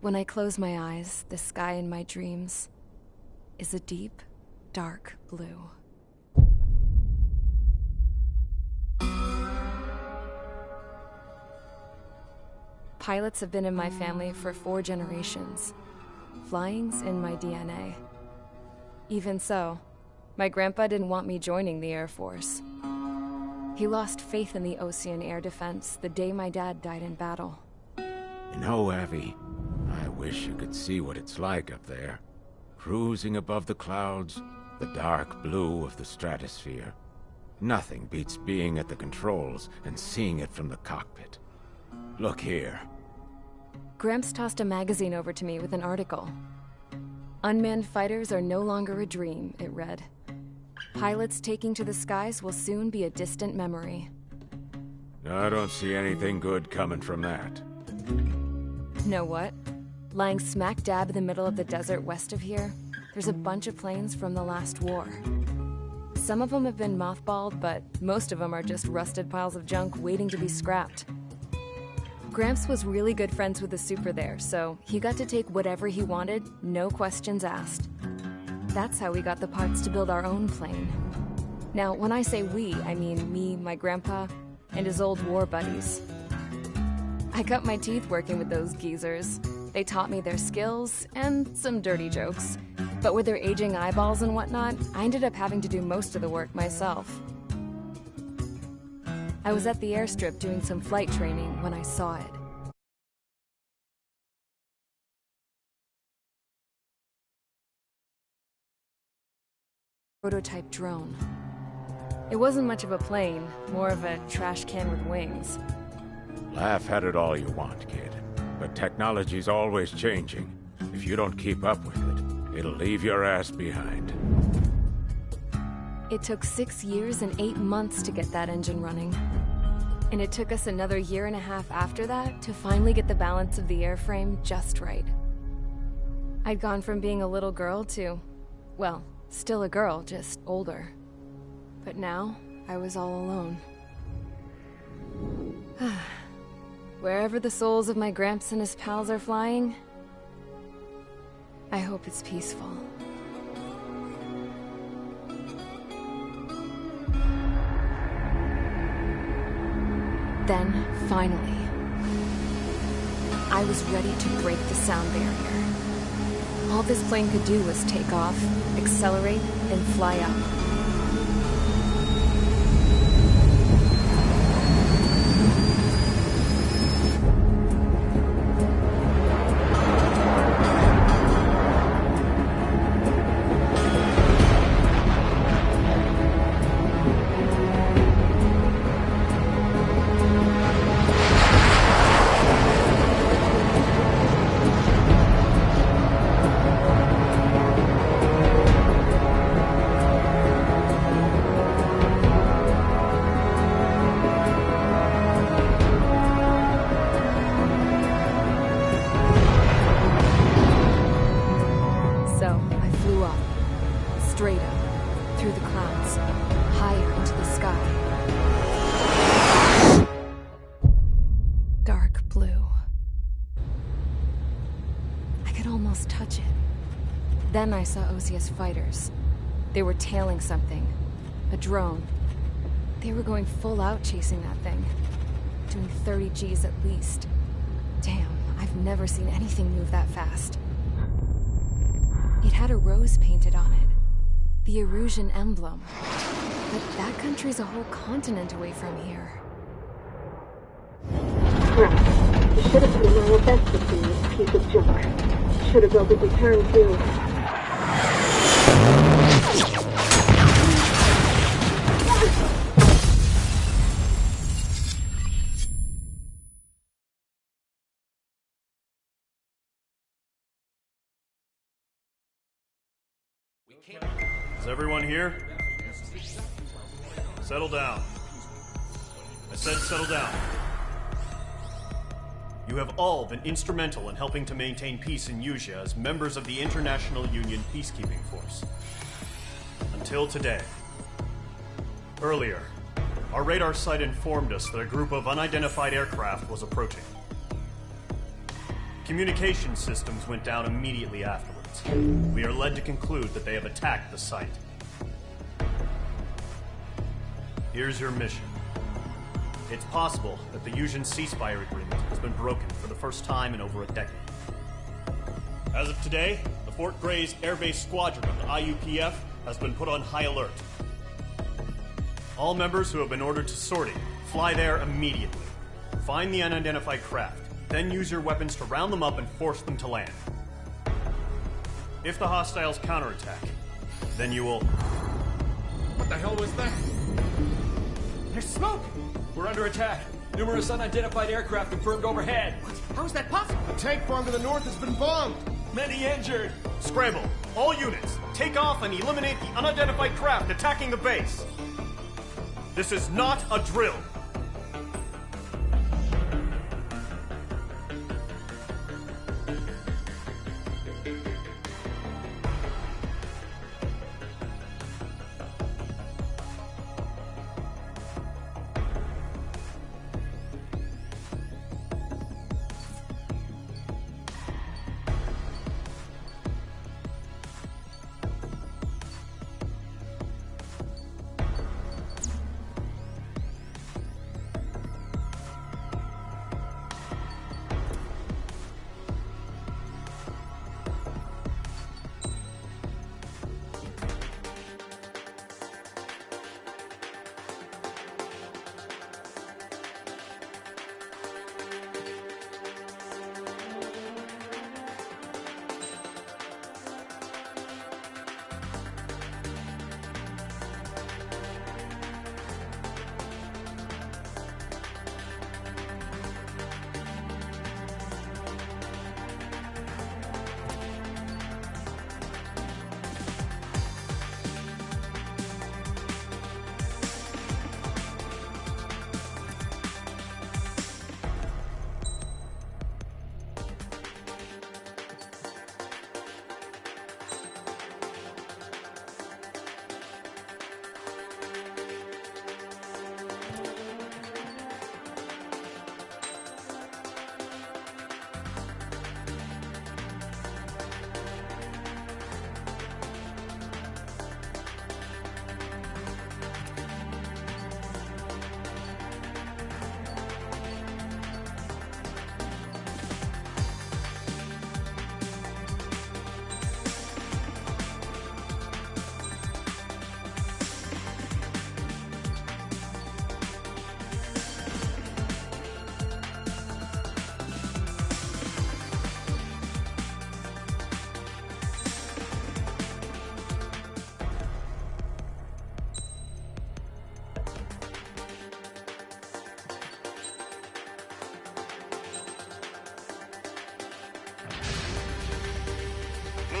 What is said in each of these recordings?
When I close my eyes, the sky in my dreams is a deep, dark blue. Pilots have been in my family for 4 generations. Flying's in my DNA. Even so, my grandpa didn't want me joining the Air Force. He lost faith in the Ocean Air Defense the day my dad died in battle. You know, Abby, I wish you could see what it's like up there. Cruising above the clouds, the dark blue of the stratosphere. Nothing beats being at the controls and seeing it from the cockpit. Look here. Gramps tossed a magazine over to me with an article. Unmanned fighters are no longer a dream, it read. Pilots taking to the skies will soon be a distant memory. I don't see anything good coming from that. Know what? Lying smack dab in the middle of the desert west of here, there's a bunch of planes from the last war. Some of them have been mothballed, but most of them are just rusted piles of junk waiting to be scrapped. Gramps was really good friends with the super there, so he got to take whatever he wanted, no questions asked. That's how we got the parts to build our own plane. Now, when I say we, I mean me, my grandpa, and his old war buddies. I cut my teeth working with those geezers. They taught me their skills, and some dirty jokes. But with their aging eyeballs and whatnot, I ended up having to do most of the work myself. I was at the airstrip doing some flight training when I saw it. Prototype drone. It wasn't much of a plane, more of a trash can with wings. Laugh at it all you want, kid. But technology's always changing. If you don't keep up with it, it'll leave your ass behind. It took 6 years and 8 months to get that engine running. And it took us another 1.5 years after that to finally get the balance of the airframe just right. I'd gone from being a little girl to, well, still a girl, just older. But now, I was all alone. Wherever the souls of my Gramps and his pals are flying, I hope it's peaceful. Then, finally, I was ready to break the sound barrier. All this plane could do was take off, accelerate, and fly up. Straight up, through the clouds, higher into the sky. Dark blue. I could almost touch it. Then I saw Osius fighters. They were tailing something. A drone. They were going full out chasing that thing. Doing 30 Gs at least. Damn, I've never seen anything move that fast. It had a rose painted on it. The Erusian emblem. But that country's a whole continent away from here. Right. You should have put in my best to see this piece of junk. Should have built a return too. Is everyone here? Settle down. I said settle down. You have all been instrumental in helping to maintain peace in Usea as members of the International Union Peacekeeping Force. Until today. Earlier, our radar site informed us that a group of unidentified aircraft was approaching. Communication systems went down immediately afterwards. We are led to conclude that they have attacked the site. Here's your mission. It's possible that the Yuuzhan ceasefire agreement has been broken for the first time in over a decade. As of today, the Fort Grays Air Base Squadron of the IUPF has been put on high alert. All members who have been ordered to sortie, fly there immediately. Find the unidentified craft, then use your weapons to round them up and force them to land. If the hostiles counterattack, then you will... What the hell was that? There's smoke! We're under attack. Numerous unidentified aircraft confirmed overhead. What? How is that possible? A tank farm to the north has been bombed! Many injured. Scramble! All units, take off and eliminate the unidentified craft attacking the base! This is not a drill!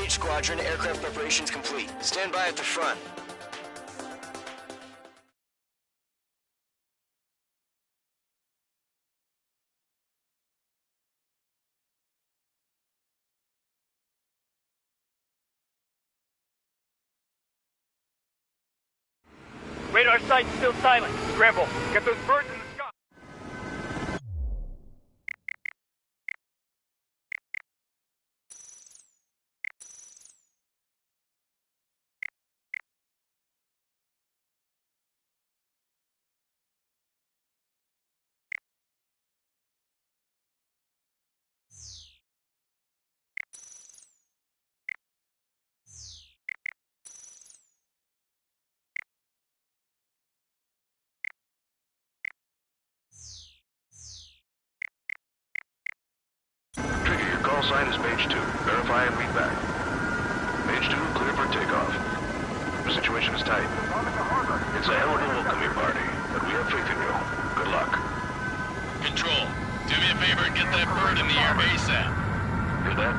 Squadron, aircraft preparations complete. Stand by at the front. Radar site's still silent. Scramble. Get those birds in the sky. Call sign is Mage 2. Verify and read back. Mage 2, clear for takeoff. The situation is tight. It's a hell of a welcoming party, but we have faith in you. Good luck. Control, do me a favor and get that bird in the air ASAP. Hear that?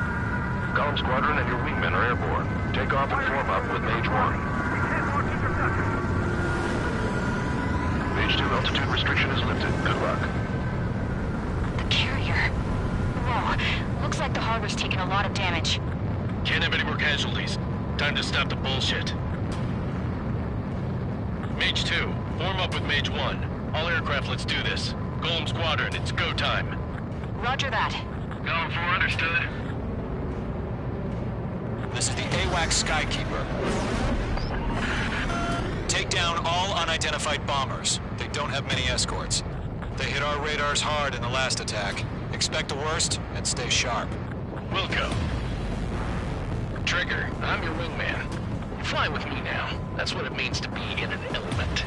Column Squadron and your wingmen are airborne. Take off and form up with Mage 1. Mage 2, altitude restriction is lifted. Good luck. The carrier. Whoa. Looks like the harbor's taken a lot of damage. Can't have any more casualties. Time to stop the bullshit. Mage 2, form up with Mage 1. All aircraft, let's do this. Golem Squadron, it's go time. Roger that. Going for understood. This is the AWACS Skykeeper. Take down all unidentified bombers. They don't have many escorts. They hit our radars hard in the last attack. Expect the worst and stay sharp. Wilco. Trigger, I'm your wingman. Fly with me now. That's what it means to be in an element.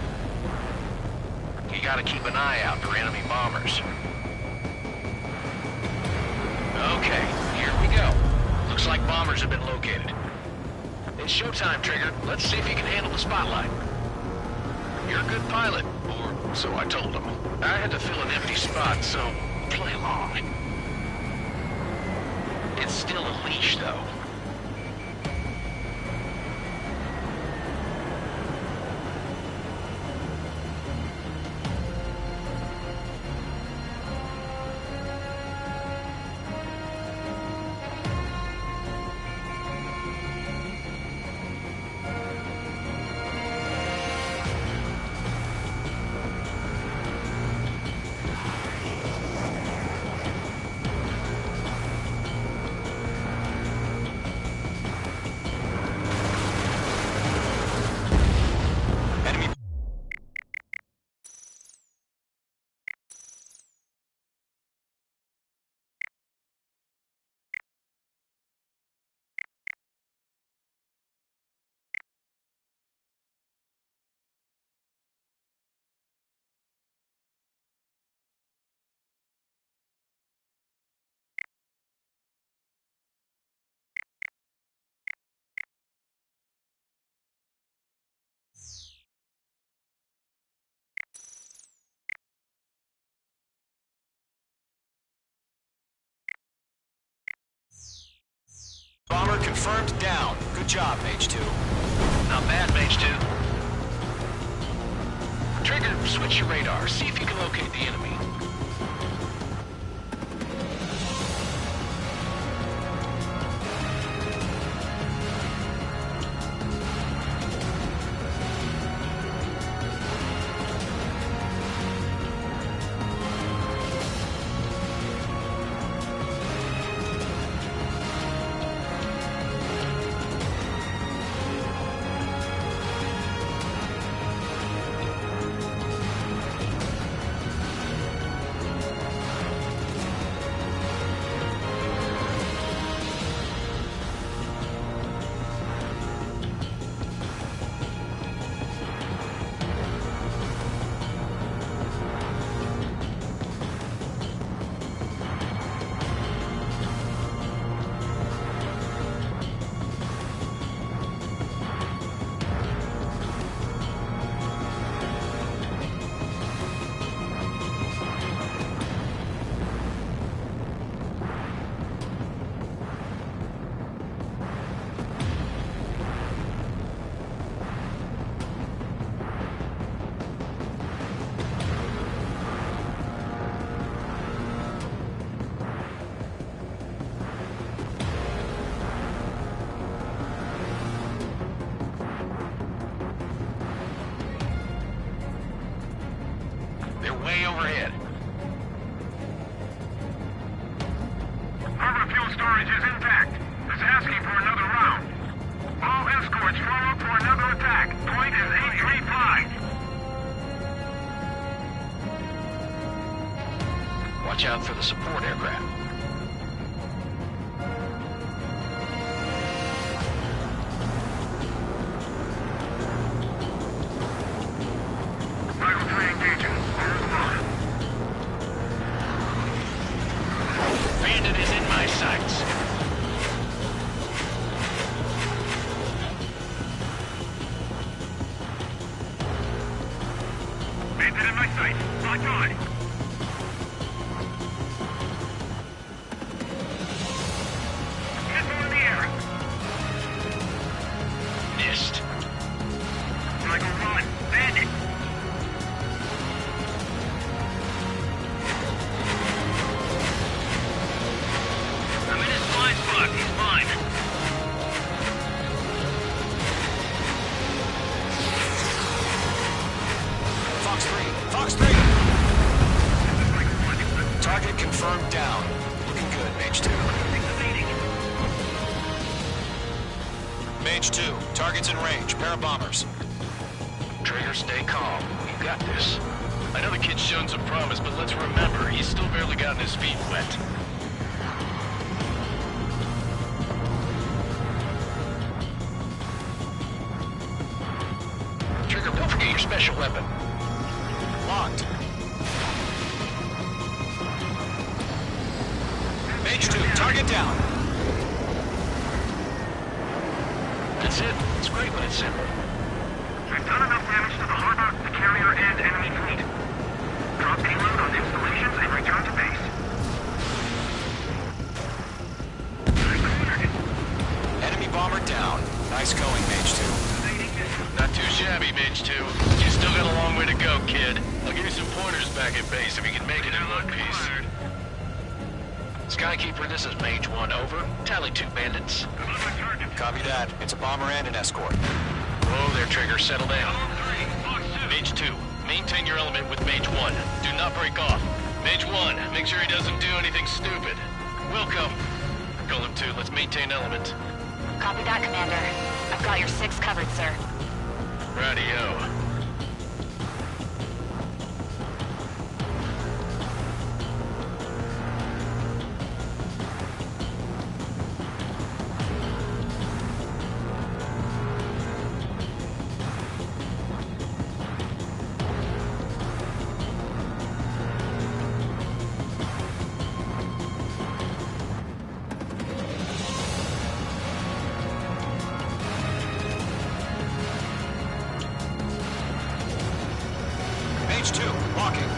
You gotta keep an eye out for enemy bombers. Okay, here we go. Looks like bombers have been located. It's showtime, Trigger. Let's see if you can handle the spotlight. You're a good pilot, or so I told him. I had to fill an empty spot, so play along. It's still a leash, though. Bomber confirmed down. Good job, Mage 2. Not bad, Mage 2. Trigger, switch your radar. See if you can locate the enemy. Way overhead. Harbor fuel storage is intact. It's asking for another round. All escorts form up for another attack. Point is 835. Watch out for the support aircraft. Bandit is in my sights. Bandit in my sights. Lock on. Mage 2, target's in range. Pair of bombers. Trigger, stay calm. You got this. I know the kid's shown some promise, but let's remember, he's still barely gotten his feet wet. Trigger, don't forget your special weapon. Locked. Mage 2, target down. That's it. It's great when it's simple. We've done enough damage to the harbor, the carrier, and enemy fleet. Drop payload on installations and return to base. Enemy bomber down. Nice going, Mage 2. Not too shabby, Mage 2. You still got a long way to go, kid. I'll give you some pointers back at base if you can make it in one piece. Skykeeper, this is Mage 1, over. Tally 2 bandits. Copy that. It's a bomber and an escort. Whoa there, Trigger. Settle down. Mage 2, maintain your element with Mage 1. Do not break off. Mage 1, make sure he doesn't do anything stupid. Welcome. Golem 2, let's maintain element. Copy that, Commander. I've got your 6 covered, sir. Radio. Mage 2, walking.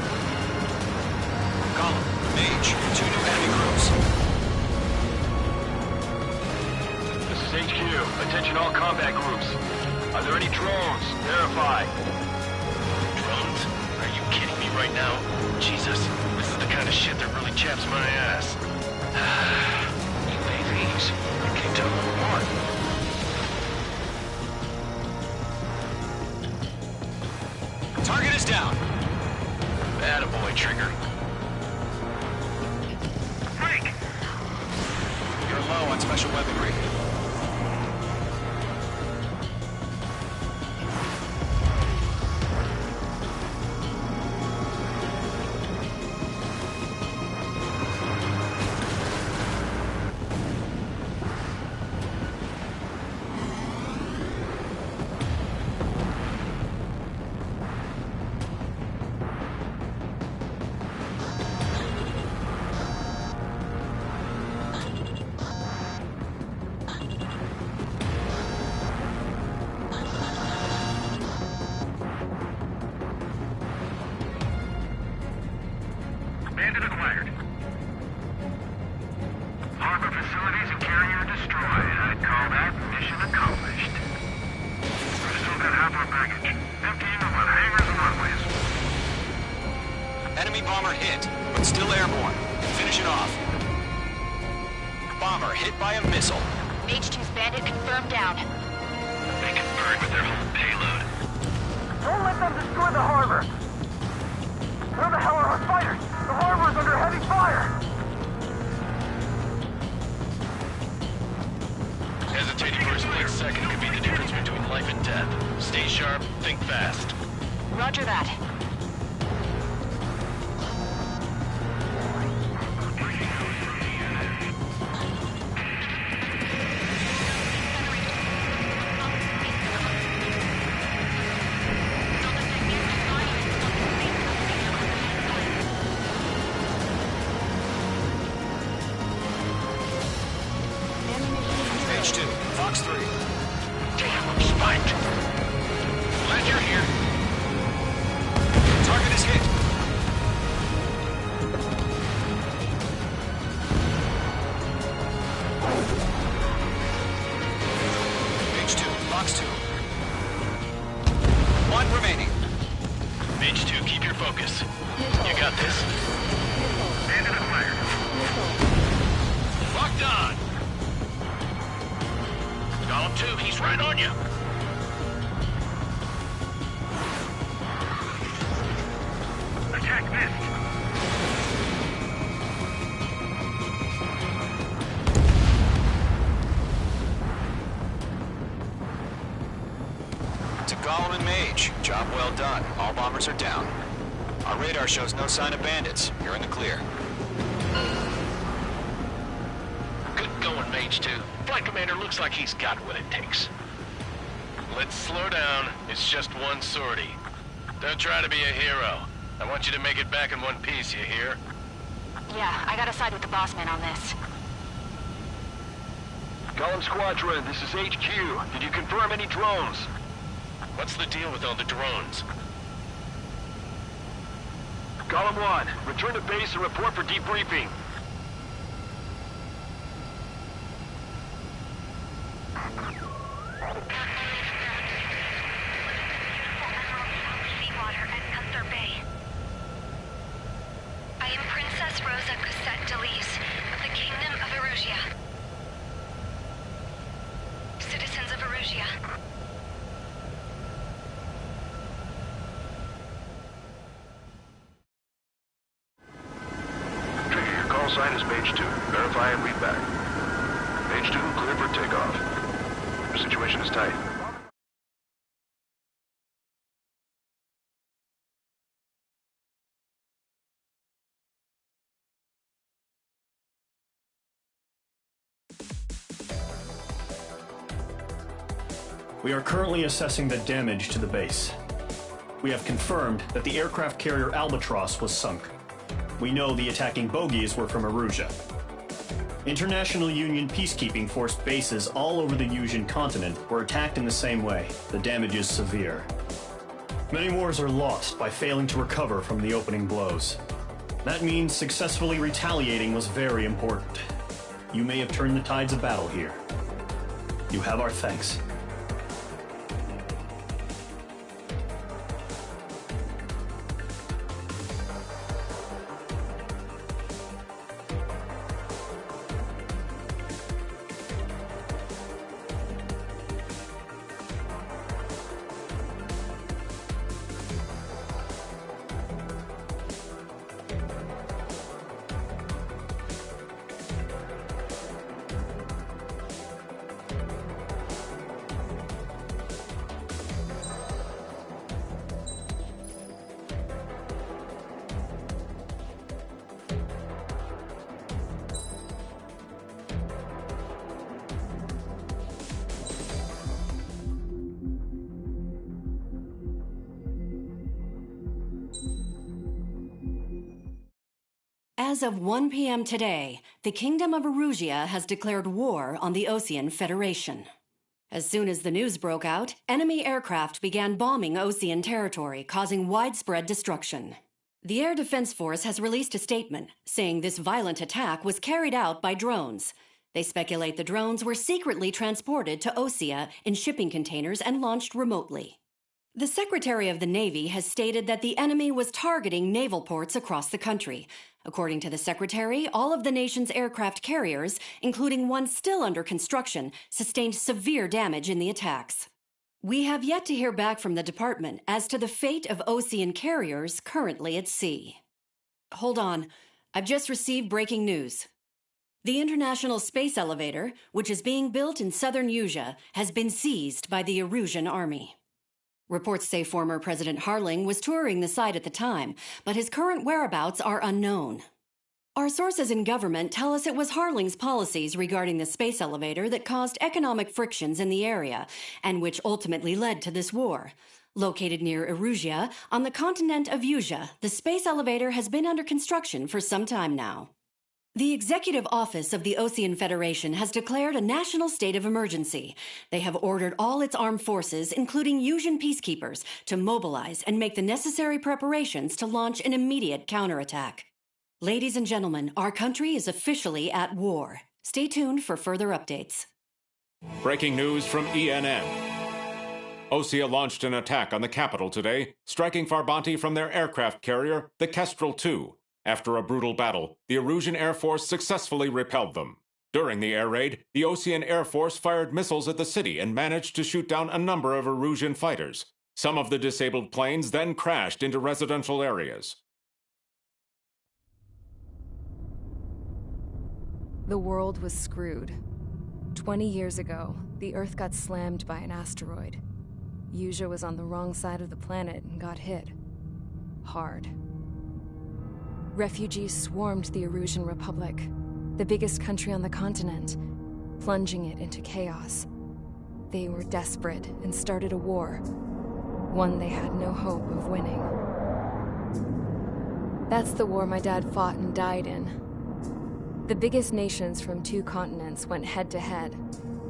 Column, Mage, 2 new enemy groups. This is HQ. Attention all combat groups. Are there any drones? Verify. Drones? Are you kidding me right now? Jesus, this is the kind of shit that really chaps my ass. UAVs. I can't tell them apart. Target is down. Attaboy, Trigger. Break! You're low on special weaponry. Bandit acquired. Harbor facilities and carrier destroyed. I'd call that mission accomplished. We've still got half our baggage. Emptying them on hangars and runways. Enemy bomber hit, but still airborne. Finish it off. Bomber hit by a missile. Mage 2's bandit confirmed down. They can burn with their whole payload. Don't let them destroy the harbor! Where the hell are our fighters? The harbor is under heavy fire! Hesitating for a split second could be the difference between life and death. Stay sharp, think fast. Roger that. Mage 2, Fox 3. Damn, I'm spiked. Glad you're here. Target is hit. Mage 2, Fox 2. 1 remaining. Mage 2, keep your focus. You got this. Bandit acquired. Locked on. Golem 2, he's right on you. Attack missed. Mage. Job well done. All bombers are down. Our radar shows no sign of bandits. You're in the clear. Good going, Mage 2. Flight Commander looks like he's got what it takes. Let's slow down. It's just one sortie. Don't try to be a hero. I want you to make it back in one piece, you hear? Yeah, I gotta side with the boss man on this. Column Squadron, this is HQ. Did you confirm any drones? What's the deal with all the drones? Column 1, return to base and report for debriefing. Seawater at Gunther Bay. I am Princess Rosa Cosette Delise of the Kingdom of Erusia. Citizens of Erusia. Trigger, your call sign is Mage 2. Verify and read back. Mage 2, clear for takeoff. The situation is tight. We are currently assessing the damage to the base. We have confirmed that the aircraft carrier Albatross was sunk. We know the attacking bogies were from Erusia. International Union peacekeeping force bases all over the Yusian continent were attacked in the same way. The damage is severe. Many wars are lost by failing to recover from the opening blows. That means successfully retaliating was very important. You may have turned the tides of battle here. You have our thanks. As of 1 p.m. today, the Kingdom of Erusia has declared war on the Osean Federation. As soon as the news broke out, enemy aircraft began bombing Osean territory, causing widespread destruction. The Air Defense Force has released a statement saying this violent attack was carried out by drones. They speculate the drones were secretly transported to Osea in shipping containers and launched remotely. The Secretary of the Navy has stated that the enemy was targeting naval ports across the country. According to the Secretary, all of the nation's aircraft carriers, including one still under construction, sustained severe damage in the attacks. We have yet to hear back from the department as to the fate of Osean carriers currently at sea. Hold on. I've just received breaking news. The International Space Elevator, which is being built in southern Yusia, has been seized by the Erusian army. Reports say former President Harling was touring the site at the time, but his current whereabouts are unknown. Our sources in government tell us it was Harling's policies regarding the space elevator that caused economic frictions in the area, and which ultimately led to this war. Located near Erusia, on the continent of Yusia, the space elevator has been under construction for some time now. The Executive Office of the Osean Federation has declared a national state of emergency. They have ordered all its armed forces, including Yusian peacekeepers, to mobilize and make the necessary preparations to launch an immediate counterattack. Ladies and gentlemen, our country is officially at war. Stay tuned for further updates. Breaking news from ENN. Osea launched an attack on the capital today, striking Farbanti from their aircraft carrier, the Kestrel II. After a brutal battle, the Erusian Air Force successfully repelled them. During the air raid, the Osean Air Force fired missiles at the city and managed to shoot down a number of Erusian fighters. Some of the disabled planes then crashed into residential areas. The world was screwed. 20 years ago, the Earth got slammed by an asteroid. Usea was on the wrong side of the planet and got hit. Hard. Refugees swarmed the Erusian Republic, the biggest country on the continent, plunging it into chaos. They were desperate and started a war, one they had no hope of winning. That's the war my dad fought and died in. The biggest nations from 2 continents went head-to-head,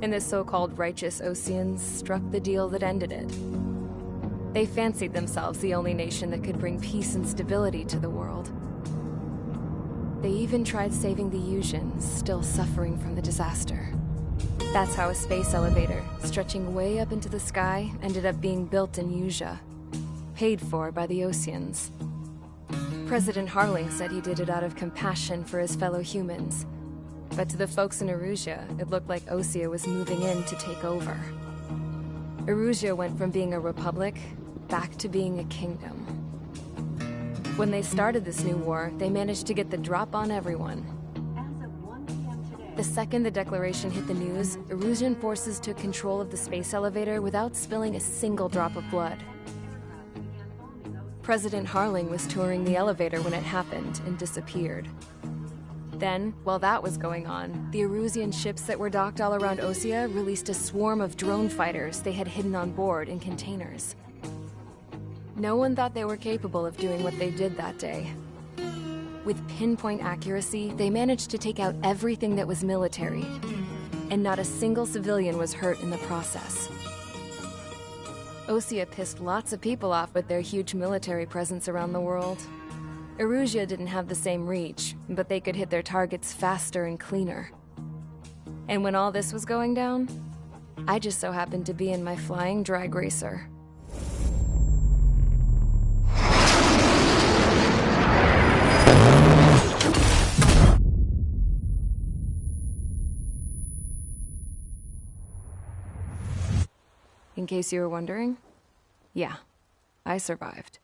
and the so-called righteous Oseans struck the deal that ended it. They fancied themselves the only nation that could bring peace and stability to the world. They even tried saving the Usians, still suffering from the disaster. That's how a space elevator, stretching way up into the sky, ended up being built in Usea, paid for by the Oseans. President Harling said he did it out of compassion for his fellow humans. But to the folks in Erusia, it looked like Osea was moving in to take over. Erusia went from being a republic back to being a kingdom. When they started this new war, they managed to get the drop on everyone. The second the declaration hit the news, Erusian forces took control of the space elevator without spilling a single drop of blood. President Harling was touring the elevator when it happened and disappeared. Then, while that was going on, the Erusian ships that were docked all around Osea released a swarm of drone fighters they had hidden on board in containers. No one thought they were capable of doing what they did that day. With pinpoint accuracy, they managed to take out everything that was military, and not a single civilian was hurt in the process. Osea pissed lots of people off with their huge military presence around the world. Erusia didn't have the same reach, but they could hit their targets faster and cleaner. And when all this was going down, I just so happened to be in my flying drag racer. In case you were wondering, yeah, I survived.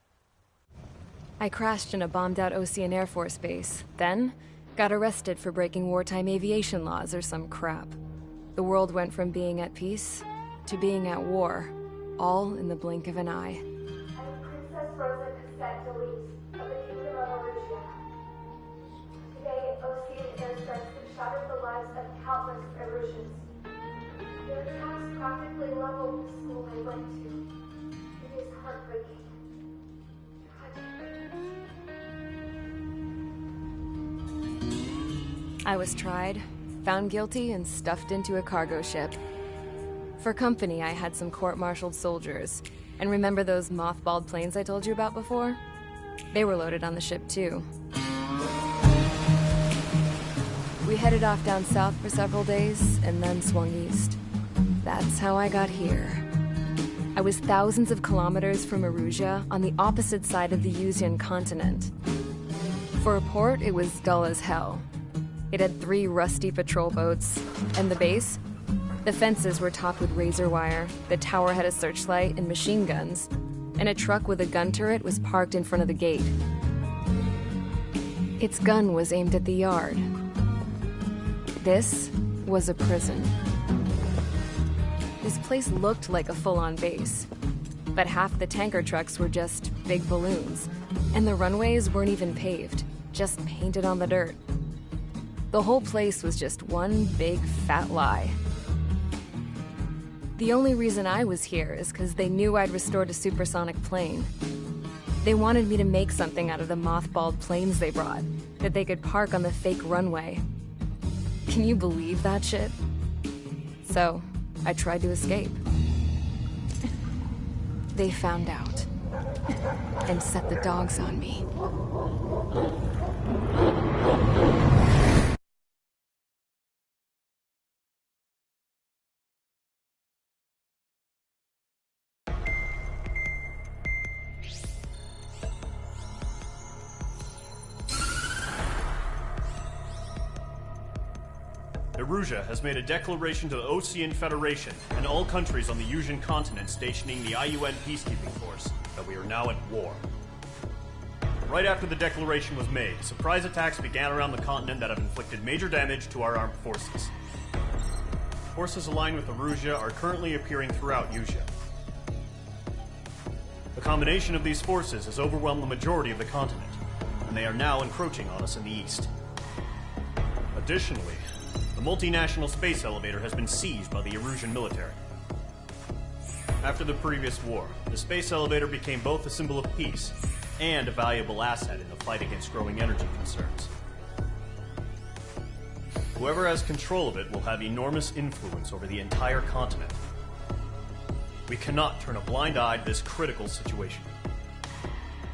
I crashed in a bombed-out Osean Air Force base, then got arrested for breaking wartime aviation laws or some crap. The world went from being at peace to being at war, all in the blink of an eye. Princess Rosa Cassette Delete of the Kingdom of Erusia. Today, Osean airstrikes have shattered the lives of countless Erusians. Their attacks practically leveled the school they went to. It is heartbreaking. I was tried, found guilty, and stuffed into a cargo ship. For company, I had some court-martialed soldiers. And remember those mothballed planes I told you about before? They were loaded on the ship, too. We headed off down south for several days, and then swung east. That's how I got here. I was thousands of kilometers from Erusia, on the opposite side of the Usian continent. For a port, it was dull as hell. It had 3 rusty patrol boats, and the base? The fences were topped with razor wire, the tower had a searchlight and machine guns, and a truck with a gun turret was parked in front of the gate. Its gun was aimed at the yard. This was a prison. This place looked like a full-on base, but half the tanker trucks were just big balloons, and the runways weren't even paved, just painted on the dirt. The whole place was just one big fat lie. The only reason I was here is because they knew I'd restored a supersonic plane. They wanted me to make something out of the mothballed planes they brought, that they could park on the fake runway. Can you believe that shit? So, I tried to escape. They found out, and set the dogs on me. Erusia has made a declaration to the Osean Federation and all countries on the Usian continent stationing the IUN peacekeeping force that we are now at war. Right after the declaration was made, surprise attacks began around the continent that have inflicted major damage to our armed forces. Forces aligned with Erusia are currently appearing throughout Usea. combination of these forces has overwhelmed the majority of the continent, and they are now encroaching on us in the east. Additionally, the multinational space elevator has been seized by the Erusian military. After the previous war, the space elevator became both a symbol of peace and a valuable asset in the fight against growing energy concerns. Whoever has control of it will have enormous influence over the entire continent. We cannot turn a blind eye to this critical situation.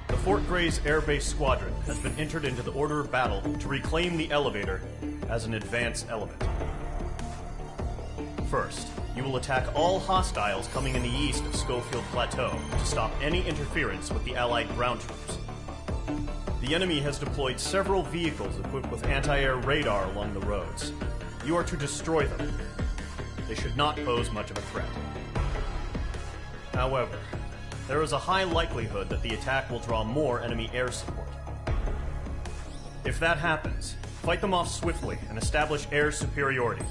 The Fort Grays Air Base Squadron has been entered into the order of battle to reclaim the elevator as an advance element. First, you will attack all hostiles coming in the east of Schofield Plateau to stop any interference with the Allied ground troops. The enemy has deployed several vehicles equipped with anti-air radar along the roads. You are to destroy them. They should not pose much of a threat. However, there is a high likelihood that the attack will draw more enemy air support. If that happens, fight them off swiftly and establish air superiority.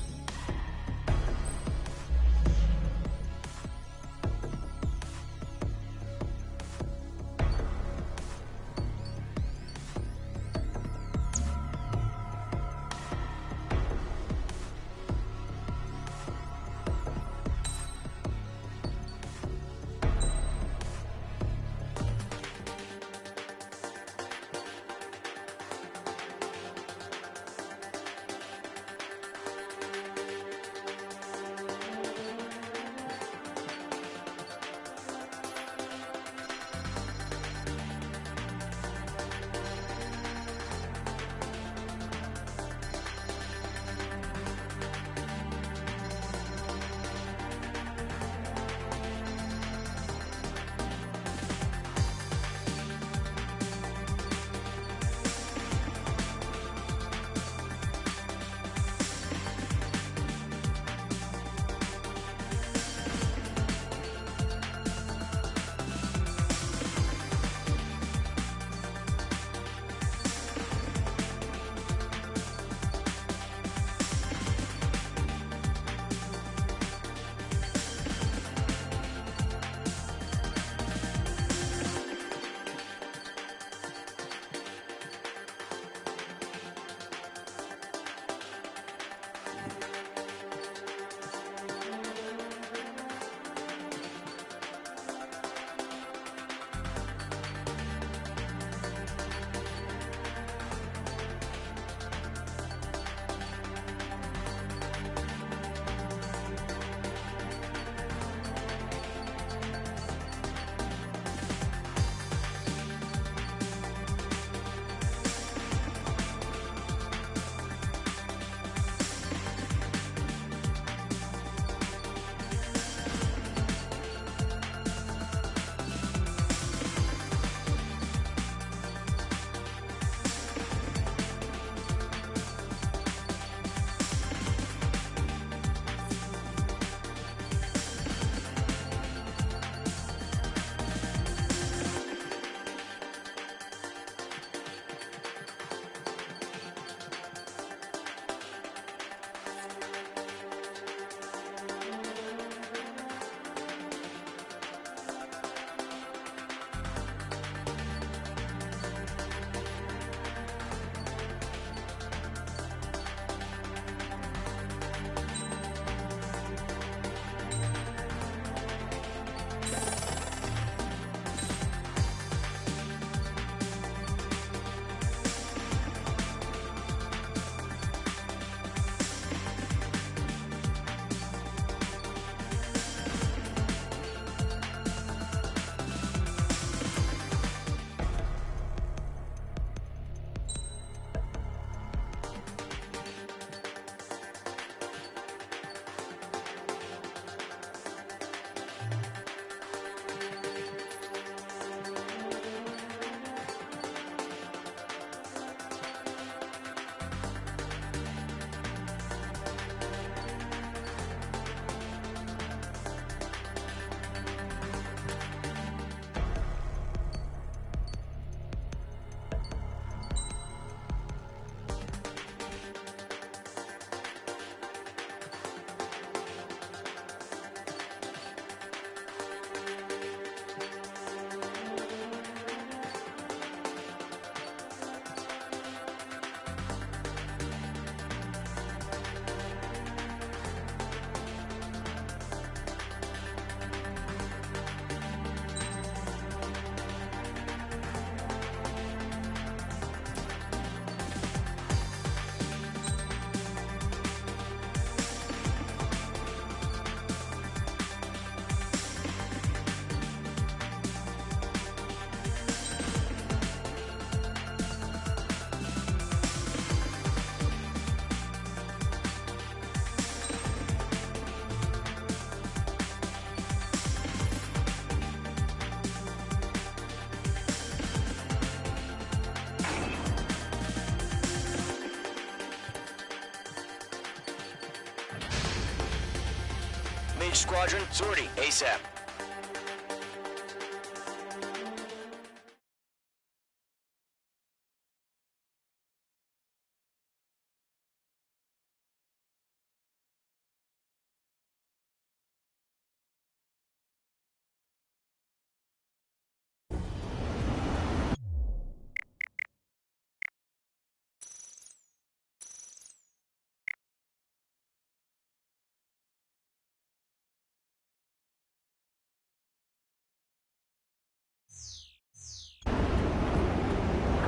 each squadron, sortie ASAP.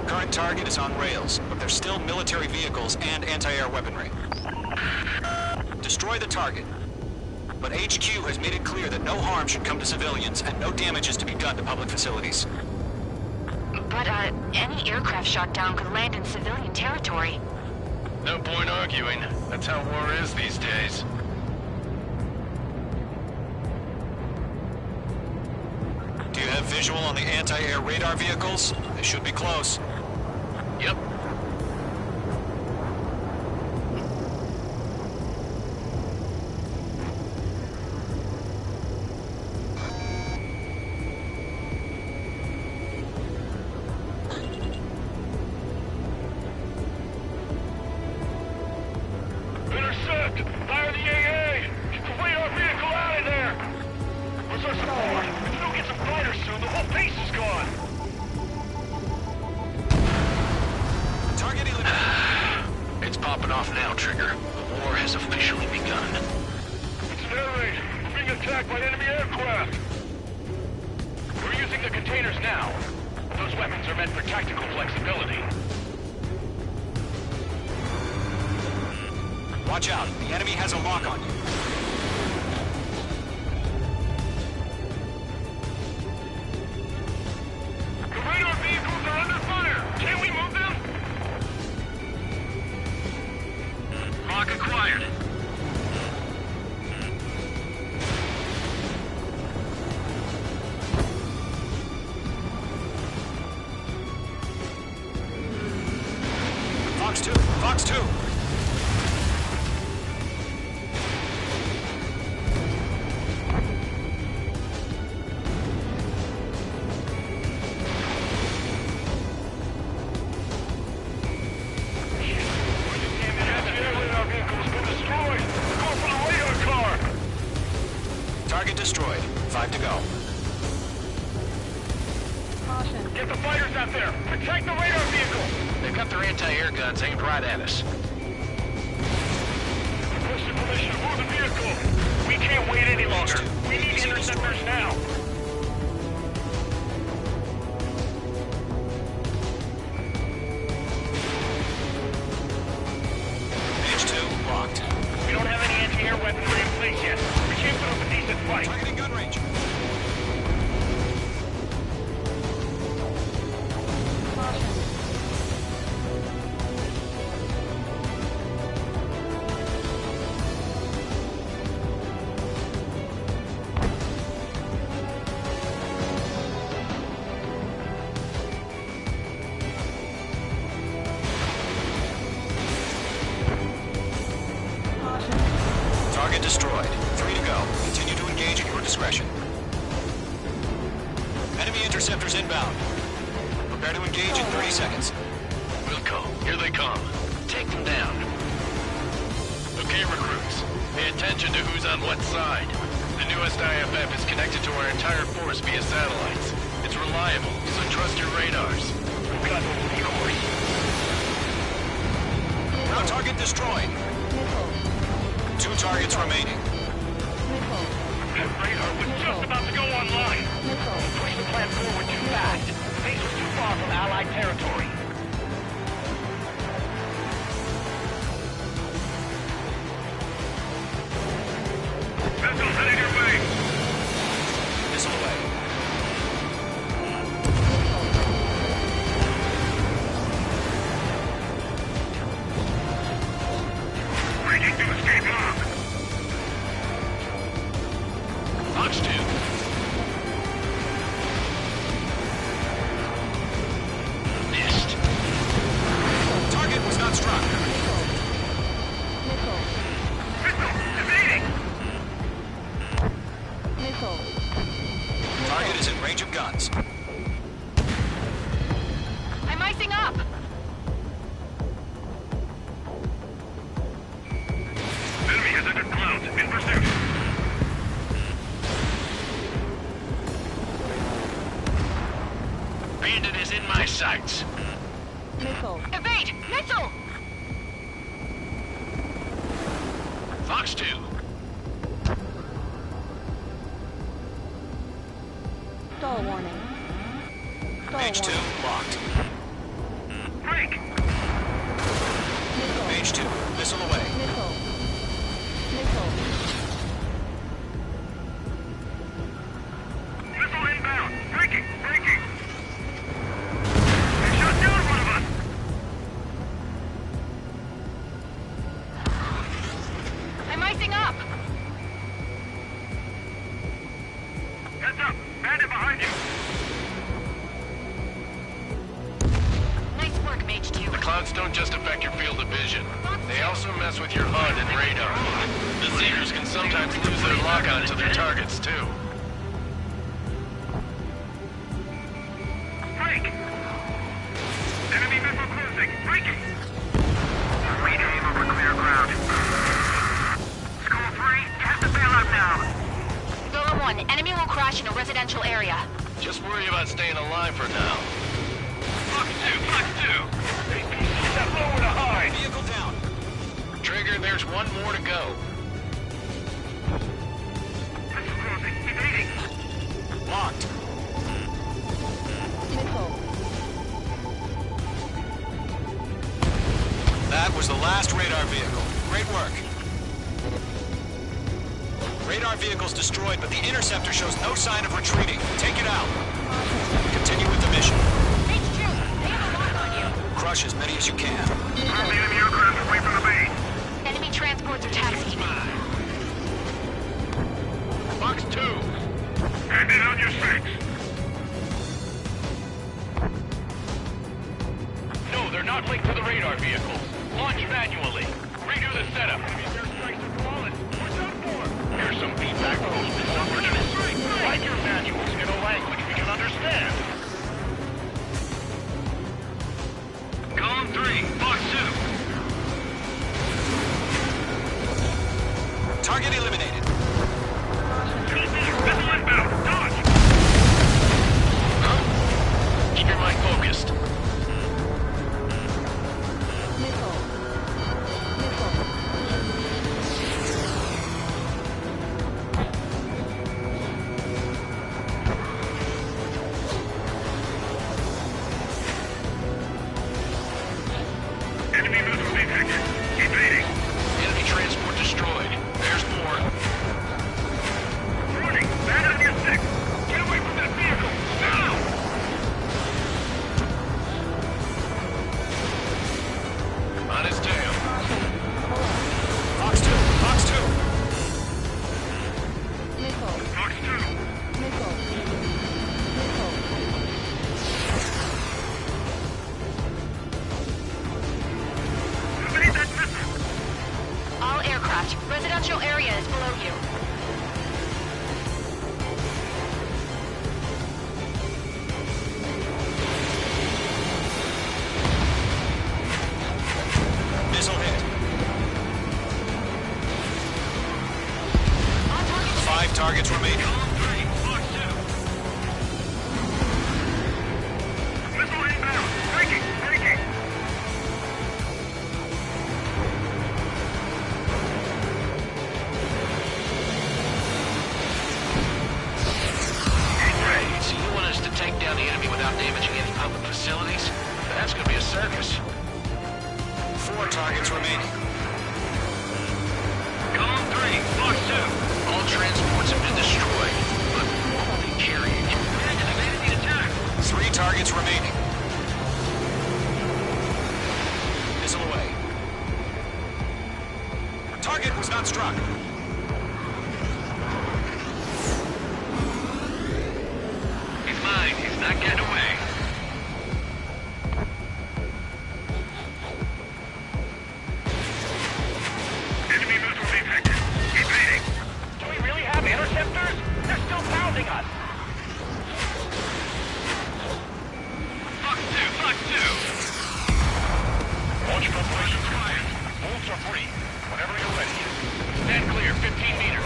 Current target is on rails, but there's still military vehicles and anti-air weaponry. Destroy the target. But HQ has made it clear that no harm should come to civilians and no damage is to be done to public facilities. But, any aircraft shot down could land in civilian territory. No point arguing. That's how war is these days. Do you have visual on the anti-air radar vehicles? They should be close. Yep. Intercept! Fire the AA! Get the radar vehicle out of there! Where's our support? If we don't get some fighters soon, the whole base is gone! Target eliminated. It's popping off now, Trigger. The war has officially begun. It's an air raid! We're being attacked by enemy aircraft! We're using the containers now. Those weapons are meant for tactical flexibility. Watch out. The enemy has a lock on you. The radar vehicles are under fire! Can we move them? Lock acquired. Fox 2! Fox 2! Target destroyed. 5 to go. Get the fighters out there! Protect the radar vehicle! They've got their anti-air guns aimed right at us. Requesting permission to move the vehicle! We can't wait any longer! We need interceptors now! H2 locked. We don't have any anti-air weaponry in place yet. We can't put up a decent fight. Targeting gun range. Target destroyed. 3 to go. Continue to engage at your discretion. Enemy interceptors inbound. Prepare to engage in 30 seconds. Wilco, here they come. Take them down. Okay, recruits. Pay attention to who's on what side. The newest IFF is connected to our entire force via satellites. It's reliable, so trust your radars. We've got the recourse. Now target destroyed. 2 targets remaining. That radar was just about to go online. Push the plan forward too fast. The base was too far from Allied territory. Vessels heading your way. Missile away. Breaking to escape lock. Fox 2. Missed. is in range of guns. I'm icing up! Enemy has entered clouds. In pursuit. Bandit is in my sights. Missile. Evade! Missile! Fox 2. Stall warning. Mage 2, locked. Break! Missile. Mage 2, missile away. Missile. Missile. Missile inbound. Breaking! Breaking! They shot down one of us! I'm icing up! Heads up! Bandit behind you! Nice work, Mage 2. The clouds don't just affect your field of vision. They also mess with your HUD and radar. The Seekers can sometimes lose their lockout to their targets, too. Break! Enemy missile closing! Breaking! Read aim over clear ground. School 3, you have to bail out now! Zilla 1, enemy will crash in a residential area. Just worry about staying alive for now. Fox 2! Fox 2! APCs have nowhere to hide! Vehicle down. Trigger, there's one more to go. Missile closing! Evading! Locked. Missile. That was the last radar vehicle. Great work. Radar vehicle's destroyed, but the interceptor shows no sign of retreating. Take it out. Continue with the mission. Mage 2, they have a lock on you. Crush as many as you can. Move the enemy aircraft away from the base! Enemy transports are taxiing. Fox 2. Bandit on your 6! No, they're not linked to the radar vehicles. Launch manually. Redo the setup. Here's some feedback post-coordinates. Write your manuals in a language we can understand. Column 3, Fox 2. Target eliminated. Missile inbound. Dodge! Huh? Keep your mind focused. Missile. Missile. Enemy missile detected. Evading. Enemy transport destroyed. There's more. Warning! Bandit on your 6! Get away from that vehicle! Now! On his tail. Fox 2. Fox 2. Missile. Fox 2! Missile. Missile. Evade that missile! All aircraft, residential area is below you. Missile hit. On target. 5 targets remaining. Column 3, Fox 2. Missile inbound! Breaking! Breaking! Great. So you want us to take down the enemy without damaging any public facilities? That's gonna be a circus. 4 targets remaining. Column 3, Fox 2. All transports have been destroyed, but only carrying. Bandit evaded the attack! 3 targets remaining. Missile away. Target was not struck. He's mine. He's not getting away. Enemy missile detected. Evading. Do we really have interceptors? They're still pounding us. Stand clear, 15 meters.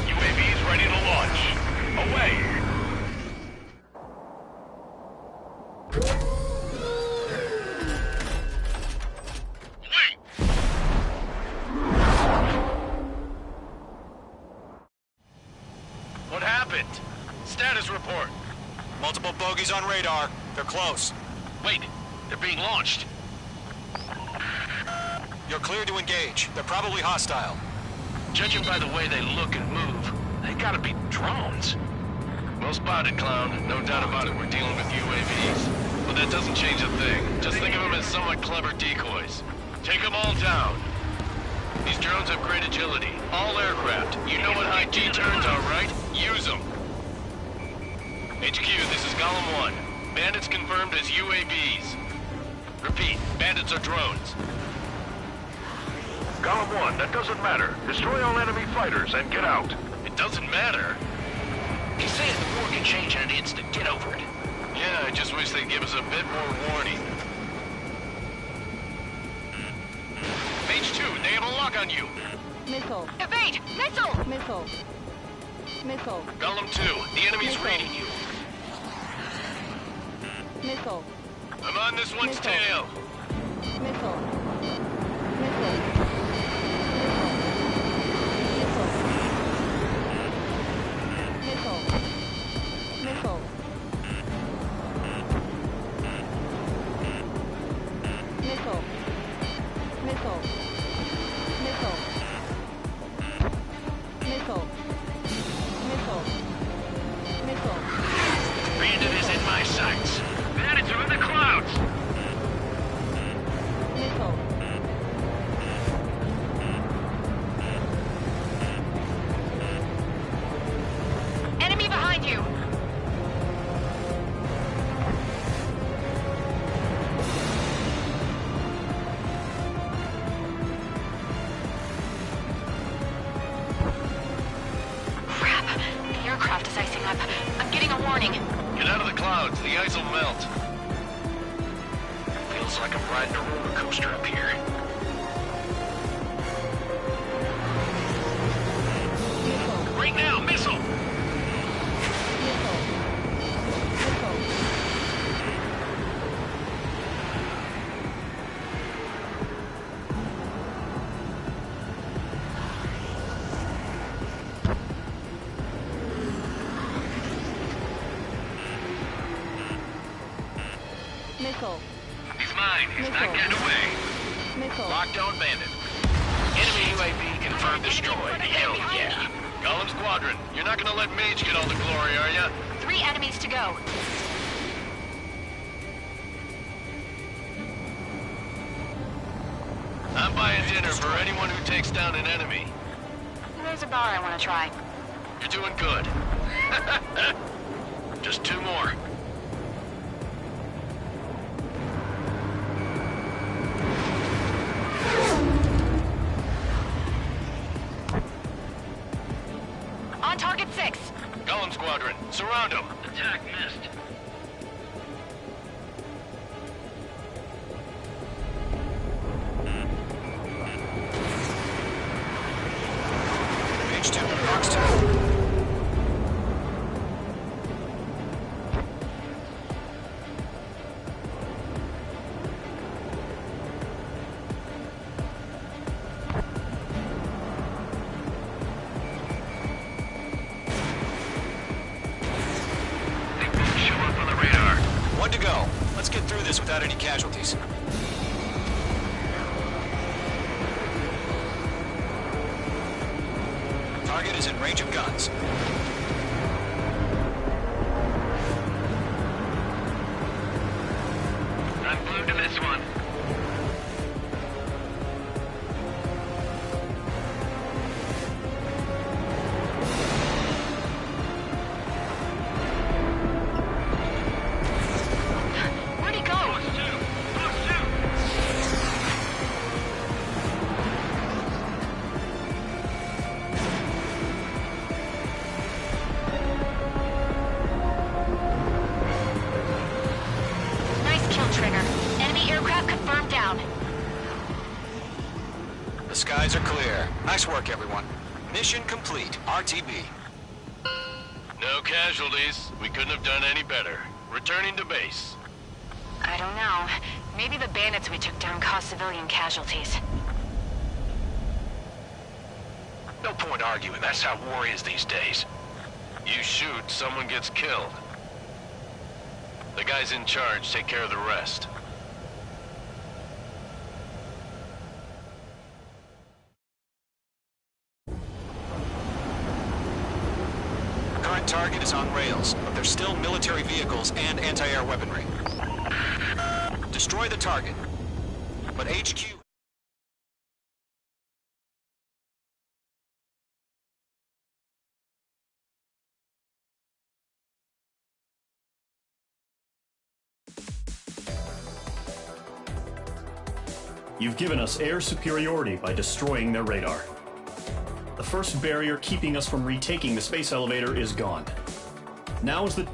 UAVs ready to launch. Away! What happened? Status report. Multiple bogies on radar. They're close. Wait, they're being launched. You're cleared to engage. They're probably hostile. Judging by the way they look and move, they gotta be drones. Well spotted, Clown. No doubt about it, we're dealing with UAVs. But that doesn't change a thing. Just think of them as somewhat clever decoys. Take them all down. These drones have great agility. All aircraft. You know what high G-turns are, right? Use them. HQ, this is Golem 1. Bandits confirmed as UAVs. Repeat, bandits are drones. Golem 1, that doesn't matter. Destroy all enemy fighters and get out. It doesn't matter. He's saying the war can change in an instant. Get over it. Yeah, I just wish they'd give us a bit more warning. H2, they have a lock on you. Missile. Evade! Missile! Missile. Missile. Golem 2, the enemy's reading you. Missile. I'm on this one's tail. Missile. Missile. Missile. Missile. Missile. Missile. Missile. Missile. Missile. Bandit is in my sights. Bandits are in the clouds. Missile. Enemy behind you! Crap! The aircraft is icing up. I'm getting a warning. Get out of the clouds. The ice will melt. Feels like I'm riding a roller coaster up here. Right now, missile! Missile. He's mine. He's not getting away. Missile. Lockdown bandit. Enemy UAV confirmed destroyed. Hell yeah. Golem Squadron, you're not gonna let Mage get all the glory, are ya? 3 enemies to go. I'm buying dinner for anyone who takes down an enemy. There's a bar I want to try. You're doing good. Just 2 more. On target 6. Golem Squadron, surround them. Attack missed. H2, box 2. One to go. Let's get through this without any casualties. Target is in range of guns. I'm glued to this one. Where'd he go? Skies are clear. Nice work, everyone. Mission complete. RTB. No casualties. We couldn't have done any better. Returning to base. I don't know. Maybe the bandits we took down caused civilian casualties. No point arguing. That's how war is these days. You shoot, someone gets killed. The guys in charge take care of the rest. Current target is on rails, but there's still military vehicles and anti-air weaponry. Destroy the target. But HQ... You've given us air superiority by destroying their radar. The first barrier keeping us from retaking the space elevator is gone. Now is the...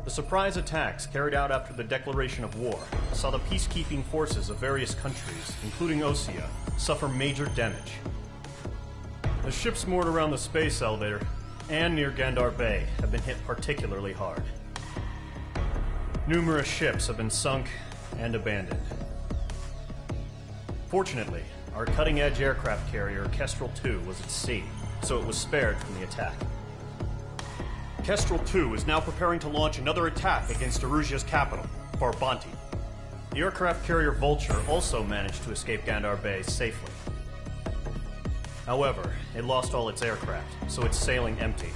The surprise attacks carried out after the declaration of war saw the peacekeeping forces of various countries, including Osea, suffer major damage. The ships moored around the space elevator and near Gandar Bay have been hit particularly hard. Numerous ships have been sunk and abandoned. Fortunately, our cutting-edge aircraft carrier Kestrel II was at sea, so it was spared from the attack. Kestrel II is now preparing to launch another attack against Erusia's capital, Farbanti. The aircraft carrier Vulture also managed to escape Gandar Bay safely. However, it lost all its aircraft, so it's sailing empty.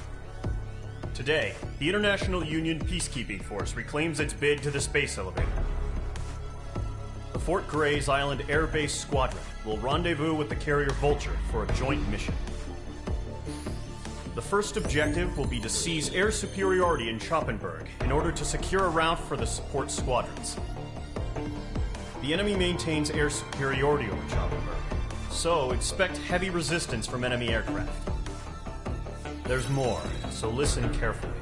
Today, the International Union Peacekeeping Force reclaims its bid to the space elevator. The Fort Gray's Island Air Base Squadron will rendezvous with the carrier Vulture for a joint mission. The first objective will be to seize air superiority in Schoppenberg in order to secure a route for the support squadrons. The enemy maintains air superiority over Schoppenberg, so expect heavy resistance from enemy aircraft. There's more, so listen carefully.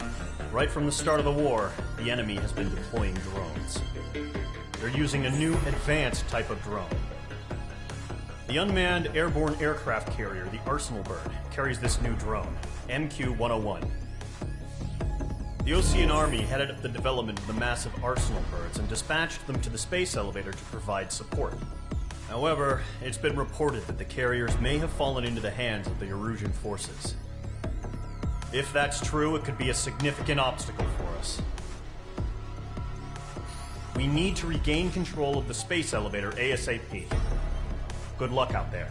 Right from the start of the war, the enemy has been deploying drones. They're using a new advanced type of drone. The unmanned airborne aircraft carrier, the Arsenal Bird, carries this new drone, MQ-101. The Osean Army headed up the development of the massive Arsenal Birds and dispatched them to the space elevator to provide support. However, it's been reported that the carriers may have fallen into the hands of the Erusian forces. If that's true, it could be a significant obstacle for us. We need to regain control of the space elevator ASAP. Good luck out there.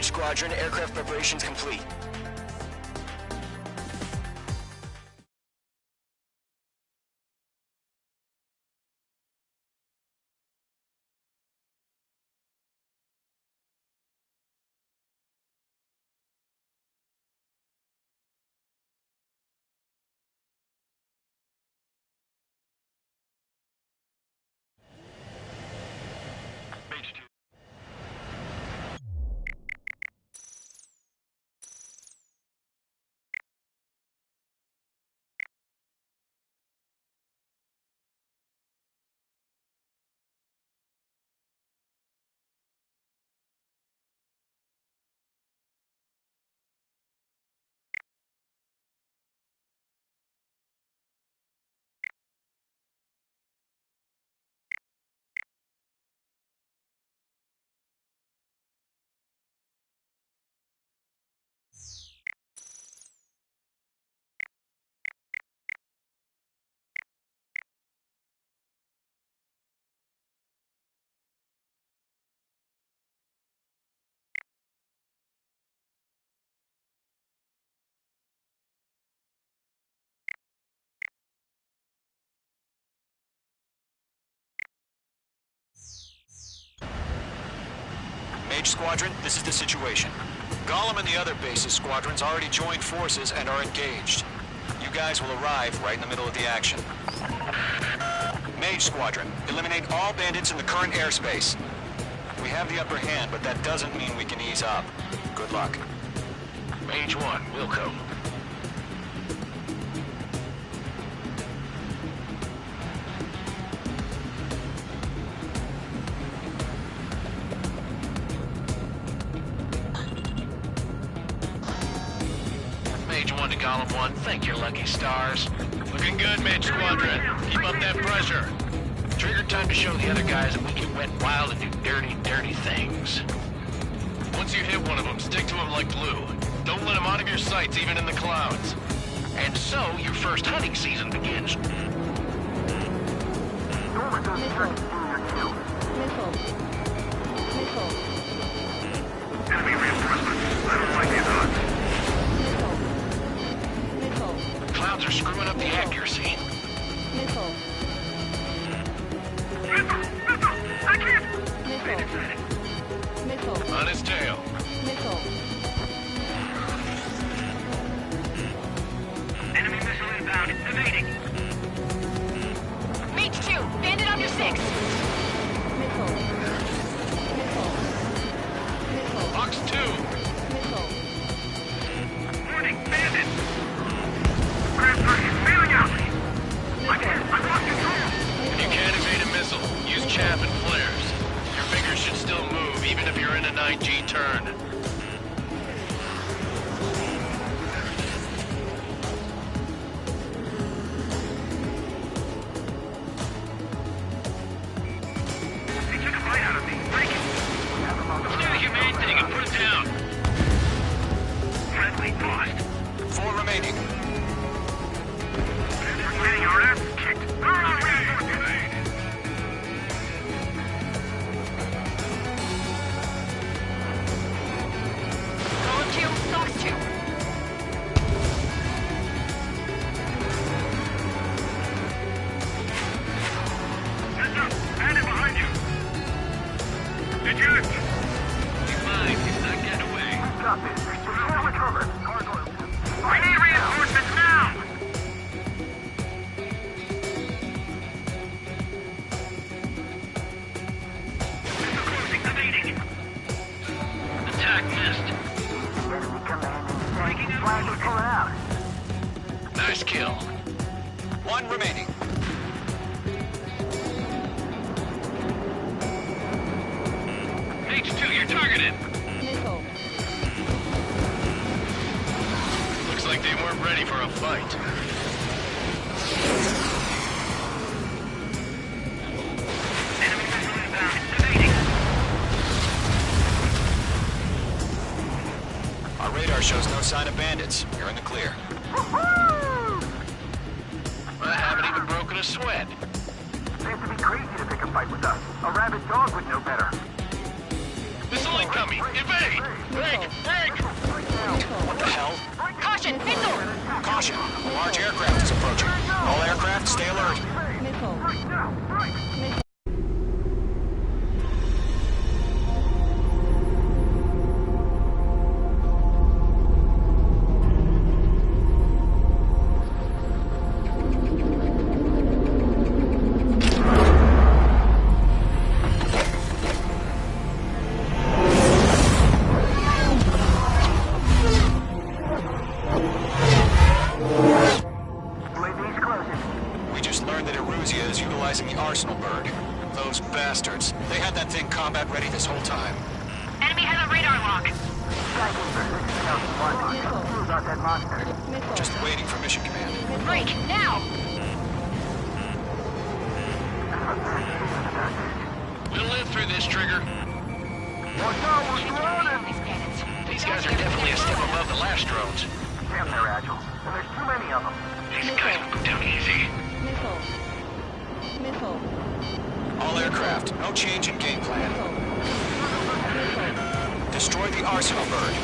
Squadron, aircraft preparations complete. Mage Squadron, this is the situation. Golem and the other base's squadrons already joined forces and are engaged. You guys will arrive right in the middle of the action. Mage Squadron, eliminate all bandits in the current airspace. We have the upper hand, but that doesn't mean we can ease up. Good luck. Mage 1, Wilco. Mage 1 to Golem 1, thank your lucky stars. Looking good, Mage Squadron. Keep up that pressure. Trigger, time to show the other guys that we can wet wild and do dirty, dirty things. Once you hit one of them, stick to him like glue. Don't let him out of your sights, even in the clouds. And so, your first hunting season begins. Enemy reinforcements. I don't like these odds. The clouds are screwing up the accuracy. I can't! On his tail. Enemy missile inbound. Evading. Mage 2, bandit on your 6. Box 2. Warning, bandit! Grand Circuit, failing out! I lost control! If you can't evade a missile, use chaff and flares. Your fingers should still move, even if you're in a 9G turn. He took a bite out of me. Break it! Do the humane thing and put it down! Friendly lost. 4 remaining. We're getting our ass kicked. Golem 2, Fox 2. Heads up! Bandit behind you! Eject! He's fine. He's not getting away. Stop it. We're covered. I need reinforcements now! Missile closing. Evading. Attack missed. Breaking out. Nice kill. 1 remaining. Mage 2, you're targeted. Looks like they weren't ready for a fight. Enemy missile inbound. Evading. Our radar shows no sign of bandits. You're in the clear. I haven't even broken a sweat. Seems to be crazy to pick a fight with us. A rabid dog would know better. Missile incoming! Evade! Break! Break! What the hell? Caution, missile! Caution! A large aircraft is approaching. All aircraft, stay alert. We just learned that Eruzia is utilizing the Arsenal bird. Those bastards. They had that thing combat ready this whole time. Enemy has a radar lock. Just waiting for mission command. Break, now! We'll live through this, Trigger. These guys are definitely a step above the last drones. Damn, they're agile. And there's too many of them. These guys will go down easy. All aircraft, no change in game plan. Destroy the Arsenal bird.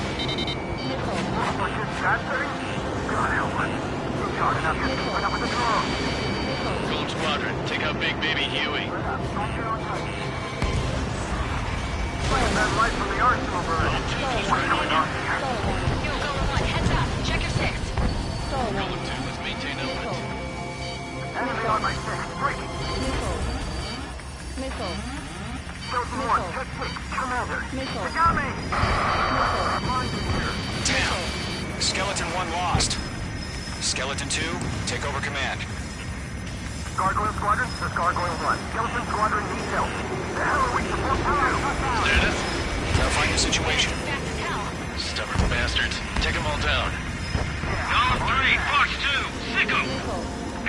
Golem Squadron, take out Big Baby Huey. that light from the arsenal burn. What's going on here? Yo, Golem 1, heads up. Check your 6. Golem 2 has maintained element. Enemy on my 6. Breaking. Missile. Skeleton 1, check 6. Commander. Missile. You got me! Damn. Skeleton 1 lost. Skeleton 2, take over command. Gargoyle Squadron, this is Gargoyle 1. Skeleton Squadron needs help. The hell are we supposed to do? Status? Clarifying the situation. Stubborn bastards. Take them all down. Column 3, Fox 2, Sicko!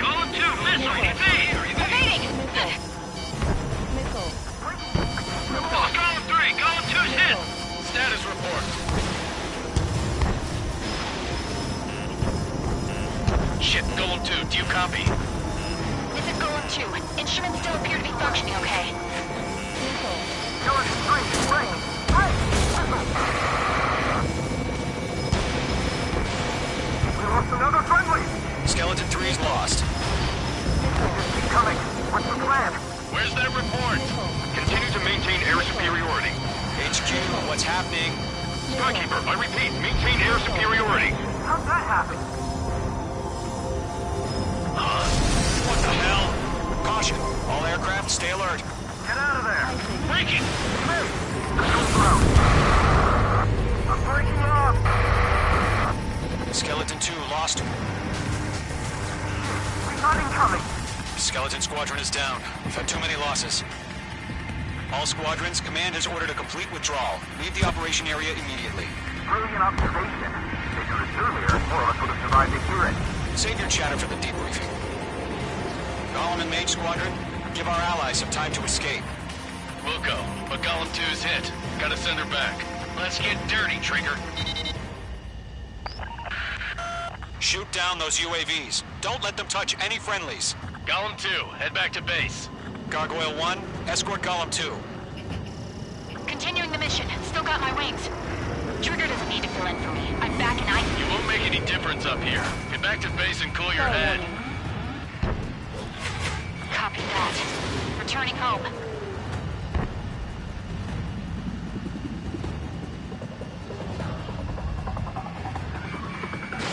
Column 2, Missile, evade! Evading! Missile. Column 3, Column 2's hit! Status report. Shit, Golem 2, do you copy? This is Golem 2. Instruments still appear to be functioning okay. Skeleton 3, break! Break! We lost another friendly! Skeleton 3 is lost. Keep coming. What's the plan? Where's that report? Continue to maintain air superiority. HQ, what's happening? Skykeeper, I repeat, maintain air superiority. How'd that happen? What the hell? Caution, all aircraft stay alert. Get out of there! Breaking! Move! Let's go through. I'm breaking off! Skeleton 2 lost. We got incoming! Skeleton Squadron is down. We've had too many losses. All squadrons, command has ordered a complete withdrawal. Leave the operation area immediately. Brilliant observation. They do this earlier, more of us would have survived to hear it. Save your chatter for the debriefing. Golem and Mage Squadron, give our allies some time to escape. We'll go, but Golem 2's hit. Gotta send her back. Let's get dirty, Trigger. Shoot down those UAVs. Don't let them touch any friendlies. Golem 2, head back to base. Gargoyle 1, escort Golem 2. Continuing the mission. Still got my wings. Trigger doesn't need to fill in for me. I'm back and You won't make any difference up here. Get back to base and cool your head. Copy that. Returning home.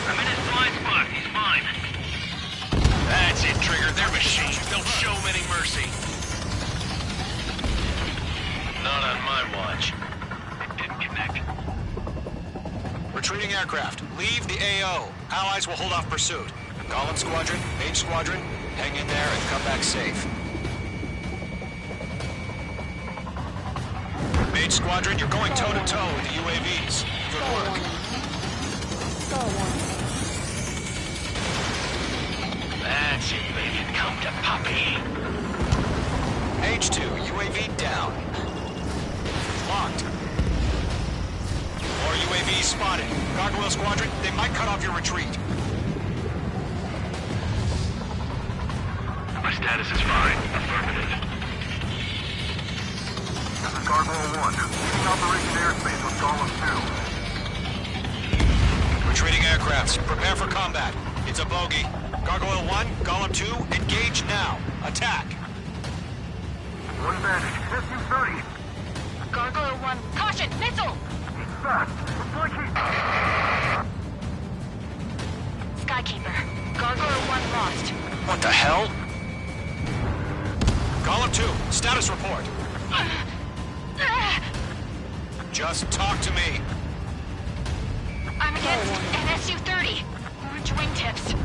I'm in his blind spot. He's mine. That's it, Trigger. They're machines. Don't show them any mercy. Not on my watch. It didn't connect. Retreating aircraft, leave the AO. Allies will hold off pursuit. Golem Squadron, Mage Squadron, hang in there and come back safe. Mage Squadron, you're going toe-to-toe with the UAVs. Good work. That's it, baby. Come to Poppy. H2, UAV down. Locked. More UAVs spotted. Gargoyle Squadron, they might cut off your retreat. My status is fine. Affirmative. This is Gargoyle 1. Leaving Operation Airspace with Golem 2. Retreating aircrafts, prepare for combat. It's a bogey. Gargoyle 1, Golem 2, engage now. Attack. One bandage. SU-30. Gargoyle 1. Caution! Missile! He's fast. It's like he... Skykeeper. Gargoyle 1 lost. What the hell? Golem 2, status report. Just talk to me. I'm against an SU-30. Orange wingtips.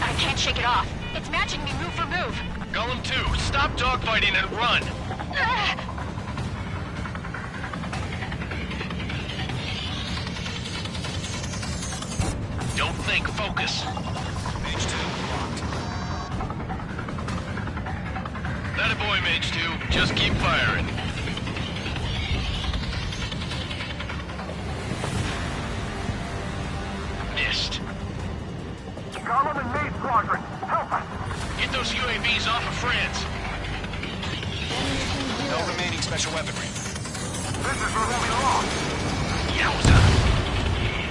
I can't shake it off. It's matching me move for move. Golem 2, stop dogfighting and run. Don't think, focus. Mage 2, locked. That a boy, Mage 2. Just keep firing. Missed. Golem and Mage Squadron, help us! Get those UAVs off of France. No remaining special weaponry. This is where we belong. Yowza.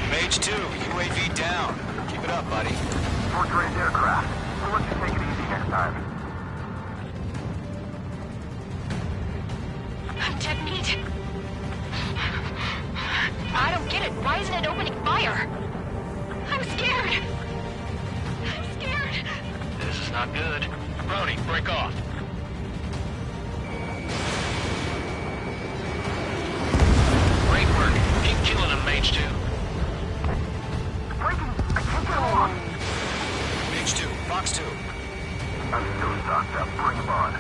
Mage 2, UAV down. Keep it up, buddy. Fourth-range aircraft. We'll let you take it easy next time. I'm dead meat. I don't get it. Why isn't it opening fire? I'm scared. I'm scared. This is not good. Brody, break off. Great work. Keep killing them, Mage 2. Breaking! I can't get along! Mage 2, Fox 2. I'm still stocked up. Bring them on.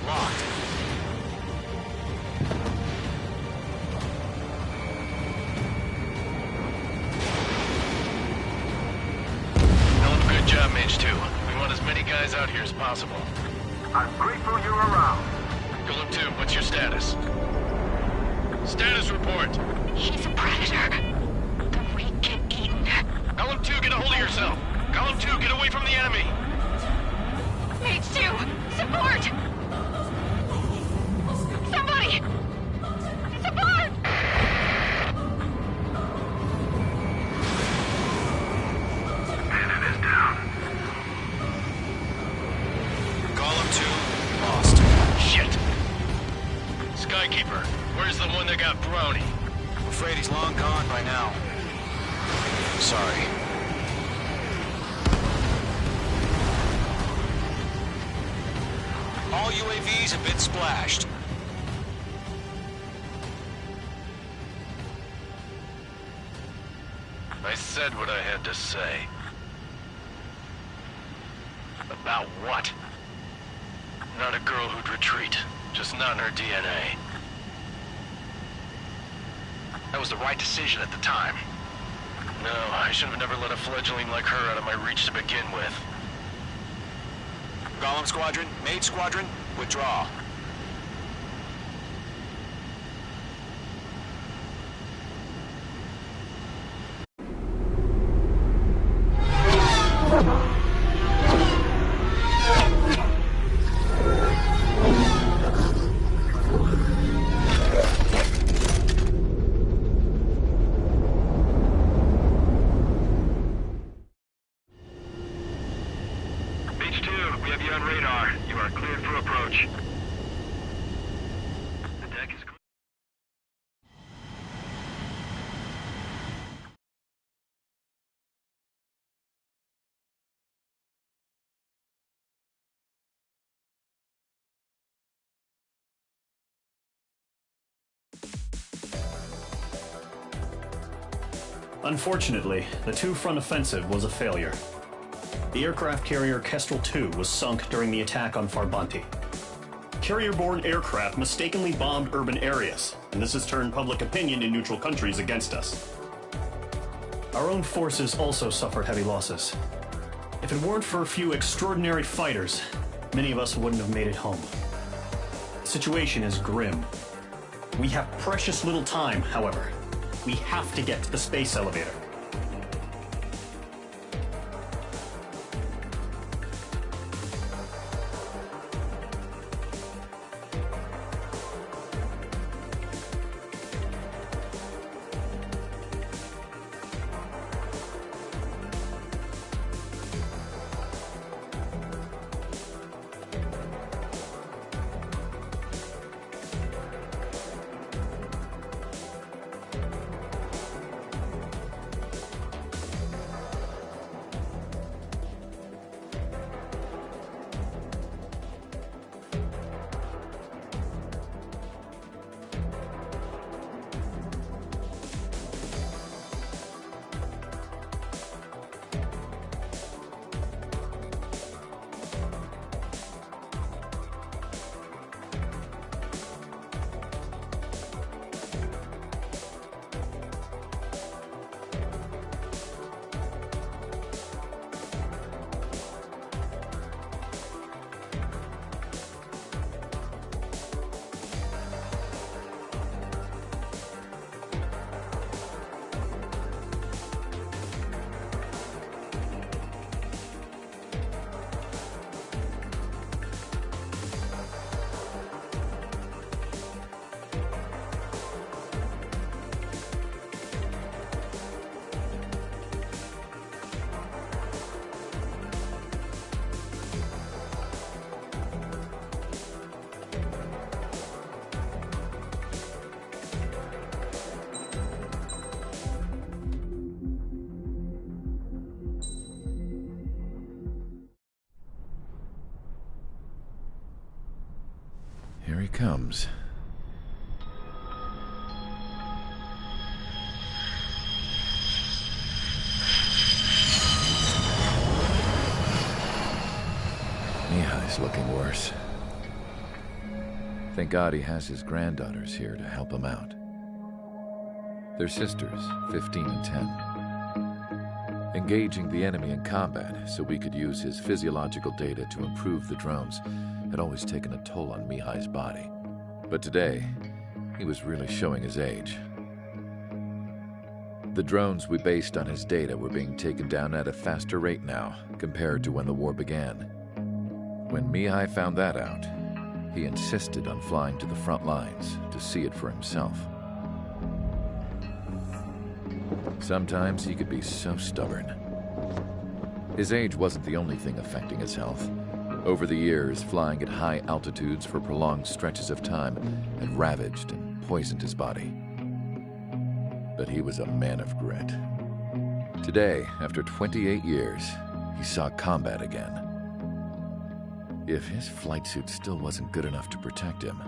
Locked. Good job, Mage 2. We want as many guys out here as possible. I'm grateful you're around. Golem 2, what's your status? Status report. He's a predator. The Reek get eaten. Golem 2, get a hold of yourself. Golem 2, get away from the enemy. Mage 2, support! Somebody! Support! Golem 2, lost. Shit. Skykeeper, where's the one that got Brony? I'm afraid he's long gone by now. Sorry. All UAVs have been splashed. I said what I had to say. About what? Not a girl who'd retreat. Just not in her DNA. That was the right decision at the time. No, I should have never let a fledgling like her out of my reach to begin with. Golem Squadron, Mage Squadron, withdraw. Mage 2, we have you on radar. You are cleared for approach. The deck is clear. Unfortunately, the two-front offensive was a failure. The aircraft carrier Kestrel II was sunk during the attack on Farbanti. Carrier-borne aircraft mistakenly bombed urban areas, and this has turned public opinion in neutral countries against us. Our own forces also suffered heavy losses. If it weren't for a few extraordinary fighters, many of us wouldn't have made it home. The situation is grim. We have precious little time, however. We have to get to the space elevator. Here he comes. Mihai's looking worse. Thank God he has his granddaughters here to help him out. They're sisters, 15 and 10. Engaging the enemy in combat so we could use his physiological data to improve the drones had always taken a toll on Mihai's body. But today, he was really showing his age. The drones we based on his data were being taken down at a faster rate now compared to when the war began. When Mihai found that out, he insisted on flying to the front lines to see it for himself. Sometimes he could be so stubborn. His age wasn't the only thing affecting his health. Over the years, flying at high altitudes for prolonged stretches of time had ravaged and poisoned his body. But he was a man of grit. Today, after 28 years, he saw combat again. If his flight suit still wasn't good enough to protect him,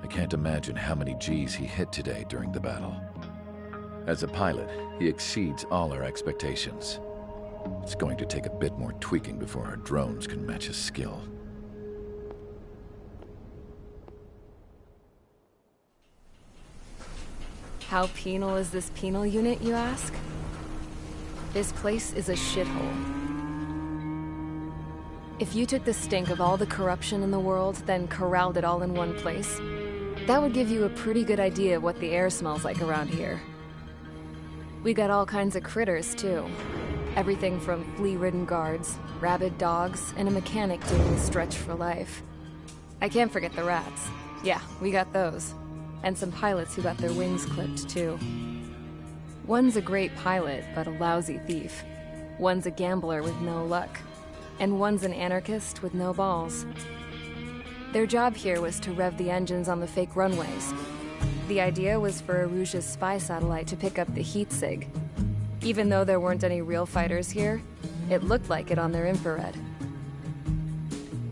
I can't imagine how many G's he hit today during the battle. As a pilot, he exceeds all our expectations. It's going to take a bit more tweaking before our drones can match his skill. How penal is this penal unit, you ask? This place is a shithole. If you took the stink of all the corruption in the world, then corralled it all in one place, that would give you a pretty good idea of what the air smells like around here. We got all kinds of critters, too. Everything from flea-ridden guards, rabid dogs, and a mechanic doing a stretch for life. I can't forget the rats. Yeah, we got those. And some pilots who got their wings clipped, too. One's a great pilot, but a lousy thief. One's a gambler with no luck. And one's an anarchist with no balls. Their job here was to rev the engines on the fake runways. The idea was for Erusia's spy satellite to pick up the heat sig. Even though there weren't any real fighters here, it looked like it on their infrared.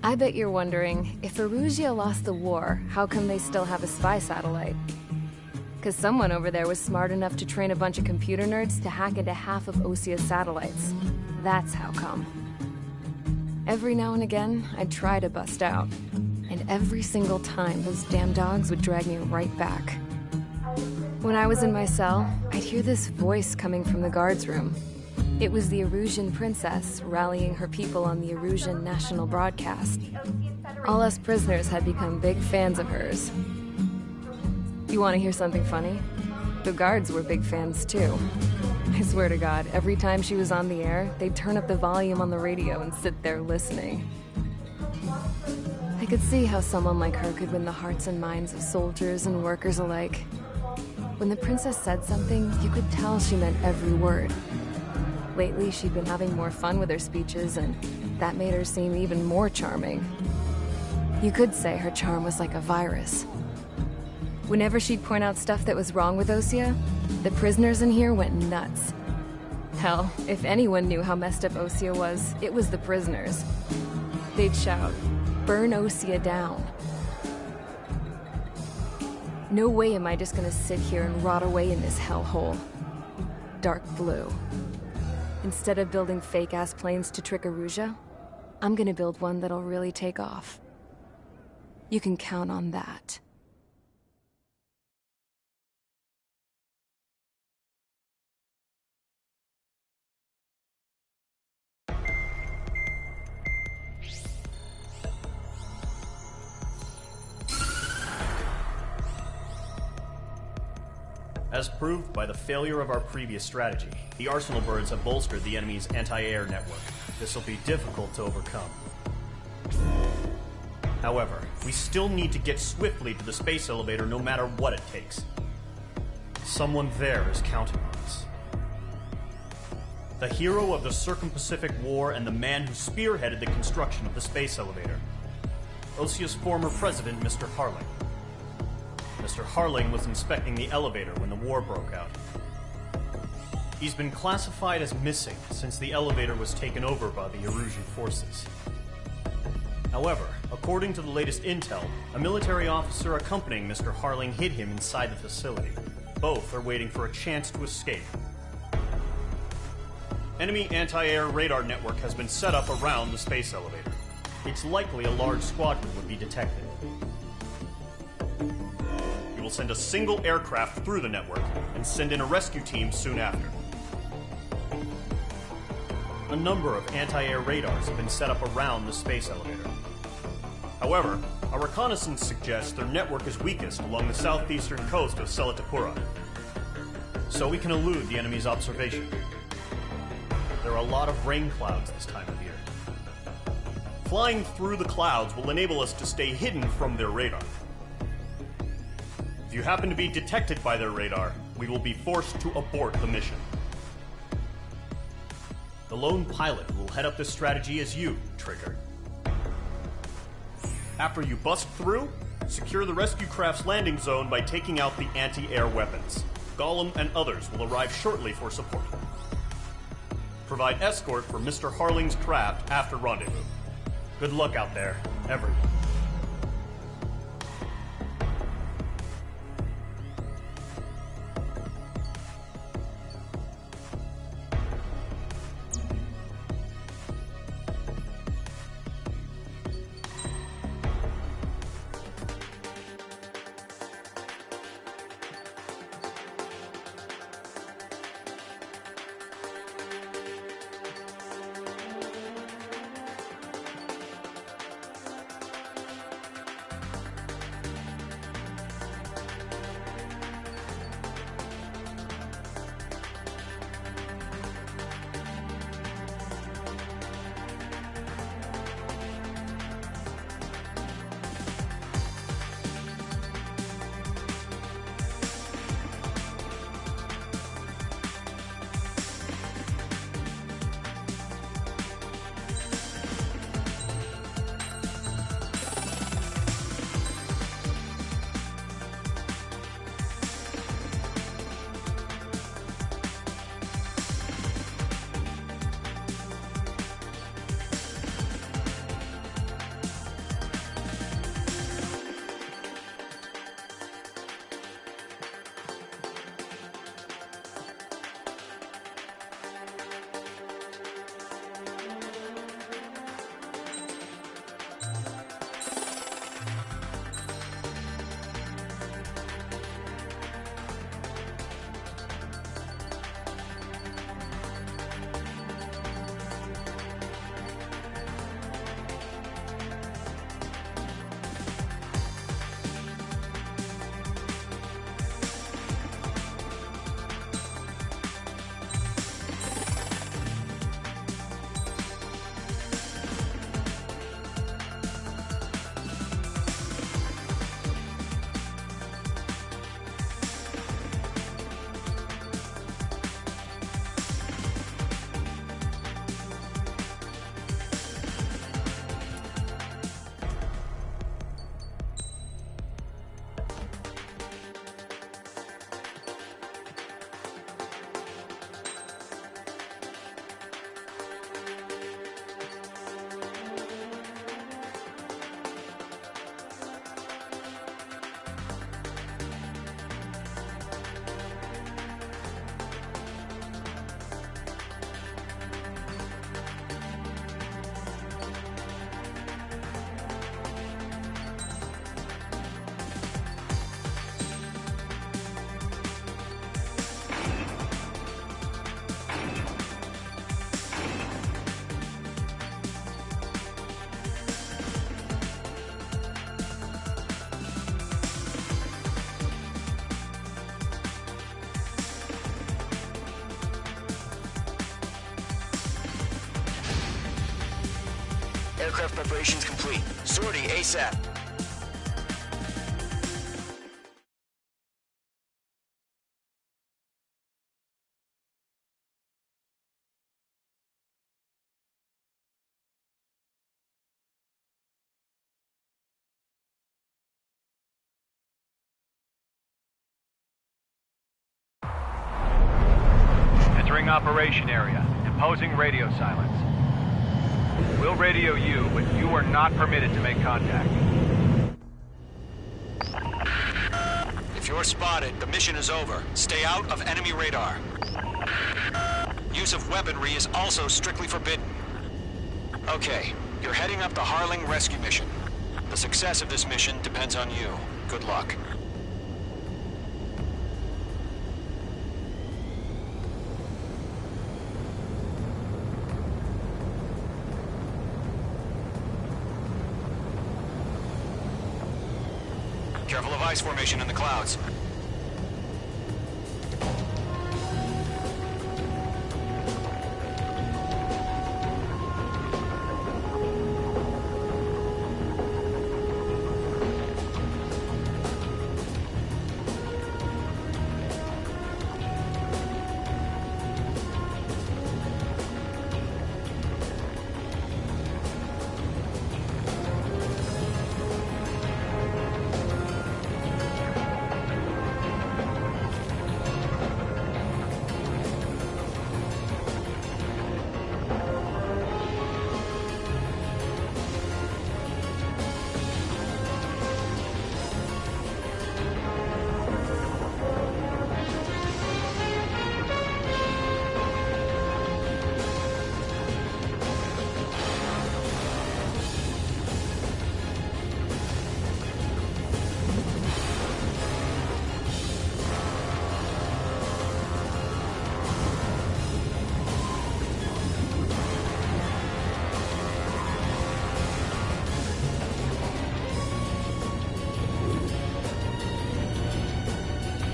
I bet you're wondering, if Erusia lost the war, how come they still have a spy satellite? Because someone over there was smart enough to train a bunch of computer nerds to hack into half of Osia's satellites. That's how come. Every now and again, I'd try to bust out. And every single time, those damn dogs would drag me right back. When I was in my cell, I'd hear this voice coming from the guards room. It was the Erusian princess rallying her people on the Erusian national broadcast. All us prisoners had become big fans of hers. You want to hear something funny? The guards were big fans too. I swear to God, every time she was on the air, they'd turn up the volume on the radio and sit there listening. I could see how someone like her could win the hearts and minds of soldiers and workers alike. When the princess said something, you could tell she meant every word. Lately, she'd been having more fun with her speeches, and that made her seem even more charming. You could say her charm was like a virus. Whenever she'd point out stuff that was wrong with Osia, the prisoners in here went nuts. Hell, if anyone knew how messed up Osia was, it was the prisoners. They'd shout, "Burn Osia down." No way am I just gonna sit here and rot away in this hellhole. Dark blue. Instead of building fake-ass planes to trick Erusia, I'm gonna build one that'll really take off. You can count on that. As proved by the failure of our previous strategy, the Arsenal birds have bolstered the enemy's anti-air network. This will be difficult to overcome. However, we still need to get swiftly to the space elevator no matter what it takes. Someone there is counting on us. The hero of the Circum-Pacific War and the man who spearheaded the construction of the space elevator. Osia's former president, Mr. Harling. Mr. Harling was inspecting the elevator when the war broke out. He's been classified as missing since the elevator was taken over by the Erusian forces. However, According to the latest intel, a military officer accompanying Mr. Harling hid him inside the facility. Both are waiting for a chance to escape. Enemy anti-air radar network has been set up around the space elevator. It's likely a large squadron would be detected. We will send a single aircraft through the network and send in a rescue team soon after. A number of anti-air radars have been set up around the space elevator. However, our reconnaissance suggests their network is weakest along the southeastern coast of Selatapura, so we can elude the enemy's observation. There are a lot of rain clouds this time of year. Flying through the clouds will enable us to stay hidden from their radar. If you happen to be detected by their radar, we will be forced to abort the mission. The lone pilot who will head up this strategy is you, Trigger. After you bust through, secure the rescue craft's landing zone by taking out the anti-air weapons. Gollum and others will arrive shortly for support. Provide escort for Mr. Harling's craft after rendezvous. Good luck out there, everyone. Aircraft preparations complete. Sortie ASAP. Entering operation area. Imposing radio silence. We'll radio you, but you are not permitted to make contact. If you're spotted, the mission is over. Stay out of enemy radar. Use of weaponry is also strictly forbidden. Okay, you're heading up the Harling rescue mission. The success of this mission depends on you. Good luck. Careful of ice formation in the clouds.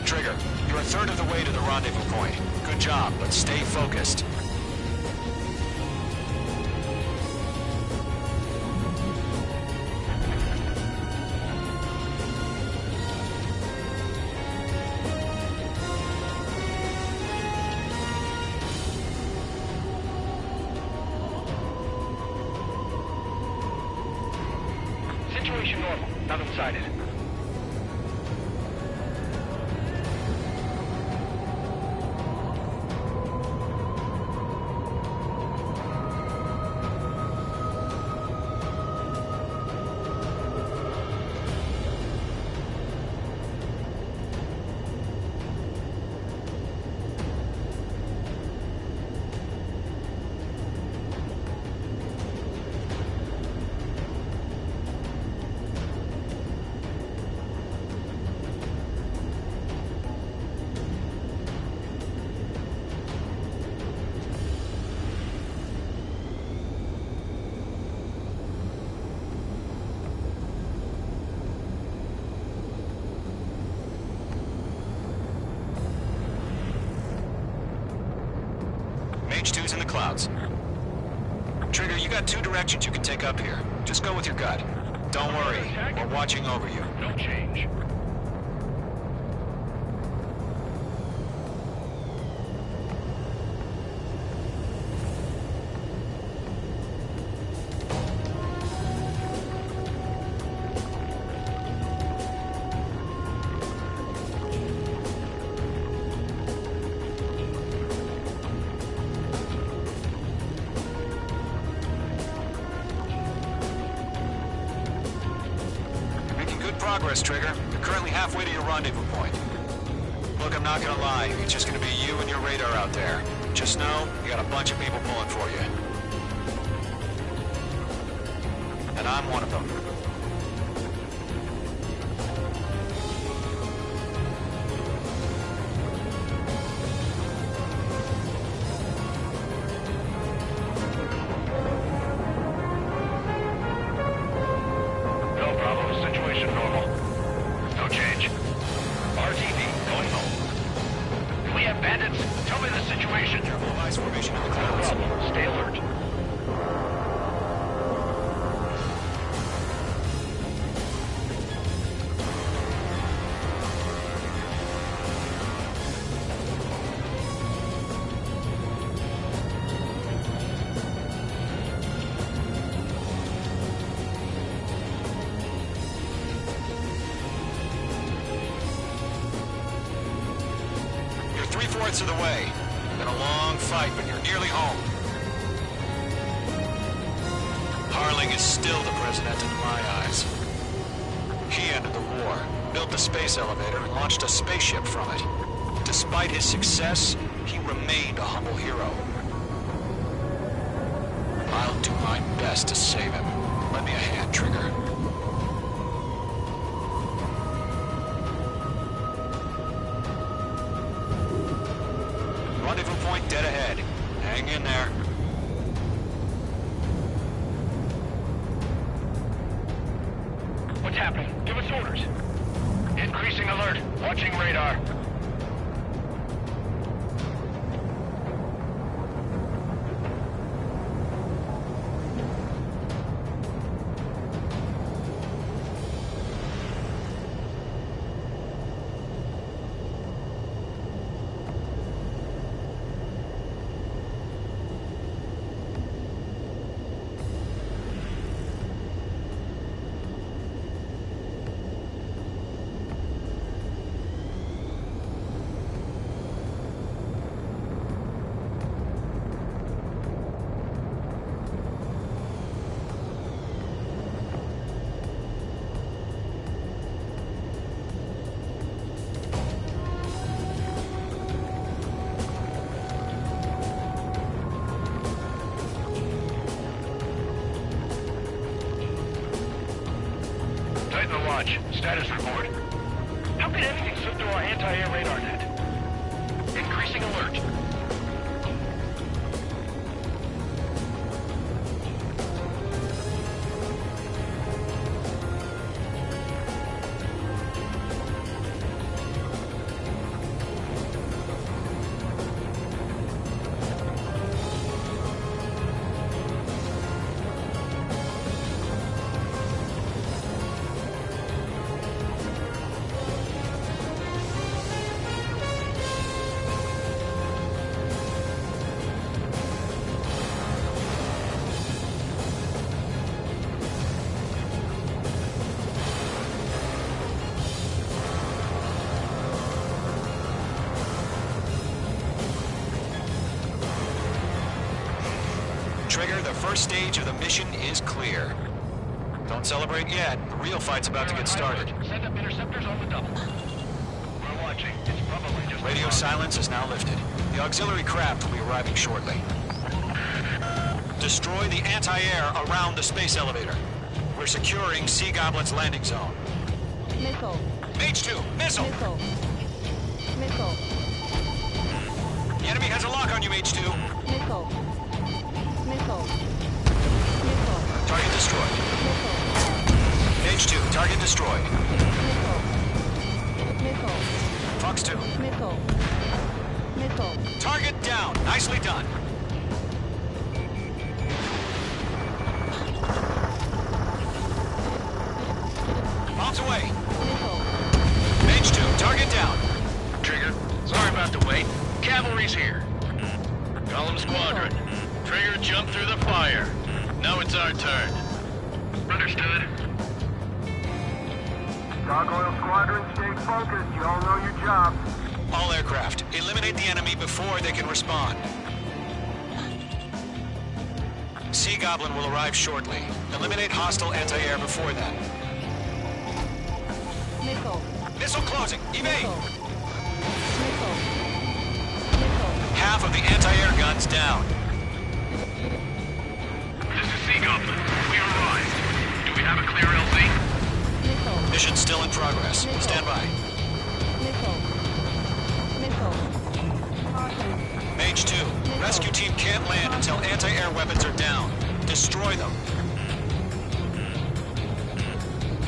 Trigger, you're a third of the way to the rendezvous point. Good job, but stay focused. Situation normal. Nothing sighted. Mage 2's in the clouds. Trigger, you got two directions you can take up here. Just go with your gut. Don't worry, we're watching over you. Don't change. Progress, Trigger. You're currently halfway to your rendezvous point. Look, I'm not gonna lie. It's just gonna be you and your radar out there. Just know, you got a bunch of people pulling for you. And I'm one of them. Three-fourths of the way. Been a long fight, but you're nearly home. Harling is still the president in my eyes. He ended the war, built the space elevator, and launched a spaceship from it. Despite his success, he remained a humble hero. I'll do my best to save him. Lend me a hand, Trigger. Rendezvous point dead ahead. Hang in there. What's happening? Give us orders. Increasing alert. Watching radar. Titan Watch, status report. How could anything slip through our anti-air radar net? Increasing alert. Trigger, the first stage of the mission is clear. Don't celebrate yet. The real fight's about to get started. Send up interceptors on the double. We're watching. It's probably just Radio silence is now lifted. The auxiliary craft will be arriving shortly. Destroy the anti-air around the space elevator. We're securing Sea Goblin's landing zone. Missile. Mage 2, missile! Missile. Missile. The enemy has a lock on you, Mage 2. Missile. Missile. Missile. Target destroyed. Missile. Mage 2, target destroyed. Missile. Missile. Fox 2. Missile. Missile. Target down. Nicely done. Bombs away. Missile. Mage 2, target down. Trigger, sorry about the wait. Cavalry's here. Column Squadron. Trigger jumped through the fire. Now it's our turn. Understood. Gargoyle Squadron, stay focused. You all know your job. All aircraft, eliminate the enemy before they can respond. Sea Goblin will arrive shortly. Eliminate hostile anti-air before that. Missile. Missile closing. Evade! Missile. Missile. Half of the anti-air guns down. This is Sea Goblin. We arrived. Do we have a clear LZ? Missile. Mission still in progress. Missile. Stand by. Missile. Missile. Awesome. Mage 2, rescue team can't land until anti-air weapons are down. Destroy them.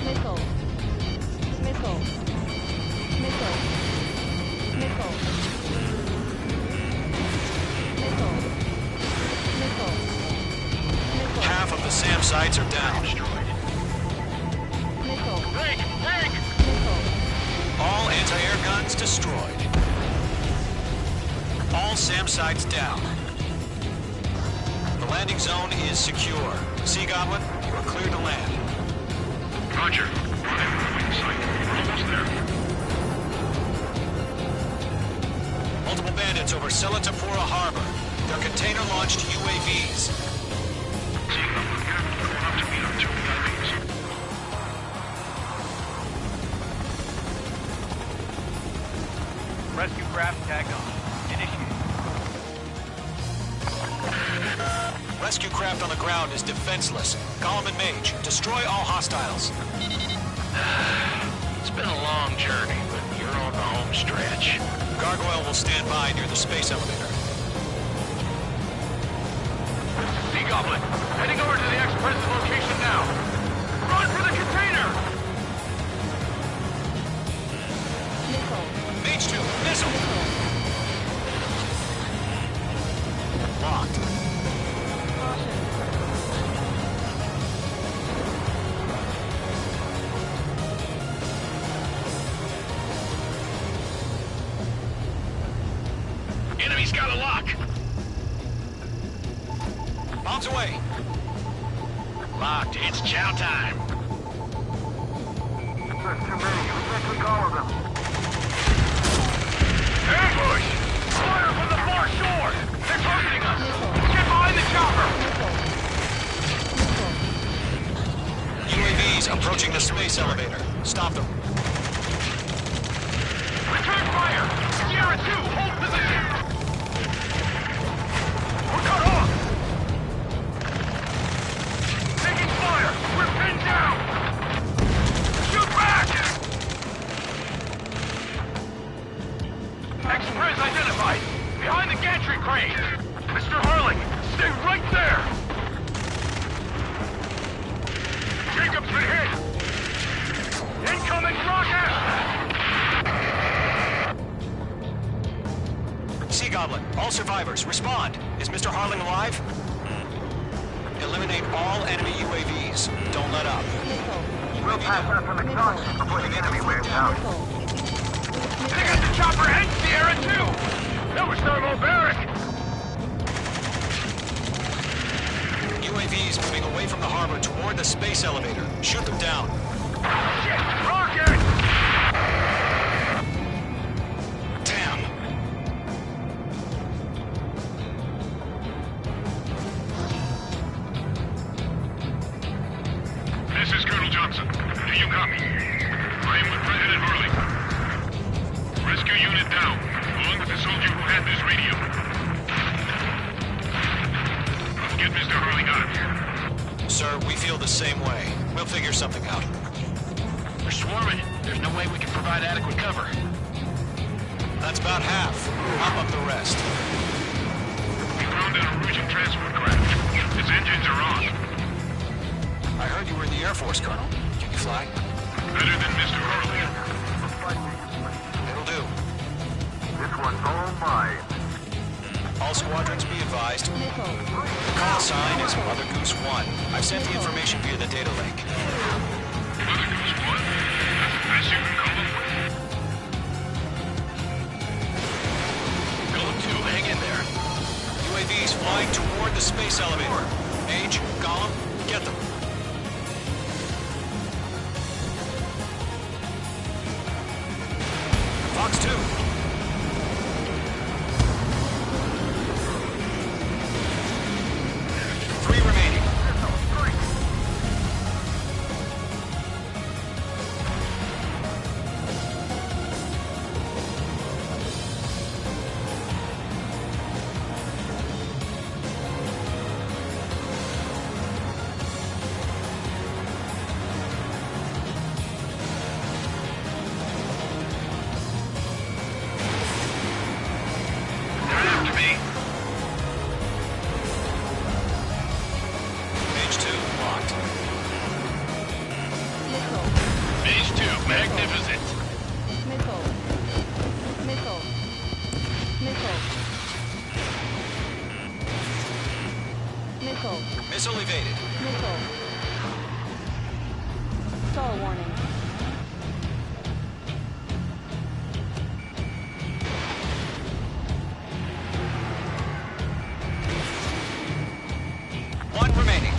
Missile. Missile. Missile. Missile. Missile. Missile. Missile. Half of the SAM sites are down. Missile. Break! Break! Missile. All anti-air guns destroyed. All SAM sites down. The landing zone is secure. Sea Goblin, you are clear to land. Roger. Rendezvous site. We're almost there. Multiple bandits over Selatapura Harbor. They're container-launched UAVs. Sea Goblin, get up to aircraft tagged on. Initiate. Rescue craft on the ground is defenseless. Gollum and Mage, destroy all hostiles. It's been a long journey, but you're on the home stretch. Gargoyle will stand by near the space elevator. Sea Goblin, heading over to the X-Press location now. Run for the container! Mage 2, missile! Locked. Enemy's got a lock! Bombs away! Locked, it's chow time. There's too many. We can't take all of them. Ambush! Fire from the far shore! They're targeting us! Get behind the chopper! UAVs approaching the space elevator. Stop them. Return fire! Sierra 2, hold position! We're cut off! Taking fire! We're pinned down! Shoot back! Express identified! Behind the gantry crane! Mr. Harling, stay right there! Jacob's been hit! Incoming rocket! Sea Goblin, all survivors, respond. Is Mr. Harling alive? Eliminate all enemy UAVs. Don't let up. We'll pass up some exhaust before the enemy wears out. They got the chopper and Sierra 2! That was thermobaric! UAVs moving away from the harbor toward the space elevator. Shoot them down. Shit! Rocket! Damn. This is Colonel Johnson. Do you copy? I am with President Harling. Rescue unit down, along with the soldier who had this radio. Get Mr. Harling out of here. Sir, we feel the same way. We'll figure something out. We're swarming. There's no way we can provide adequate cover. That's about half. Mop up the rest. We found an Erusian transport craft. Its engines are on. I heard you were in the Air Force, Colonel. Can you fly? Better than Mr. Harling. It'll do. This one's all mine. All squadrons be advised. The call sign is Mother Goose 1. I've sent the information via the data link. Mother Goose 1? That's the best you can call them? Golem 2, hang in there. UAVs flying toward the space elevator. Mage, Gollum, get them. Fox 2. 3 remaining. They're after me. Mage 2, locked. Mage 2, magnificent. Missile evaded. Stall warning. One remaining.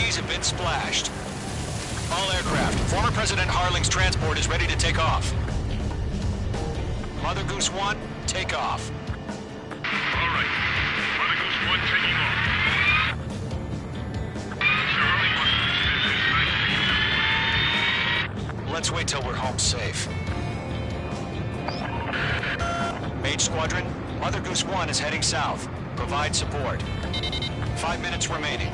UAVs have been splashed. All aircraft, former President Harling's transport is ready to take off. Mother Goose 1, take off. All right. Mother Goose 1 taking off. Let's wait till we're home safe. Mage Squadron, Mother Goose 1 is heading south. Provide support. 5 minutes remaining.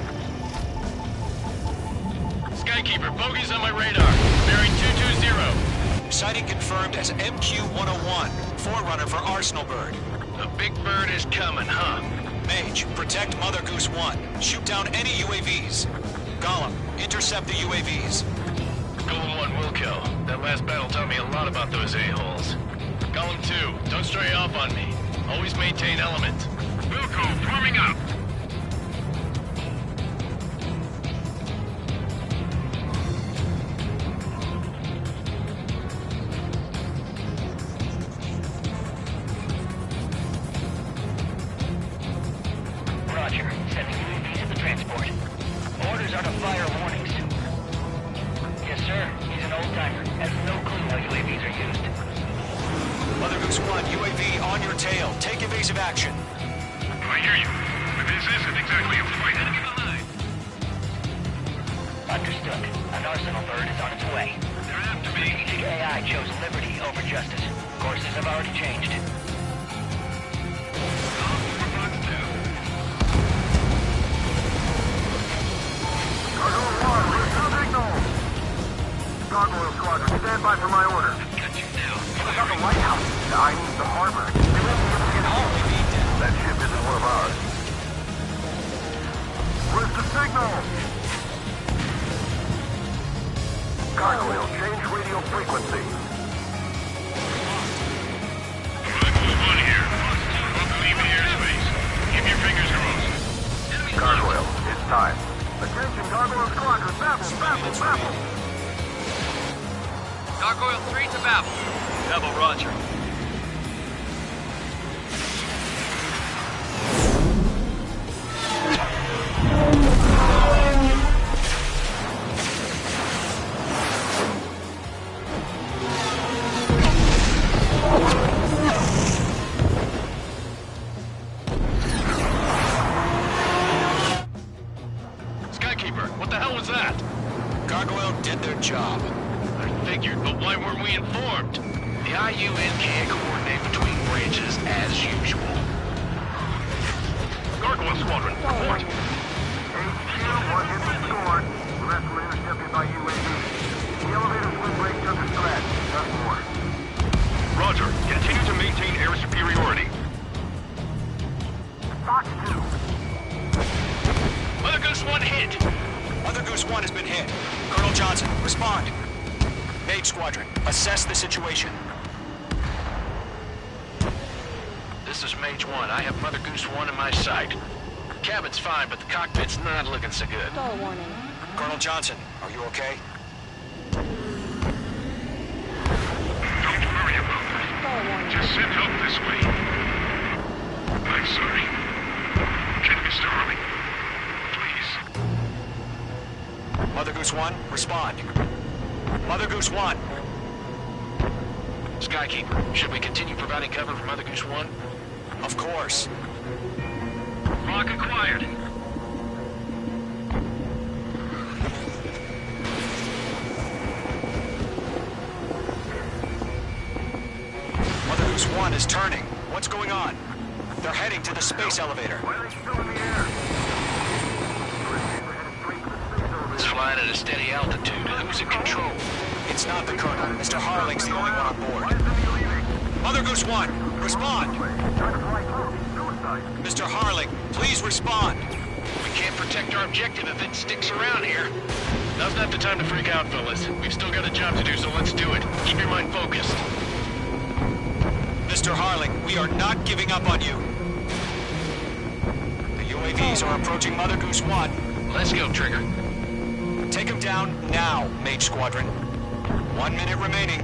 Skykeeper, bogeys on my radar. Bearing 220. Sighting confirmed as MQ-101, forerunner for Arsenal Bird. The big bird is coming, huh? Mage, protect Mother Goose 1. Shoot down any UAVs. Gollum, intercept the UAVs. Golem 1 will kill. That last battle taught me a lot about those a-holes. Golem 2, don't stray off on me. Always maintain element. Wilco, forming up. Roger. Sending UAVs to the transport. Orders are to fire warnings. Yes, sir. He's an old-timer. Has no clue how UAVs are used. Mother Goose 1, UAV on your tail. Take evasive action. I hear you. But this isn't exactly a fight. Enemy behind. Understood. An Arsenal Bird is on its way. They're after me. Strategic AI chose liberty over justice. Courses have already changed. Gargoyle Squadron, stand by for my order. Got you now. What about the lighthouse? I need the harbor. They won't be able to get home. That ship isn't one of ours. Where's the signal? Gargoyle, change radio frequency. Move on here. Don't leave the airspace. Keep your fingers crossed. Gargoyle, it's time. Attention, Gargoyle Squadron, Babel. Gargoyle 3 to Babel. Babel, roger. Skykeeper, what the hell was that? Gargoyle did their job. I figured, but why weren't we informed? The IUN can't coordinate between branches as usual. Gargoyle Squadron, report. HQ, one hit and scored. The rest were intercepted by UAV. The elevator's wind break took a scratch. Nothing more. Roger. Continue to maintain air superiority. Fox 2. Mother Goose 1 hit. Mother Goose 1 has been hit. Colonel Johnson, respond. Mage Squadron, assess the situation. This is Mage 1. I have Mother Goose 1 in my sight. Cabin's fine, but the cockpit's not looking so good. Stall warning. Colonel Johnson, are you okay? Don't worry about that. Stall warning. Just send help this way. I'm sorry. Can Mr. Harley, please? Mother Goose 1, respond. Mother Goose 1. Skykeeper, should we continue providing cover for Mother Goose 1? Of course. Rock acquired. Mother Goose 1 is turning. What's going on? They're heading to the space elevator. Why are they still in the air? It's flying at a steady altitude. Who's in control? It's not the Colonel. Mr. Harling's the only one on board. Mother Goose 1, respond. Mr. Harling, please respond. We can't protect our objective if it sticks around here. Now's not the time to freak out, fellas. We've still got a job to do, so let's do it. Keep your mind focused. Mr. Harling, we are not giving up on you. The UAVs are approaching Mother Goose 1. Let's go, Trigger. Take them down now, Mage Squadron. 1 minute remaining.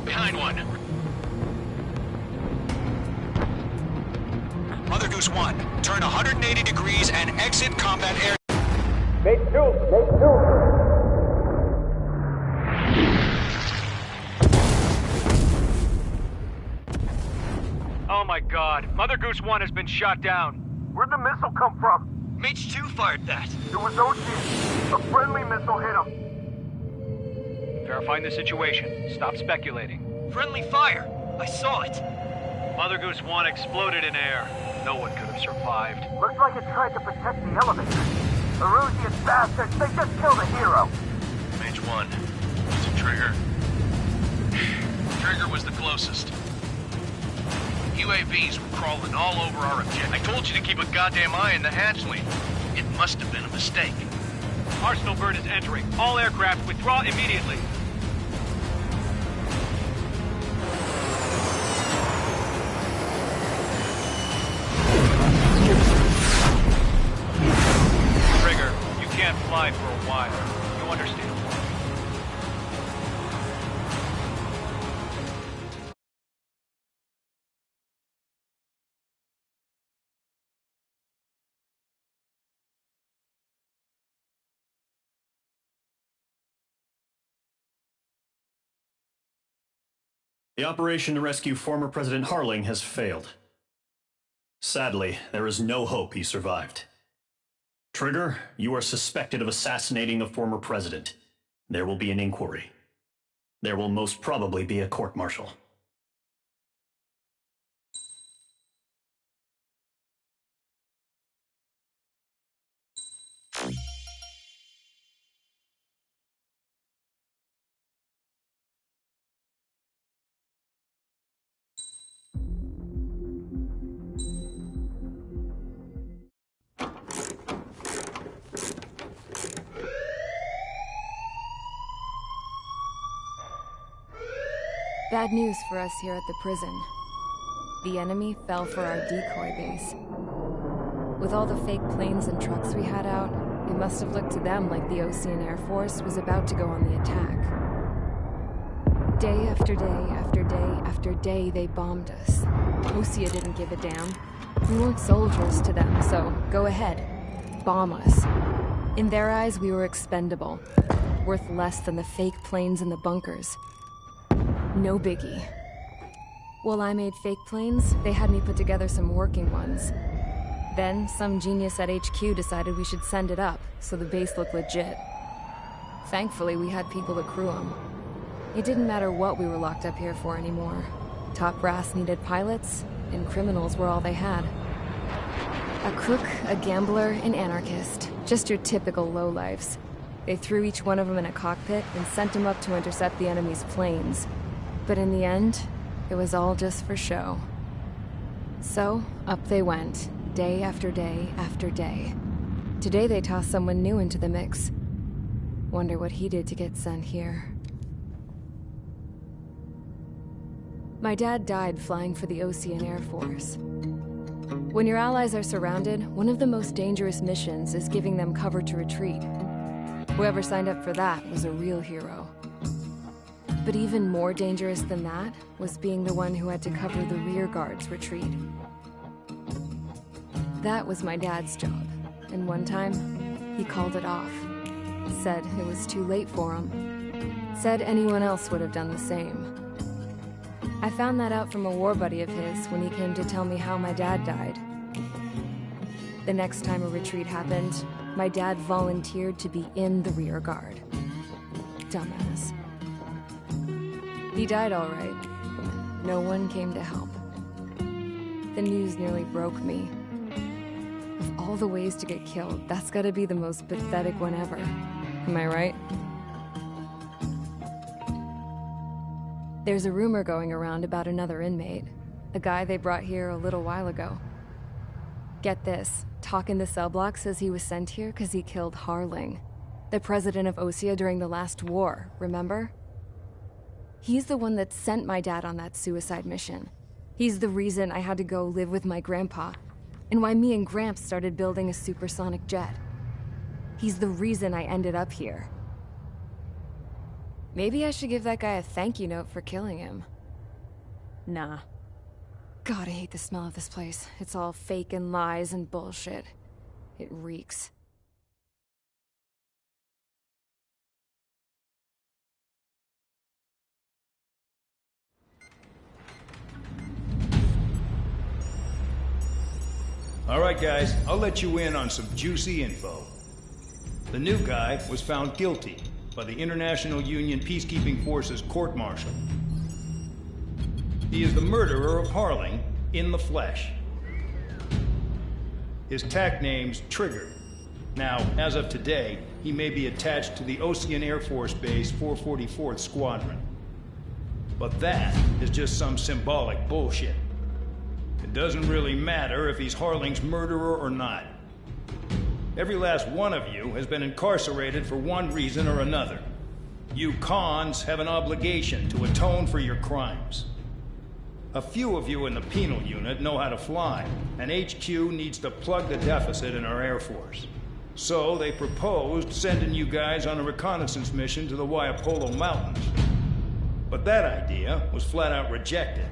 Behind one. Mother Goose 1, turn 180 degrees and exit combat air. Oh my god, Mother Goose 1 has been shot down. Where'd the missile come from? Mage 2 fired that. It was Ocean. A friendly missile hit him. Verifying the situation. Stop speculating. Friendly fire. I saw it. Mother Goose 1 exploded in air. No one could have survived. Looks like it tried to protect the elevator. Erusian bastards, they just killed a hero. Mage 1. Is it Trigger? Trigger was the closest. UAVs were crawling all over our objective. I told you to keep a goddamn eye on the hatchling. It must have been a mistake. Arsenal bird is entering. All aircraft withdraw immediately. Trigger, you can't fly for a while. You understand? The operation to rescue former President Harling has failed. Sadly, there is no hope he survived. Trigger, you are suspected of assassinating the former president. There will be an inquiry. There will most probably be a court-martial. Bad news for us here at the prison. The enemy fell for our decoy base. With all the fake planes and trucks we had out, it must have looked to them like the Osean Air Force was about to go on the attack. Day after day after day after day, they bombed us. Osea didn't give a damn. We weren't soldiers to them, so go ahead. Bomb us. In their eyes, we were expendable. Worth less than the fake planes in the bunkers. No biggie. While I made fake planes, they had me put together some working ones. Then, some genius at HQ decided we should send it up, so the base looked legit. Thankfully, we had people to crew them. It didn't matter what we were locked up here for anymore. Top brass needed pilots, and criminals were all they had. A crook, a gambler, an anarchist. Just your typical lowlifes. They threw each one of them in a cockpit and sent them up to intercept the enemy's planes. But in the end, it was all just for show. So, up they went, day after day after day. Today they tossed someone new into the mix. Wonder what he did to get sent here. My dad died flying for the Osean Air Force. When your allies are surrounded, one of the most dangerous missions is giving them cover to retreat. Whoever signed up for that was a real hero. But even more dangerous than that was being the one who had to cover the rear guard's retreat. That was my dad's job, and one time, he called it off. Said it was too late for him. Said anyone else would have done the same. I found that out from a war buddy of his when he came to tell me how my dad died. The next time a retreat happened, my dad volunteered to be in the rear guard. Dumbass. He died all right. No one came to help. The news nearly broke me. Of all the ways to get killed, that's gotta be the most pathetic one ever. Am I right? There's a rumor going around about another inmate. A guy they brought here a little while ago. Get this, Talk in the cell block says he was sent here because he killed Harling, the president of Osea during the last war, remember? He's the one that sent my dad on that suicide mission. He's the reason I had to go live with my grandpa, and why me and Gramps started building a supersonic jet. He's the reason I ended up here. Maybe I should give that guy a thank you note for killing him. Nah. God, I hate the smell of this place. It's all fake and lies and bullshit. It reeks. All right, guys, I'll let you in on some juicy info. The new guy was found guilty by the International Union Peacekeeping Forces court-martial. He is the murderer of Harling in the flesh. His TAC name's Trigger. Now, as of today, he may be attached to the Osean Air Force Base 444th Squadron. But that is just some symbolic bullshit. It doesn't really matter if he's Harling's murderer or not. Every last one of you has been incarcerated for one reason or another. You cons have an obligation to atone for your crimes. A few of you in the penal unit know how to fly, and HQ needs to plug the deficit in our Air Force. So they proposed sending you guys on a reconnaissance mission to the Waiapolo Mountains. But that idea was flat out rejected.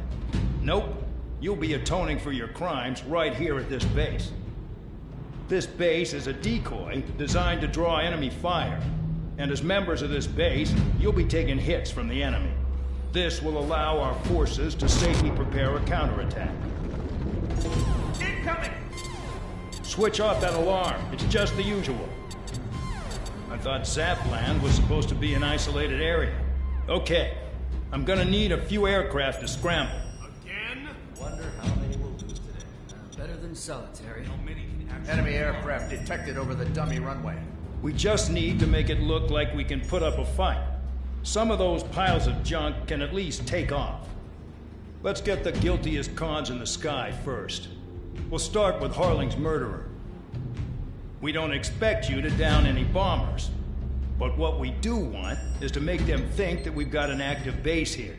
Nope, you'll be atoning for your crimes right here at this base. This base is a decoy designed to draw enemy fire, and as members of this base, you'll be taking hits from the enemy. This will allow our forces to safely prepare a counterattack. Incoming! Switch off that alarm. It's just the usual. I thought Zapland was supposed to be an isolated area. Okay, I'm gonna need a few aircraft to scramble. Again? Wonder how many we'll lose today. Better than solitary. Enemy aircraft detected over the dummy runway. We just need to make it look like we can put up a fight. Some of those piles of junk can at least take off. Let's get the guiltiest cons in the sky first. We'll start with Harling's murderer. We don't expect you to down any bombers, but what we do want is to make them think that we've got an active base here.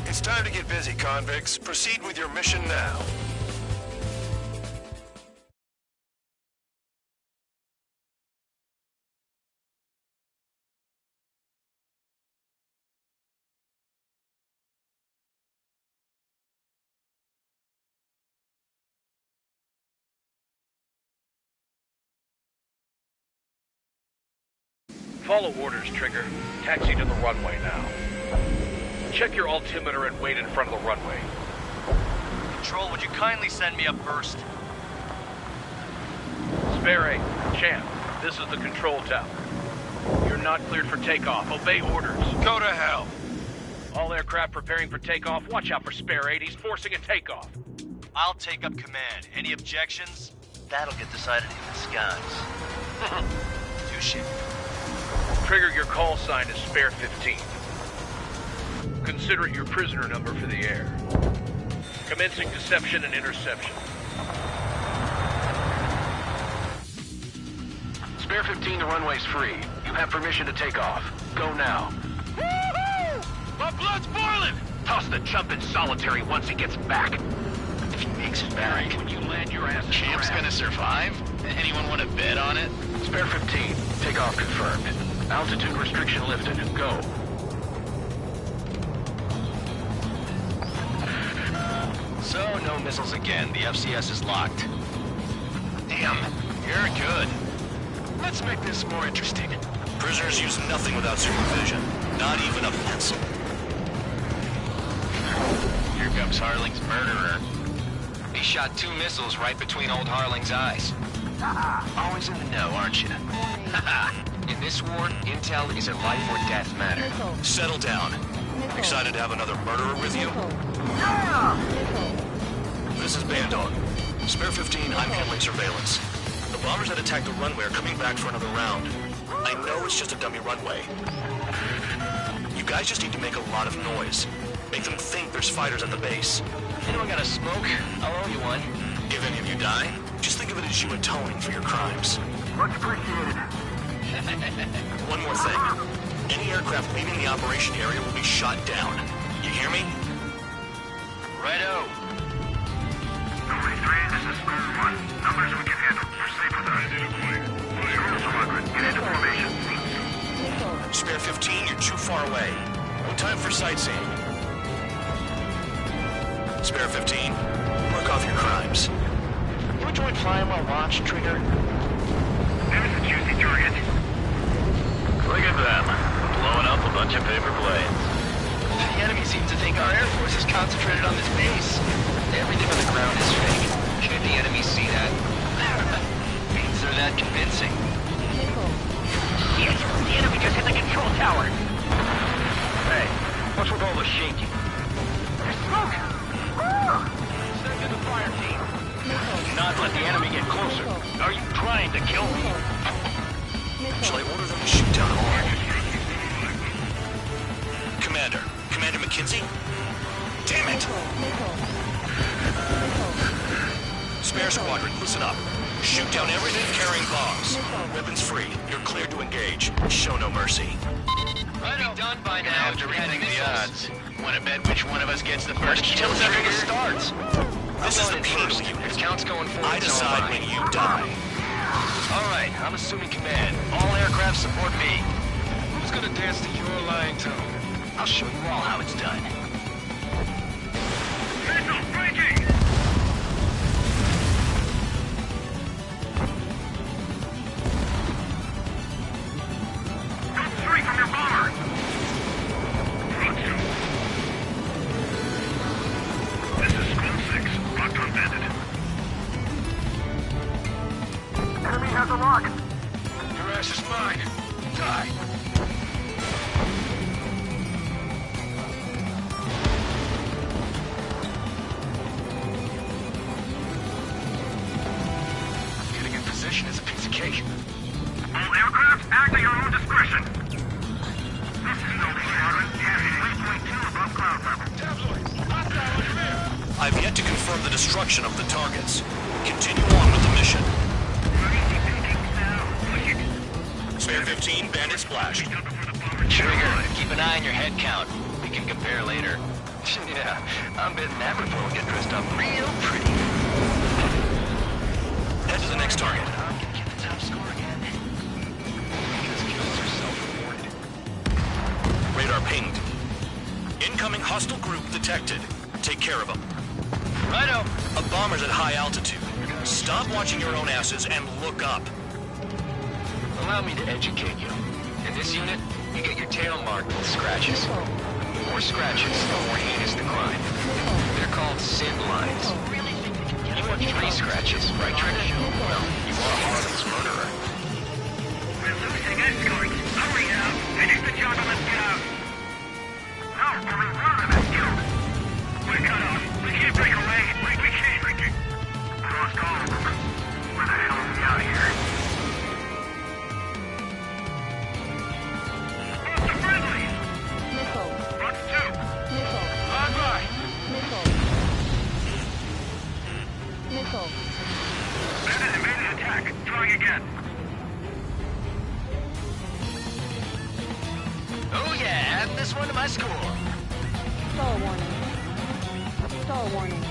It's time to get busy, convicts. Proceed with your mission now. Follow orders, Trigger. Taxi to the runway now. Check your altimeter and wait in front of the runway. Control, would you kindly send me up first? Spare 8, Champ, this is the control tower. You're not cleared for takeoff. Obey orders. Go to hell. All aircraft preparing for takeoff. Watch out for Spare 8. He's forcing a takeoff. I'll take up command. Any objections? That'll get decided in the skies. Touche. Trigger, your call sign is Spare 15. Consider it your prisoner number for the air. Commencing deception and interception. Spare 15, the runway's free. You have permission to take off. Go now. Woohoo! My blood's boiling! Toss the chump in solitary once he gets back. If he makes it back, When you land your ass in Champ's crap. gonna survive? Anyone want to bet on it? Spare 15, takeoff confirmed. Altitude restriction lifted. Go. So, no missiles again. The FCS is locked. Damn, you're good. Let's make this more interesting. Prisoners use nothing without supervision. Not even a pencil. Here comes Harling's murderer. He shot 2 missiles right between old Harling's eyes. Always in the know, aren't you? In this war, intel is a life or death matter. Settle down. Excited to have another murderer with you? This is Bandog. Spare 15, I'm handling surveillance. The bombers that attacked the runway are coming back for another round. I know it's just a dummy runway. You guys just need to make a lot of noise. Make them think there's fighters at the base. Anyone got a smoke? I'll owe you one. If any of you die, just think of it as you atoning for your crimes. Much appreciated. One more thing. Any aircraft leaving the operation area will be shot down. You hear me? Righto. Number 3, this is Square 1. Numbers we can handle. Proceed with us. Zero Squadron, get into formation. Spare 15, you're too far away. No time for sightseeing. Spare 15, work off your crimes. You enjoyed flying while watch, Trigger? There's a juicy target. Look at them. Blowing up a bunch of paper planes. The enemy seems to think our Air Force is concentrated on this base. Everything on the ground is fake. Can't the enemy see that? Means they're that convincing. Yes, the enemy just hit the control tower. Hey, what's with all the shaking? There's smoke! Send in the fire team. Not let the enemy get closer. Are you trying to kill me? Shall I order them to shoot down all? Commander McKenzie? Damn it! Spare Squadron, listen up. Shoot down everything carrying bombs. Weapons free. You're cleared to engage. Show no mercy. Right be done by now After rethinking the odds. Want to bet which one of us gets the Why first did you kill tell us after trigger? this starts? This is the Penal Penal Unit. Counts going forward. I decide when you die. All right, I'm assuming command. All aircraft support me. Who's gonna dance to your line tune? I'll show you all how it's done. Missile breaking! Don't straight from your bomber! Roger. This is Squad 6, locked on Bandit. Enemy has a lock. Your ass is mine. Die. Getting in position is a piece of cake. All aircraft, act at your own discretion. This is Nova Squadron, Candy 3.2 above cloud level. Tabloid, hostile on your rear. I've yet to confirm the destruction of the targets. Continue on with the mission. Spare 15, Bandit splashed. Trigger, keep an eye on your head count. We can compare later. Yeah, I'm betting that report will get dressed up real pretty. Head to the next target. I'm gonna get the top score again. Because kills are self-reported. Radar pinged. Incoming hostile group detected. Take care of them. Righto. A bomber's at high altitude. Stop watching your own asses and look up. Allow me to educate you. In this unit, you get your tail marked with scratches. The more scratches, the more heinous the crime. They're called SID lines. You want 3 scratches, right, Trigger? Well, you are Harling's murderer. We're losing escorts. Hurry now. Finish the job and let's get out. Now, coming Going again. Oh yeah, add this one to my score. Stall warning. Stall warning.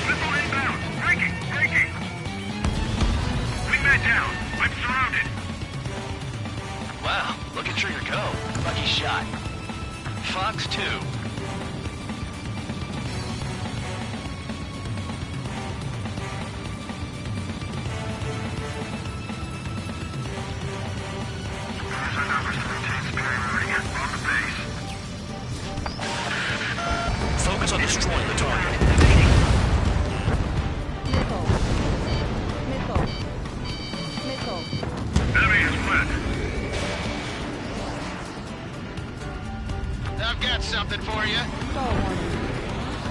Missile inbound. Breaking. Wingman down. I'm surrounded. Wow, look at Trigger go. Lucky shot. Fox 2. Focus on destroying the target. Missile. Enemy is split. I've got something for you. Stall warning.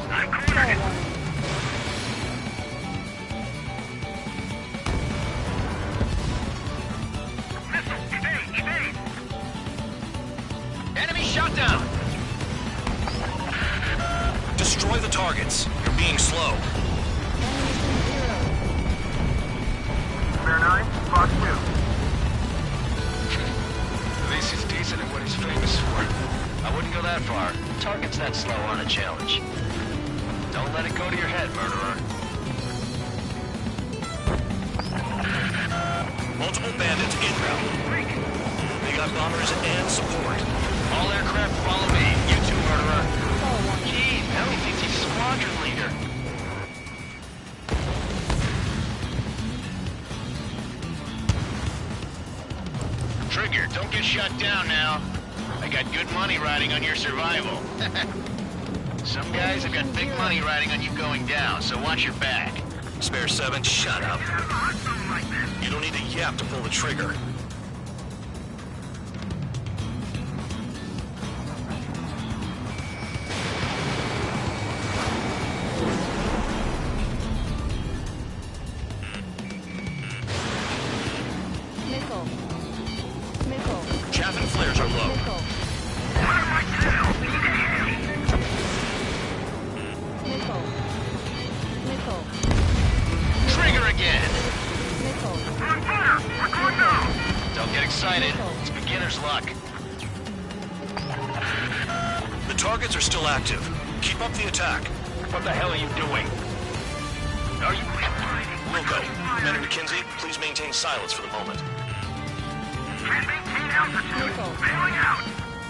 I'm cornered. Missile, evade. Enemy shot down. Destroy the targets. You're being slow. Bear 9, Fox 2. At least he's decent at what he's famous for. I wouldn't go that far. Targets that slow aren't a challenge. Don't let it go to your head, murderer. Multiple bandits inbound. They got bombers and support. All aircraft follow me. You too, murderer. Gee, now he thinks he's squadron leader. Trigger, don't get shut down now. I got good money riding on your survival. Some guys have got big money riding on you going down, so watch your back. Spare 7, shut up. You don't need a yap to pull the trigger. Missile. Chaff and flares are low. Missile. Trigger again! Don't get excited. It's beginner's luck. The targets are still active. Keep up the attack. What the hell are you doing? Are you... Wilco, Commander McKenzie, please maintain silence for the moment.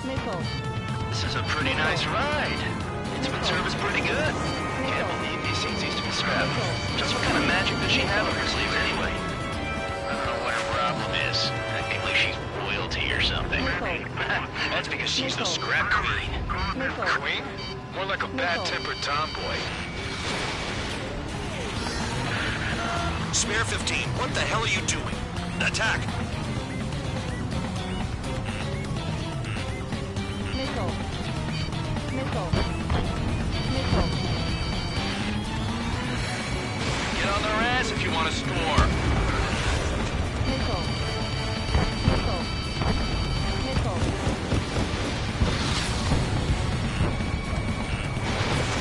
Missile. This is a pretty nice ride. Intimate service pretty good. Can't believe these things used to be scrapped. Just what kind of magic does she have up her sleeves anyway? I don't know what her problem is. Acting like she's royalty or something. That's because she's the scrap queen. Queen? More like a bad-tempered tomboy. Spare 15, what the hell are you doing? Attack! Missile. Get on their ass if you want to score. Missile.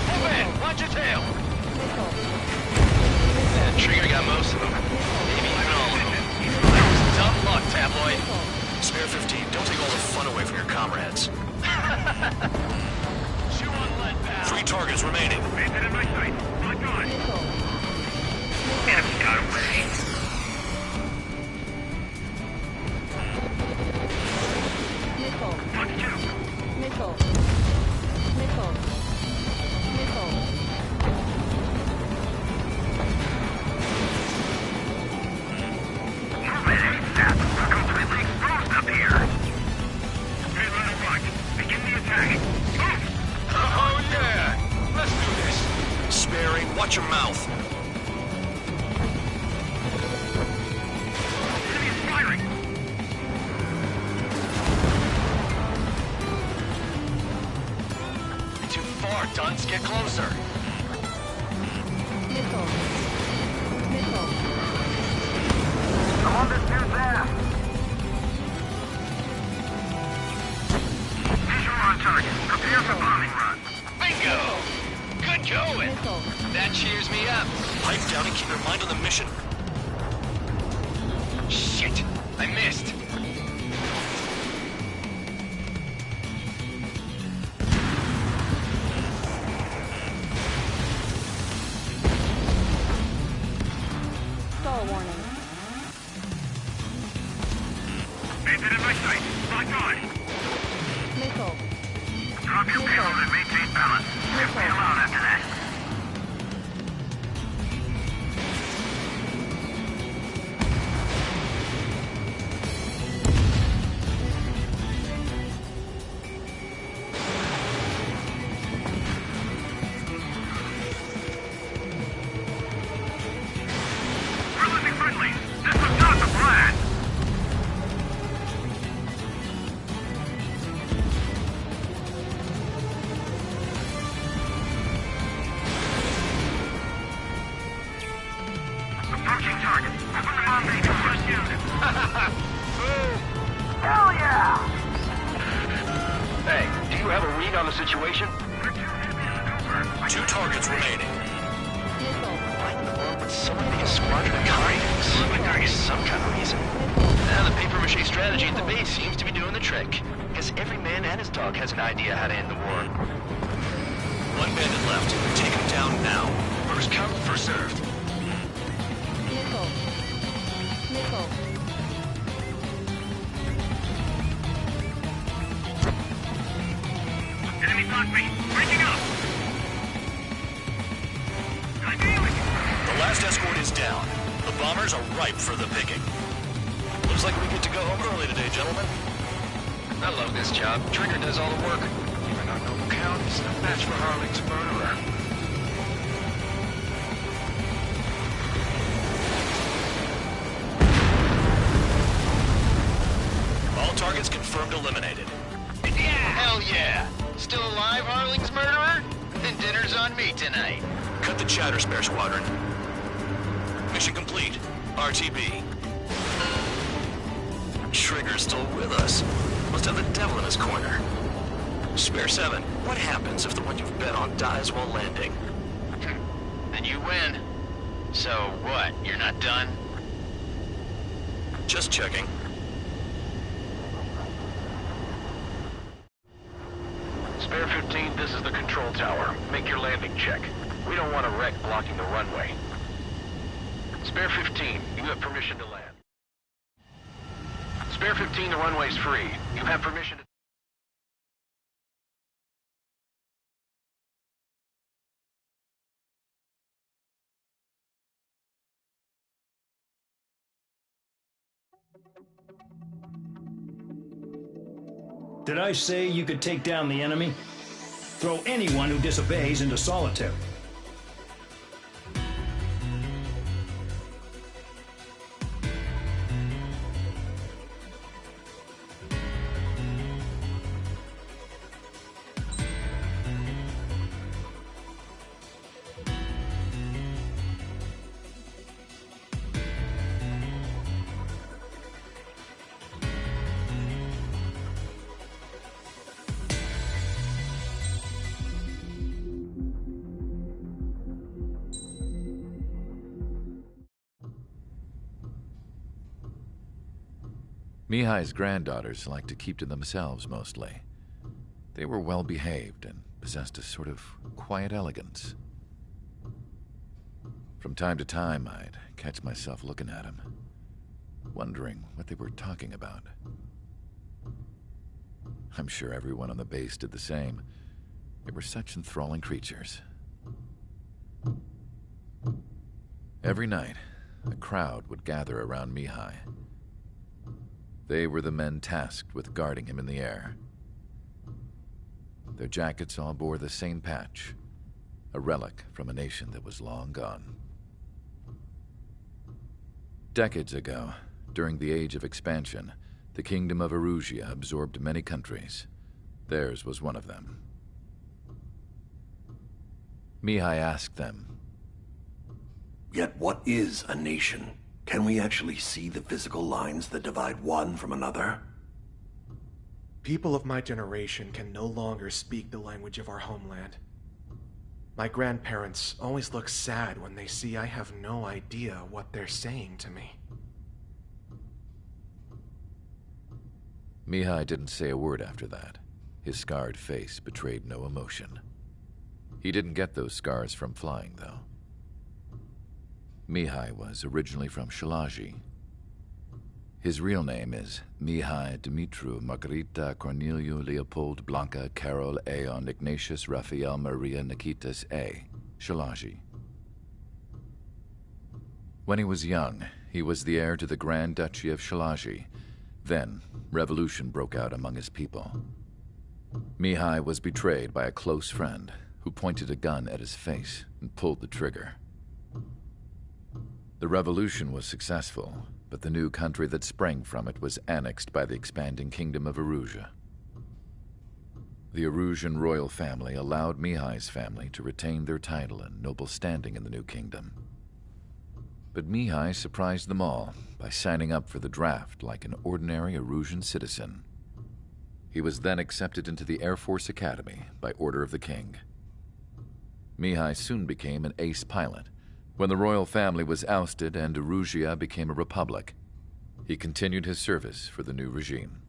Move in! Watch your tail! That Trigger got most of them. Maybe even all of them. Tough luck, tabloid. Spare 15, don't take all the fun away from your comrades. Chew on lead, pal. 3 targets remaining. Bandit in my sight. Look good. Enemy got away. up! Pipe down and keep your mind on the mission. Shit! I missed! Stall warning. Maintain in my sight. Lock on. Missile. Drop your payload and maintain balance. If we allowed after that. We're losing friendlies. This was not the plan. Approaching target. Open the bomb bay to first unit. Hell yeah! Hey, do you have a read on the situation? Two targets remaining. But someone make a squadron of Coyotes. There is some kind of reason. Now the papier-mâché strategy at the base seems to be doing the trick. Guess every man and his dog has an idea how to end the war. One bandit left. Take him down now. First come, first served. Missile. Missile. Enemy block me. Breaking up. The last escort is down. The bombers are ripe for the picking. Looks like we get to go home early today, gentlemen. I love this job. Trigger does all the work. Even our noble count is no match for Harling's murderer. All targets confirmed eliminated. Yeah! Hell yeah! Still alive, Harling's murderer? Then dinner's on me tonight. Cut the chatter, Spare Squadron. Mission complete. RTB. Trigger's still with us. Must have the devil in his corner. Spare 7, what happens if the one you've bet on dies while landing? Then you win. So what, you're not done? Just checking. Spare 15, this is the control tower. Make your landing check. We don't want a wreck blocking the runway. Spare 15, you have permission to land. Spare 15, the runway's free. You have permission to... Did I say you could take down the enemy? Throw anyone who disobeys into solitary. Mihai's granddaughters liked to keep to themselves mostly. They were well behaved and possessed a sort of quiet elegance. From time to time, I'd catch myself looking at them, wondering what they were talking about. I'm sure everyone on the base did the same. They were such enthralling creatures. Every night, a crowd would gather around Mihai. They were the men tasked with guarding him in the air. Their jackets all bore the same patch, a relic from a nation that was long gone. Decades ago, during the Age of Expansion, the Kingdom of Erusia absorbed many countries. Theirs was one of them. Mihai asked them, "Yet what is a nation? Can we actually see the physical lines that divide one from another?" People of my generation can no longer speak the language of our homeland. My grandparents always look sad when they see I have no idea what they're saying to me. Mihai didn't say a word after that. His scarred face betrayed no emotion. He didn't get those scars from flying, though. Mihai was originally from Shalaji. His real name is Mihai Dumitru Margarita Corneliu Leopold Blanca Carol Aeon Ignatius Raphael Maria Nikitas A. Shalaji. When he was young, he was the heir to the Grand Duchy of Shalaji. Then, revolution broke out among his people. Mihai was betrayed by a close friend who pointed a gun at his face and pulled the trigger. The revolution was successful, but the new country that sprang from it was annexed by the expanding kingdom of Erusea. The Erusian royal family allowed Mihai's family to retain their title and noble standing in the new kingdom. But Mihai surprised them all by signing up for the draft like an ordinary Erusian citizen. He was then accepted into the Air Force Academy by order of the king. Mihai soon became an ace pilot. When the royal family was ousted and Erusea became a republic, he continued his service for the new regime.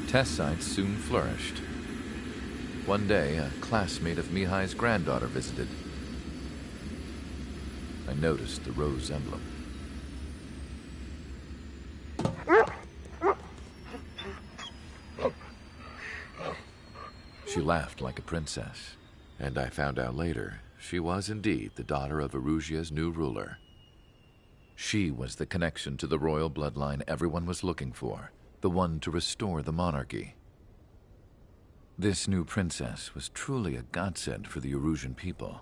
Test sites soon flourished. One day, a classmate of Mihai's granddaughter visited. I noticed the rose emblem. She laughed like a princess, and I found out later she was indeed the daughter of Erusea's new ruler. She was the connection to the royal bloodline everyone was looking for, the one to restore the monarchy. This new princess was truly a godsend for the Erusian people.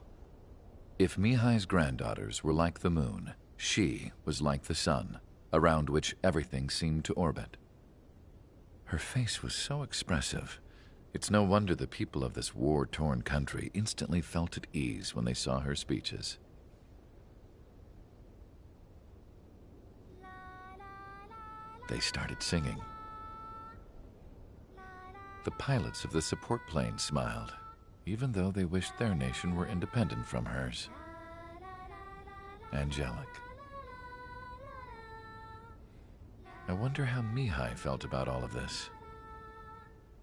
If Mihai's granddaughters were like the moon, she was like the sun, around which everything seemed to orbit. Her face was so expressive. It's no wonder the people of this war-torn country instantly felt at ease when they saw her speeches. They started singing. The pilots of the support plane smiled, even though they wished their nation were independent from hers. Angelic. I wonder how Mihai felt about all of this.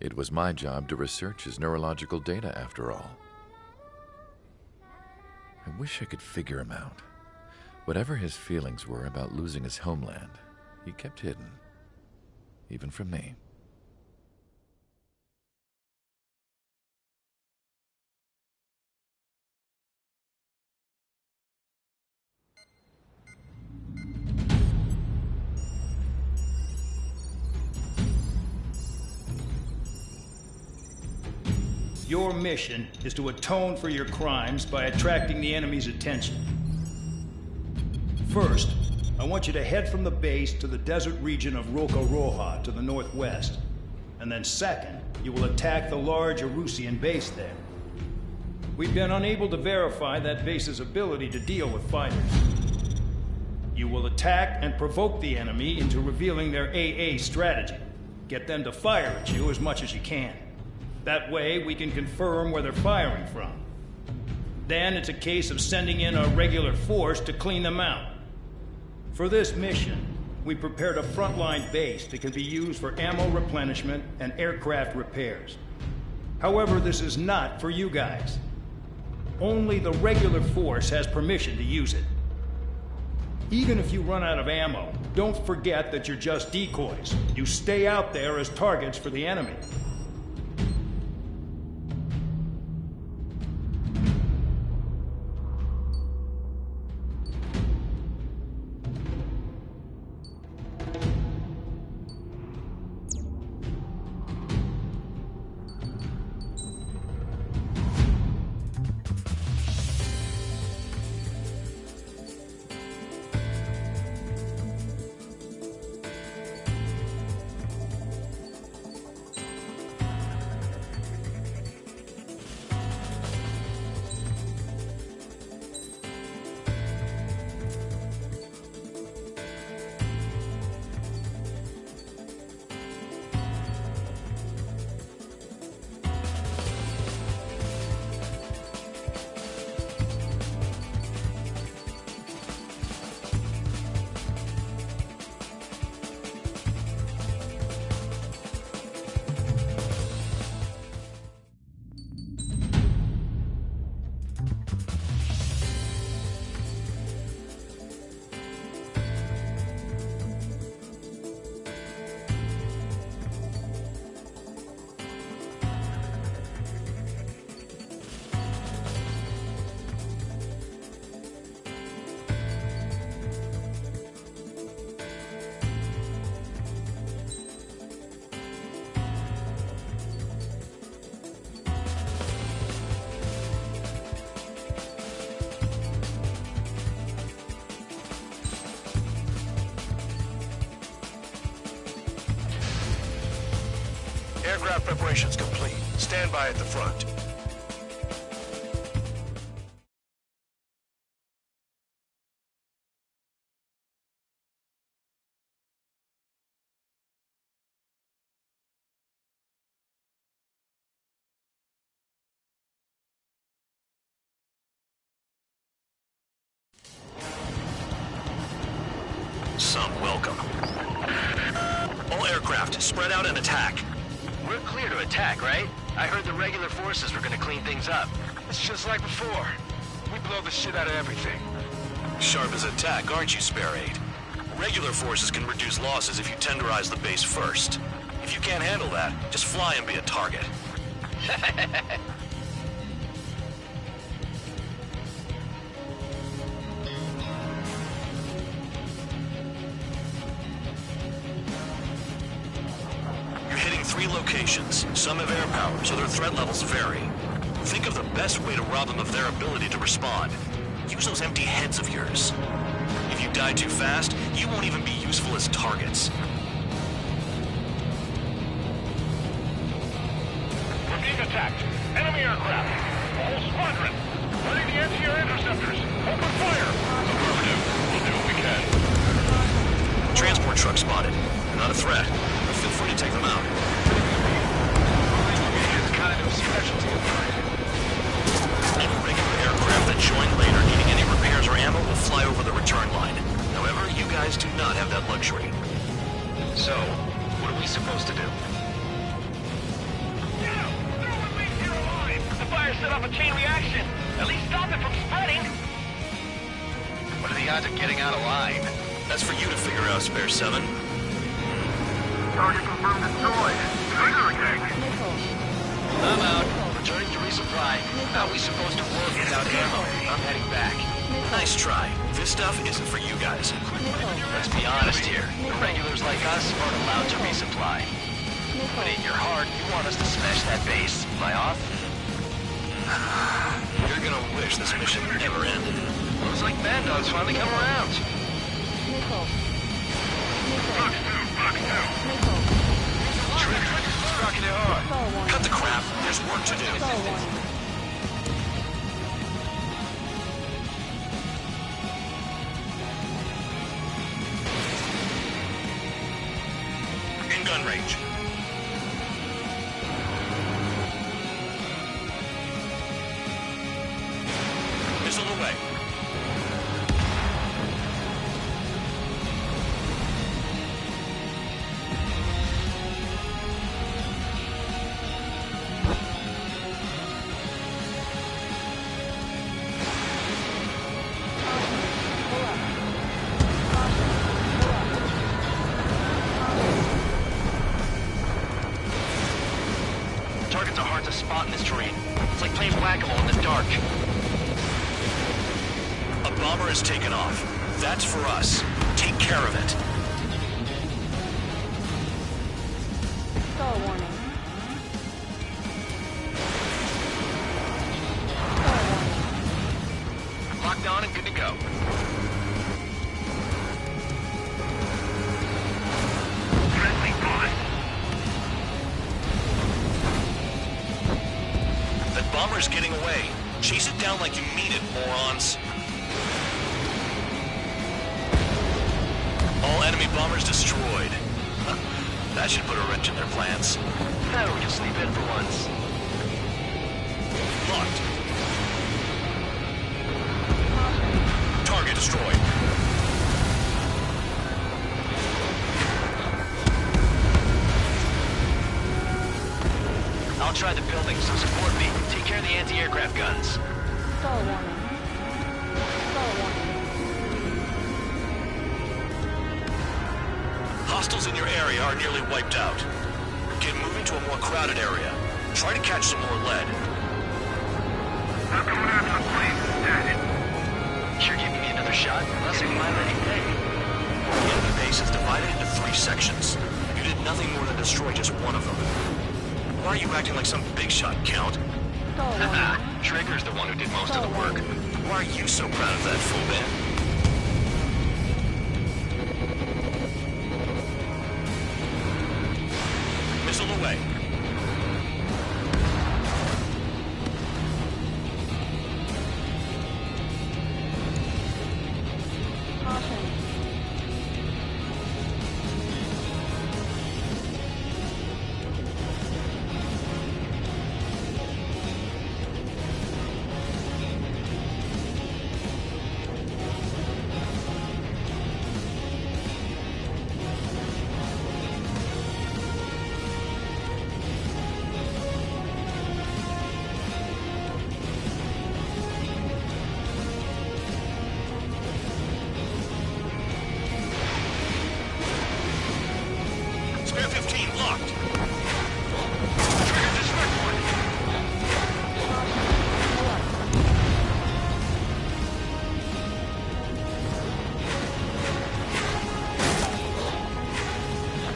It was my job to research his neurological data, after all. I wish I could figure him out. Whatever his feelings were about losing his homeland, he kept hidden, even from me. Your mission is to atone for your crimes by attracting the enemy's attention. First, I want you to head from the base to the desert region of Roca-Roja to the northwest. And then second, you will attack the large Erusian base there. We've been unable to verify that base's ability to deal with fighters. You will attack and provoke the enemy into revealing their AA strategy. Get them to fire at you as much as you can. That way, we can confirm where they're firing from. Then it's a case of sending in a regular force to clean them out. For this mission, we prepared a frontline base that can be used for ammo replenishment and aircraft repairs. However, this is not for you guys. Only the regular force has permission to use it. Even if you run out of ammo, don't forget that you're just decoys. You stay out there as targets for the enemy. Aircraft preparations complete. Stand by at the front. Some welcome. All aircraft, spread out and attack. We're clear to attack, right? I heard the regular forces were gonna clean things up. It's just like before. We blow the shit out of everything. Sharp as a tack, aren't you, Spare Aid? Regular forces can reduce losses if you tenderize the base first. If you can't handle that, just fly and be a target. You're hitting 3 locations. Some have air power, so their threat levels vary. Think of the best way to rob them of their ability to respond. Use those empty heads of yours. If you die too fast, you won't even be useful as targets. We're being attacked. Enemy aircraft. A whole squadron. Running the anti-air interceptors. Open fire. Affirmative. We'll do what we can. Transport truck spotted. Not a threat, but feel free to take them out. It's kind of a specialty of mine. Any regular aircraft that join later needing any repairs or ammo will fly over the return line. However, you guys do not have that luxury. So, what are we supposed to do? The fire set off a chain reaction. At least stop it from spreading. What are the odds of getting out alive? That's for you to figure out, Spare 7. Target confirmed destroyed. Trigger attack. I'm out. Returning to resupply. How are we supposed to work without ammo? I'm heading back. Nice try. This stuff isn't for you guys. Let's be honest here. The regulars like us aren't allowed to resupply. But in your heart, you want us to smash that base. Am I off? You're gonna wish this mission never ended. Looks like Bad Dog's finally come around. Rocking it hard. Cut the crap. There's work to do. In gun range. Missile away. Targets are hard to spot in this terrain. It's like playing whack-a-mole in the dark. A bomber has taken off. That's for us. Take care of it. Stall warning. Locked on and good to go. Friendly bullet. That bomber's getting away. Chase it down like you mean it, morons. All enemy bombers destroyed. That should put a wrench in their plans. Now we can sleep in for once. Locked. Target destroyed. I'll try the building, so support me. Take care of the anti-aircraft guns. Stall area are nearly wiped out. Get moving to a more crowded area. Try to catch some more lead. They're coming after the plane. Dead. You're giving me another shot? Less than my ready pay. The enemy base is divided into 3 sections. You did nothing more than destroy just one of them. Why are you acting like some big shot, Count? Haha, Trigger's the one who did most of the work. Why are you so proud of that, fool man? Missile away. Spare 15 locked. Trigger this red one.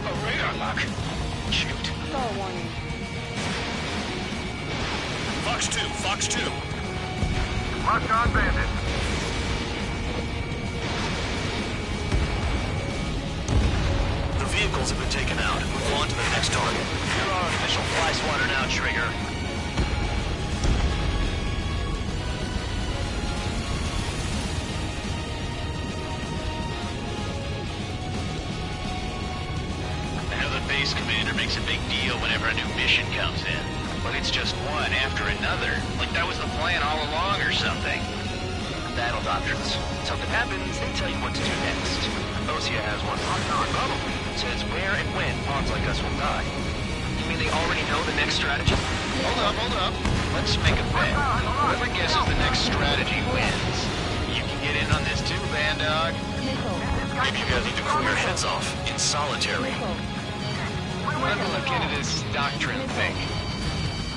A radar lock. Shoot. Star warning. Fox 2, Fox 2. Locked on bandit. The vehicles have been taken out. Move on to the next target. You're our official fly swatter now, Trigger. I know the base commander makes a big deal whenever a new mission comes in. But it's just one after another. Like that was the plan all along or something. Battle doctrines. Something happens, they tell you what to do next. Osea has one. Probably. Says where and when pawns like us will die. You mean they already know the next strategy? Hold up. Let's make a bet. Whoever guesses the next strategy wins. You can get in on this too, Band Dog. Maybe you guys need to cool your heads off in solitary. Let me look into this doctrine thing.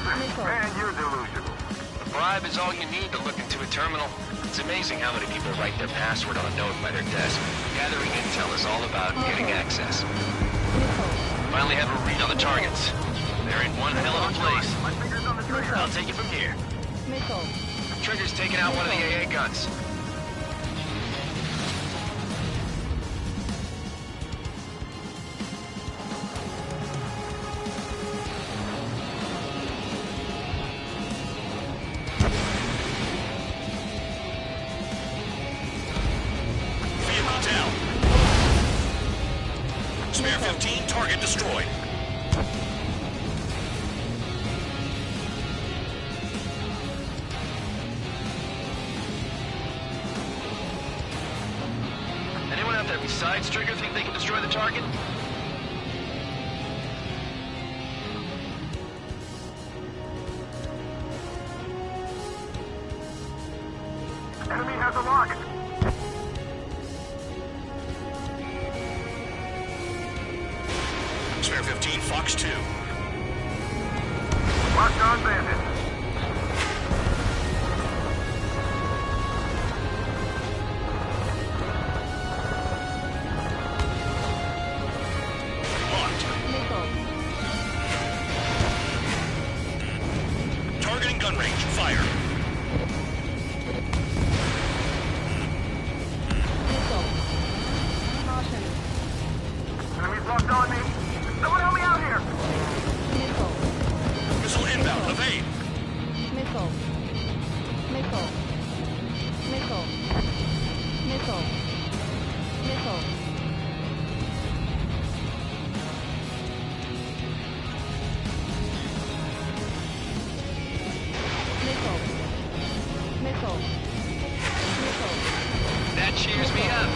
Man, you're delusional. A bribe is all you need to look into a terminal. It's amazing how many people write their password on a note by their desk. Gathering intel is all about getting access. Finally have a read on the targets. They're in one hell of a place. I'll take it from here. Trigger's taking out one of the AA guns. Vehicle down. Spare 15, target destroyed. Anyone out there besides Trigger think they can destroy the target? Enemy has a lock. Spare 15, Fox 2. Locked on bandit. Locked. Targeting gun range. Fire. Enemy's locked on me. Someone help me out here. Missile inbound. Evade. That cheers me up.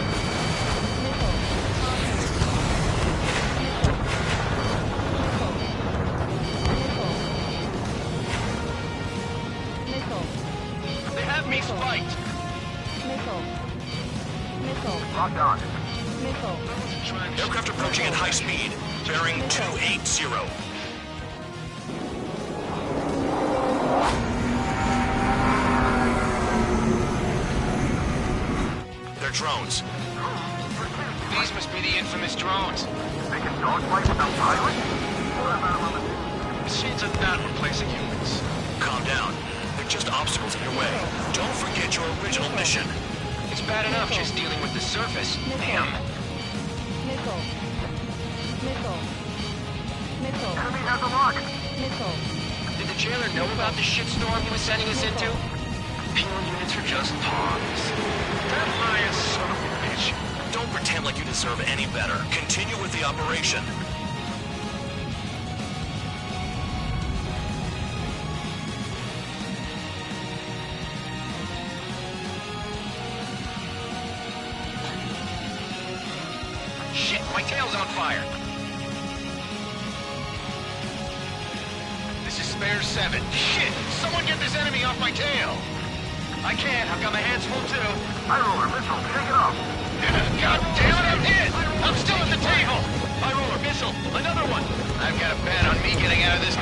They have me spiked. Locked on. Aircraft approaching at high speed, bearing 280. They're drones. These must be the infamous drones. They can dogfight without pilots? Machines are not replacing humans. Calm down. They're just obstacles in your way. Don't forget your original mission. It's bad enough just dealing with the surface. Damn. Enemy has a lock. Did the jailer know about the shitstorm he was sending us into? Penal units are just pawns. That lion son of a bitch. Don't pretend like you deserve any better. Continue with the operation. Shit, my tail's on fire. This is Spare 7. Shit, someone get this enemy off my tail. I can't, I've got my hands full too. High roller, missile, take it off. God damn it, I'm hit! I'm still at the table! High roller, missile, another one! I've got a bet on me getting out of this.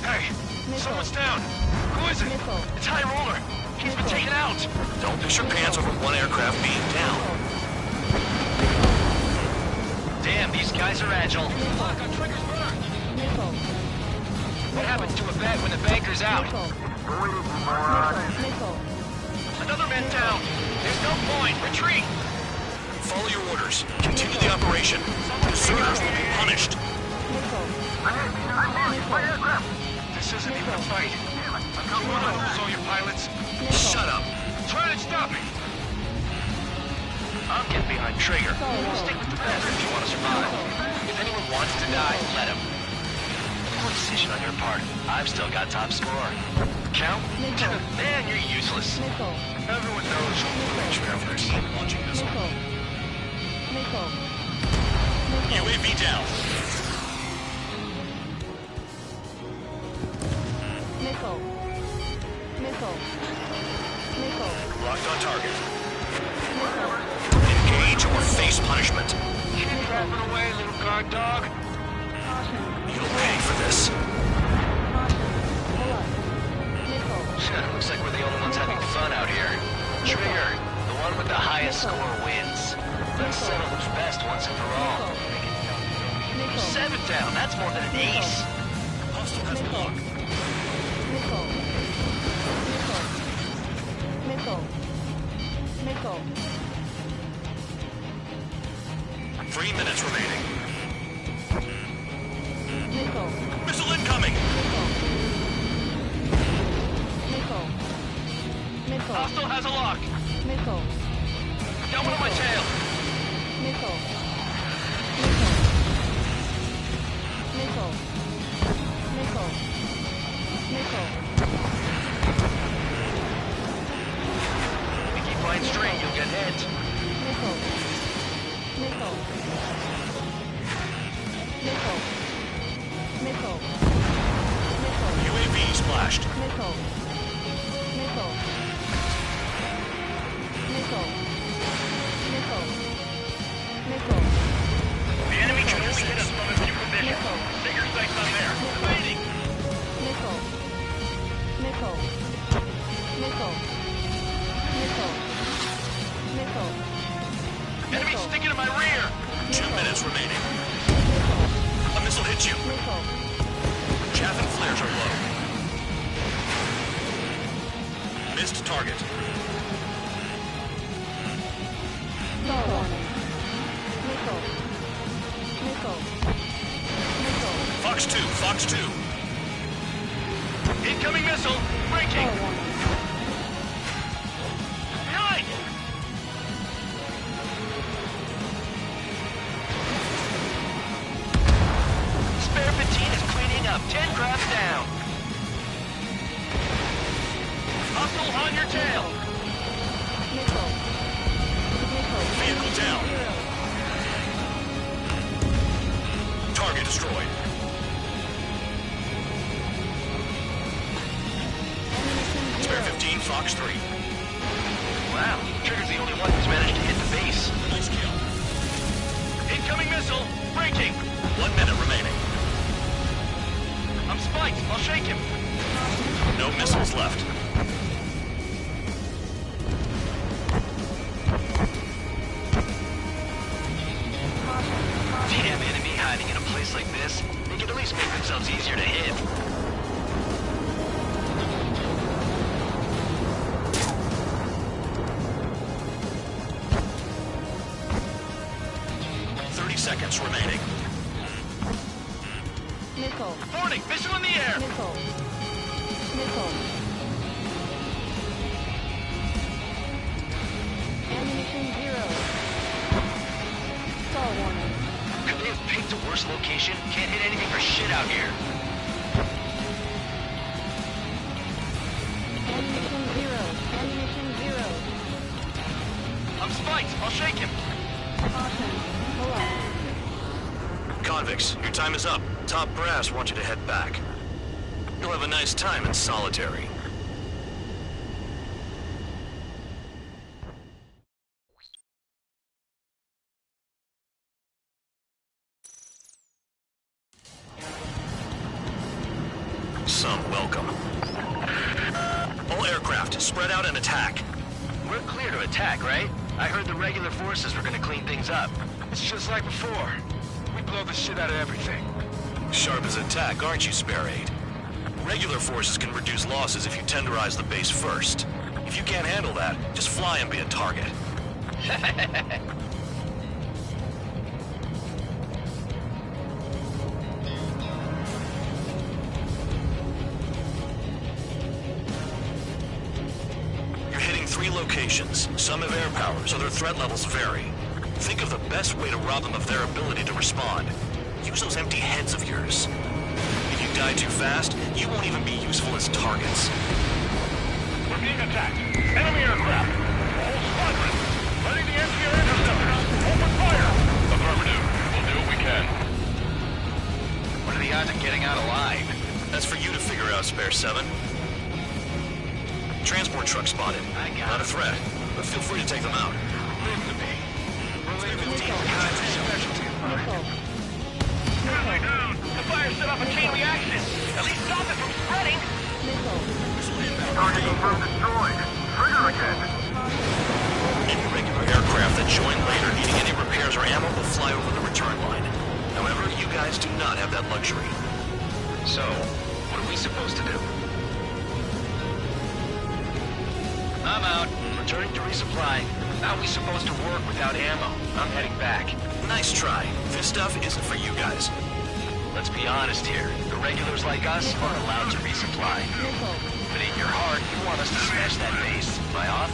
Hey, someone's down. Who is it? It's High roller. He's been taken out. Don't piss your pants over one aircraft being down. Damn, these guys are agile. Lock on Trigger's burner. What happens to a bet when the banker's out? Another man down. There's no point. Retreat. Follow your orders. Continue the operation. Deserters will be punished. My aircraft. This isn't even a fight. You want to lose all your pilots? Shut up. Try to stop me. I'll get behind Trigger. Stick with the best if you want to survive. If anyone wants to die, let him. Poor decision on your part. I've still got top score. Count? Man, you're useless. Everyone knows who travelers. Launching missile. UAV down. Locked on target. Engage or face punishment. Keep trapping away, little guard dog. You'll pay for this. Looks like we're the only ones having fun out here. Trigger, the one with the highest score wins. Let's settle who's best once and for all. 7 down, that's more than an ace. Hostile has a lock. 3 minutes remaining. Missile incoming! Hostile has a lock. Got one on my tail. If you keep flying straight, you'll get hit. UAV splashed. The enemy can only hit us from a few positions. Take your sights on there. Evading. Enemy sticking in my rear. 2 minutes remaining. A missile hits you. Chaff and flares are low. Missed target. Fox 2, Fox 2. Incoming missile. Breaking. Behind. Spare 15 is cleaning up. 10 crafts down. Hostile on your tail. Vehicle down. Target destroyed. Spare 15, Fox 3. Wow, Trigger's the only one who's managed to hit the base. Nice kill. Incoming missile! Breaking! 1 minute remaining. I'm spiked! I'll shake him! No missiles left. Damn enemy hiding in a place like this. They could at least make themselves easier to hit. Seconds remaining. Missile. Warning! Missile in the air! Missile. Missile. Ammunition 0. Stall warning. Could they have picked a worse location? Can't hit anything for shit out here. Ammunition 0. Ammunition 0. I'm spiked! I'll shake him! Caution. Pull up. Convicts, your time is up. Top brass want you to head back. You'll have a nice time in solitary. Some welcome. All aircraft, spread out and attack. We're clear to attack, right? I heard the regular forces were gonna clean things up. It's just like before. We blow the shit out of everything. Sharp as attack, aren't you, Spare 8? Regular forces can reduce losses if you tenderize the base first. If you can't handle that, just fly and be a target. You're hitting 3 locations. Some have air power, so their threat levels vary. Think of the best way to rob them of their ability to respond. Use those empty heads of yours. If you die too fast, you won't even be useful as targets. We're being attacked. Enemy aircraft. Whole squadron. Ready the NCR interceptors. Open fire. Affirmative. We'll do what we can. What are the odds of getting out alive? That's for you to figure out, Spare 7. Transport truck spotted. Not a threat, but feel free to take them out. Live to be. Enemy down. The fire set off a chain reaction. At least stop it from spreading. Target confirmed destroyed. Trigger again. Any regular aircraft that join later needing any repairs or ammo will fly over the return line. However, you guys do not have that luxury. So, what are we supposed to do? I'm out. Returning to resupply. How are we supposed to work without ammo? I'm heading back. Nice try. This stuff isn't for you guys. Let's be honest here. The regulars like us are allowed to resupply. But in your heart, you want us to smash that base. Am I off?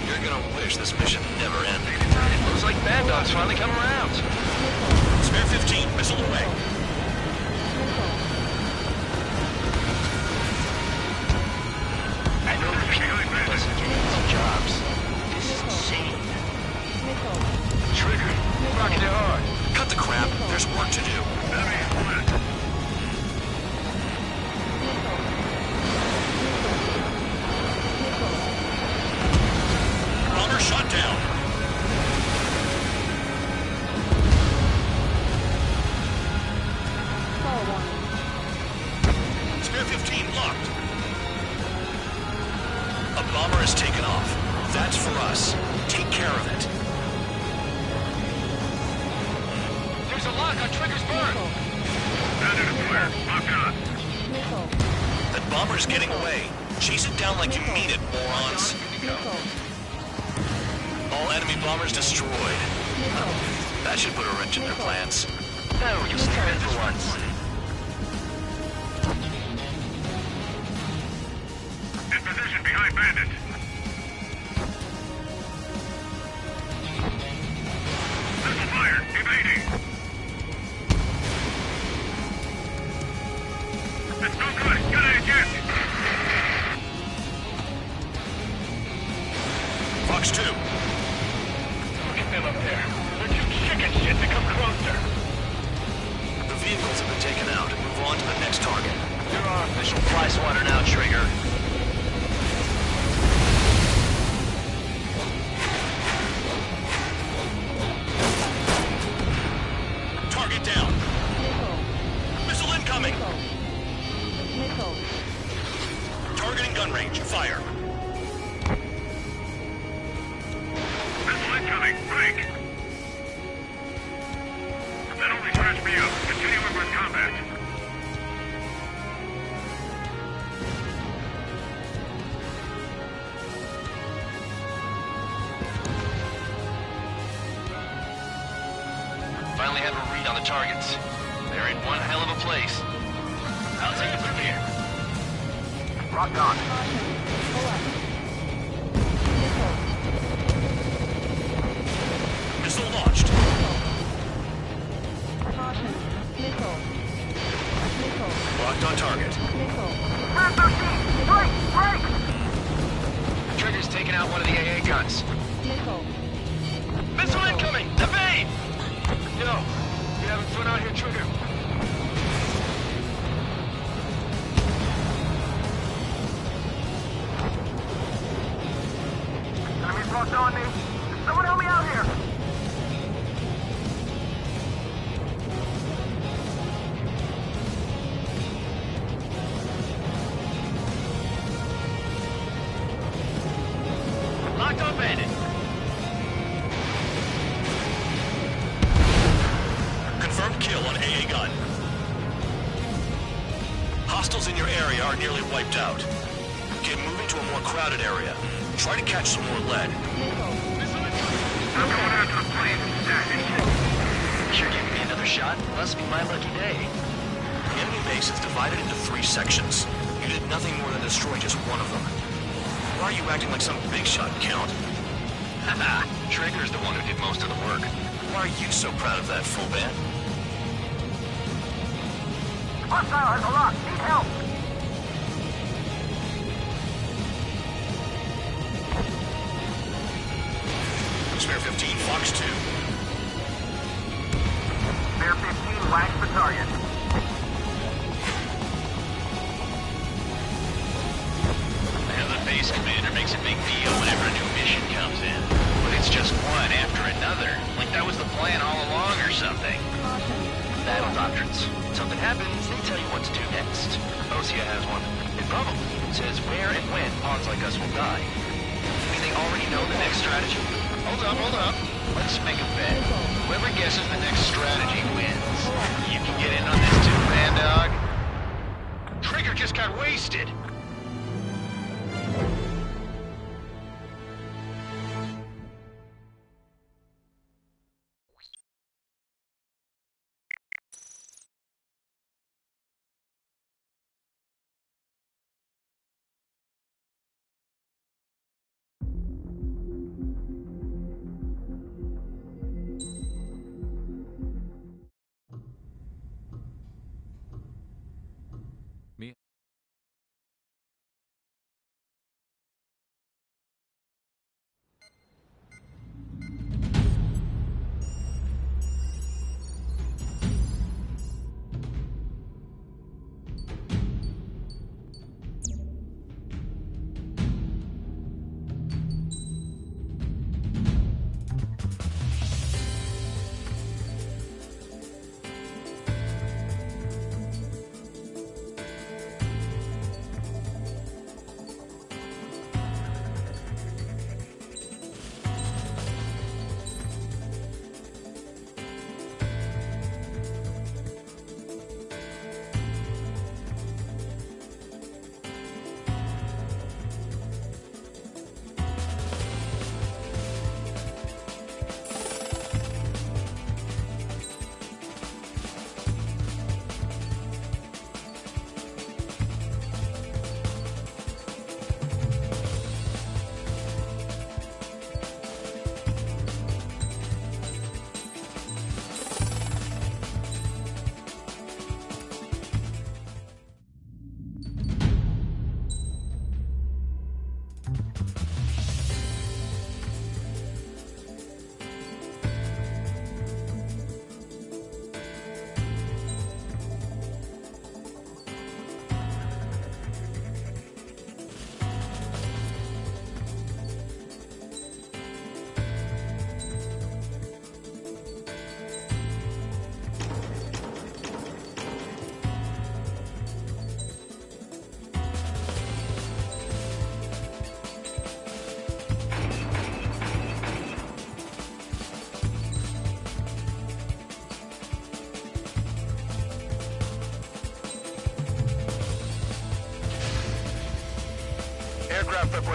You're gonna wish this mission never ended. It looks like Bad Dog's finally come around. Spare 15, missile away. I know the people doesn't get easy jobs. This is insane. Trigger, rocking it hard. Cut the crap. There's work to do. Bomber shot down. Spare 15 locked. A bomber has taken off. That's for us. Take care of it. There's a lock on Trigger's burn. That bomber's getting away. Chase it down like you mean it, morons. All enemy bombers destroyed. That should put a wrench in their plans. Oh, you step in for once. In position behind bandits. Missile fired. Evading. It's no good. Get it again. Fox 2. Look at them up there. They're too chicken shit to come closer. The vehicles have been taken out. Move on to the next target. You're our official fly swatter now, Trigger. gun range. Fire. Missile incoming. Break. That only scratched me up. Continuing with combat. Finally have a read on the targets. They're in one hell of a place. I'll take it from here. Rock on. Missile launched. Caution. Missile. Missile. Locked on target. Missile. Man 13! Break! Break! Trigger's taking out one of the AA guns. Missile. Missile incoming! Evade! Yo, you having fun out here, Trigger? Enemies locked on me. Someone help me out here! Locked on bandit. Confirmed kill on AA gun. Hostiles in your area are nearly wiped out. Get moving to a more crowded area. Try to catch some more lead. I'm going after the plane. You're giving me another shot? Must be my lucky day. The enemy base is divided into 3 sections. You did nothing more than destroy just one of them. Why are you acting like some big shot, Count? Haha, Trigger's the one who did most of the work. Why are you so proud of that, full band? Hostile has a lock. Need help. Spare 15, Fox 2. Spare 15 whacks the target. The base commander makes a big deal whenever a new mission comes in. But it's just one after another. Like that was the plan all along or something. Battle doctrines. Something happens, they tell you what to do next. Osea has one. It probably says where and when pawns like us will die. I mean, they already know the next strategy. Hold up. Let's make a bet. Whoever guesses the next strategy wins. You can get in on this too, man dog. Trigger just got wasted.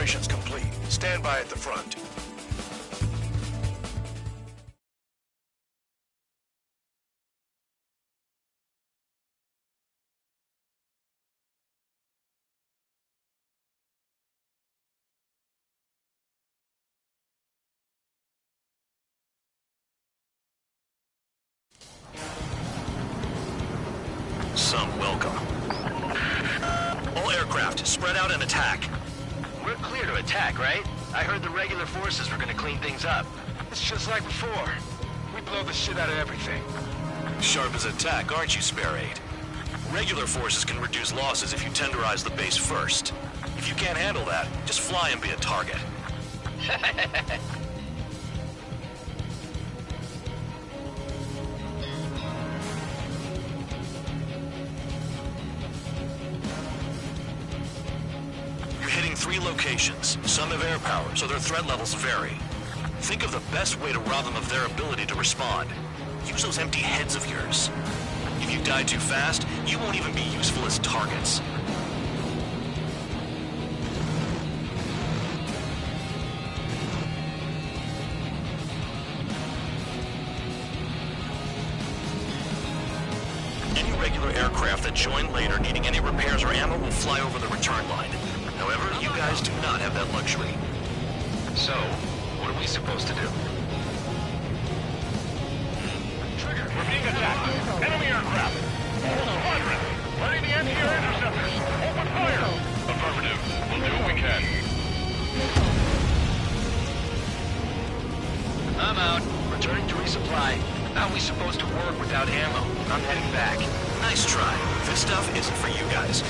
operations complete. Stand by at the front. Some welcome. All aircraft, spread out and attack. We're clear to attack, right? I heard the regular forces were gonna clean things up. It's just like before. We blow the shit out of everything. Sharp as a tack, aren't you, Spare 8? Regular forces can reduce losses if you tenderize the base first. If you can't handle that, just fly and be a target. You're hitting 3 locations. Some have air power, so their threat levels vary. Think of the best way to rob them of their ability to respond. Use those empty heads of yours. If you die too fast, you won't even be useful as targets. Any regular aircraft that join later needing any repairs or ammo will fly over the return line. However, you guys do not have that luxury. So, what are we supposed to do? Trigger, we're being attacked. Enemy aircraft. Whole squadron. Ready the anti-air interceptors. Open fire. Affirmative. We'll do what we can. I'm out. Returning to resupply. How are we supposed to work without ammo? I'm heading back. Nice try. This stuff isn't for you guys.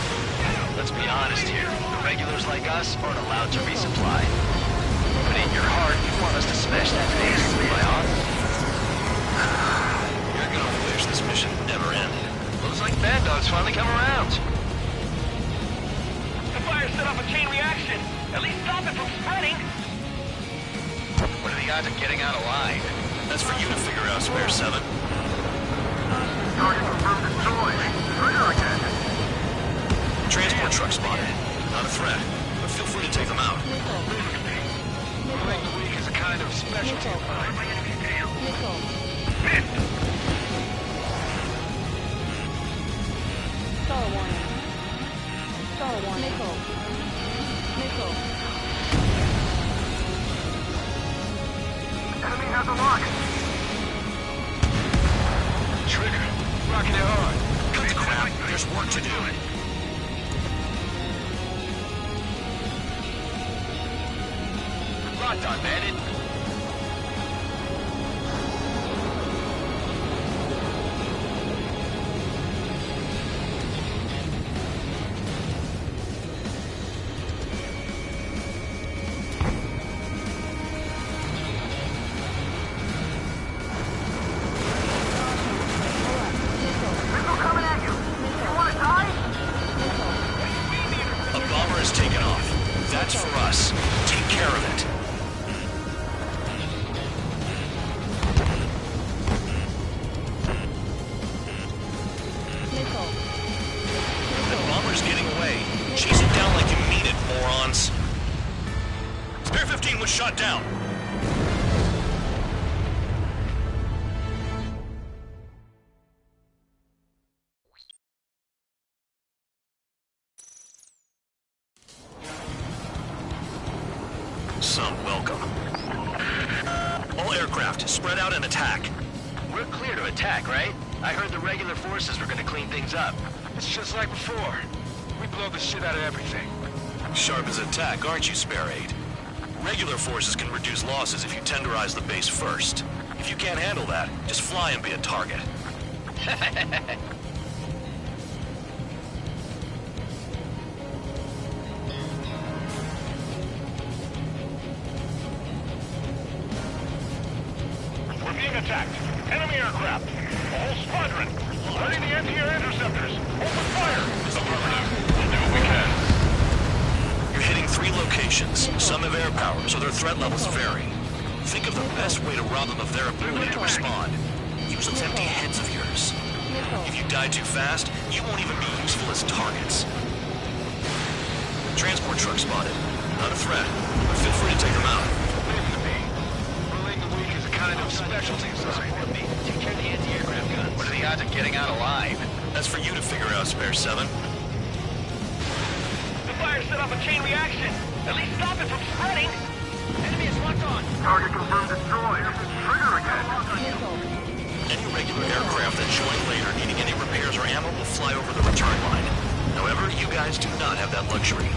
Let's be honest here. The regulars like us aren't allowed to resupply. But in your heart, you want us to smash that base, my honor. You're gonna wish this mission never ended. Looks like Bad Dog's finally come around. The fire set off a chain reaction. At least stop it from spreading. What are the odds of getting out alive? That's for you to figure out, Spare 7. Target confirmed destroyed. Trigger again. Transport truck spotted. Not a threat, but feel free to take them out. Moving the weak is a kind of specialty of mine. Star warning. Star warning. Missile. Missile. Enemy has a lock. Trigger, rocking it hard. Cut the crap, there's work to do. Locked on, Bandit. Missile coming at you. You want to die? A bomber is taken off. That's for us. Take care of it. That bomber's getting away. Chase it down like you mean it, morons. Spare 15 was shot down. Some welcome. All aircraft, spread out and attack. We're clear to attack, right? I heard the regular forces were gonna clean things up. It's just like before. We blow the shit out of everything. Sharp as a tack, aren't you, Spare 8? Regular forces can reduce losses if you tenderize the base first. If you can't handle that, just fly and be a target. We're being attacked. Enemy aircraft. Whole squadron. Ready the anti-air interceptors. Open fire. Affirmative. We'll do what we can. You're hitting 3 locations. Some have air power, so their threat levels vary. Think of the best way to rob them of their ability to respond. Use those empty heads of yours. If you die too fast, you won't even be useful as targets. Transport truck spotted. Not a threat, but feel free to take them out. Seems to be. Bullying the weak is a kind of specialty, so support me. Take care of the anti-aircraft guns. What are the odds of getting out alive? That's for you to figure out, Spare 7. The fire set off a chain reaction. At least stop it from spreading. Enemy is locked on. Target confirmed destroyed. Trigger again. Any regular aircraft that join later needing any repairs or ammo will fly over the return line. However, you guys do not have that luxury.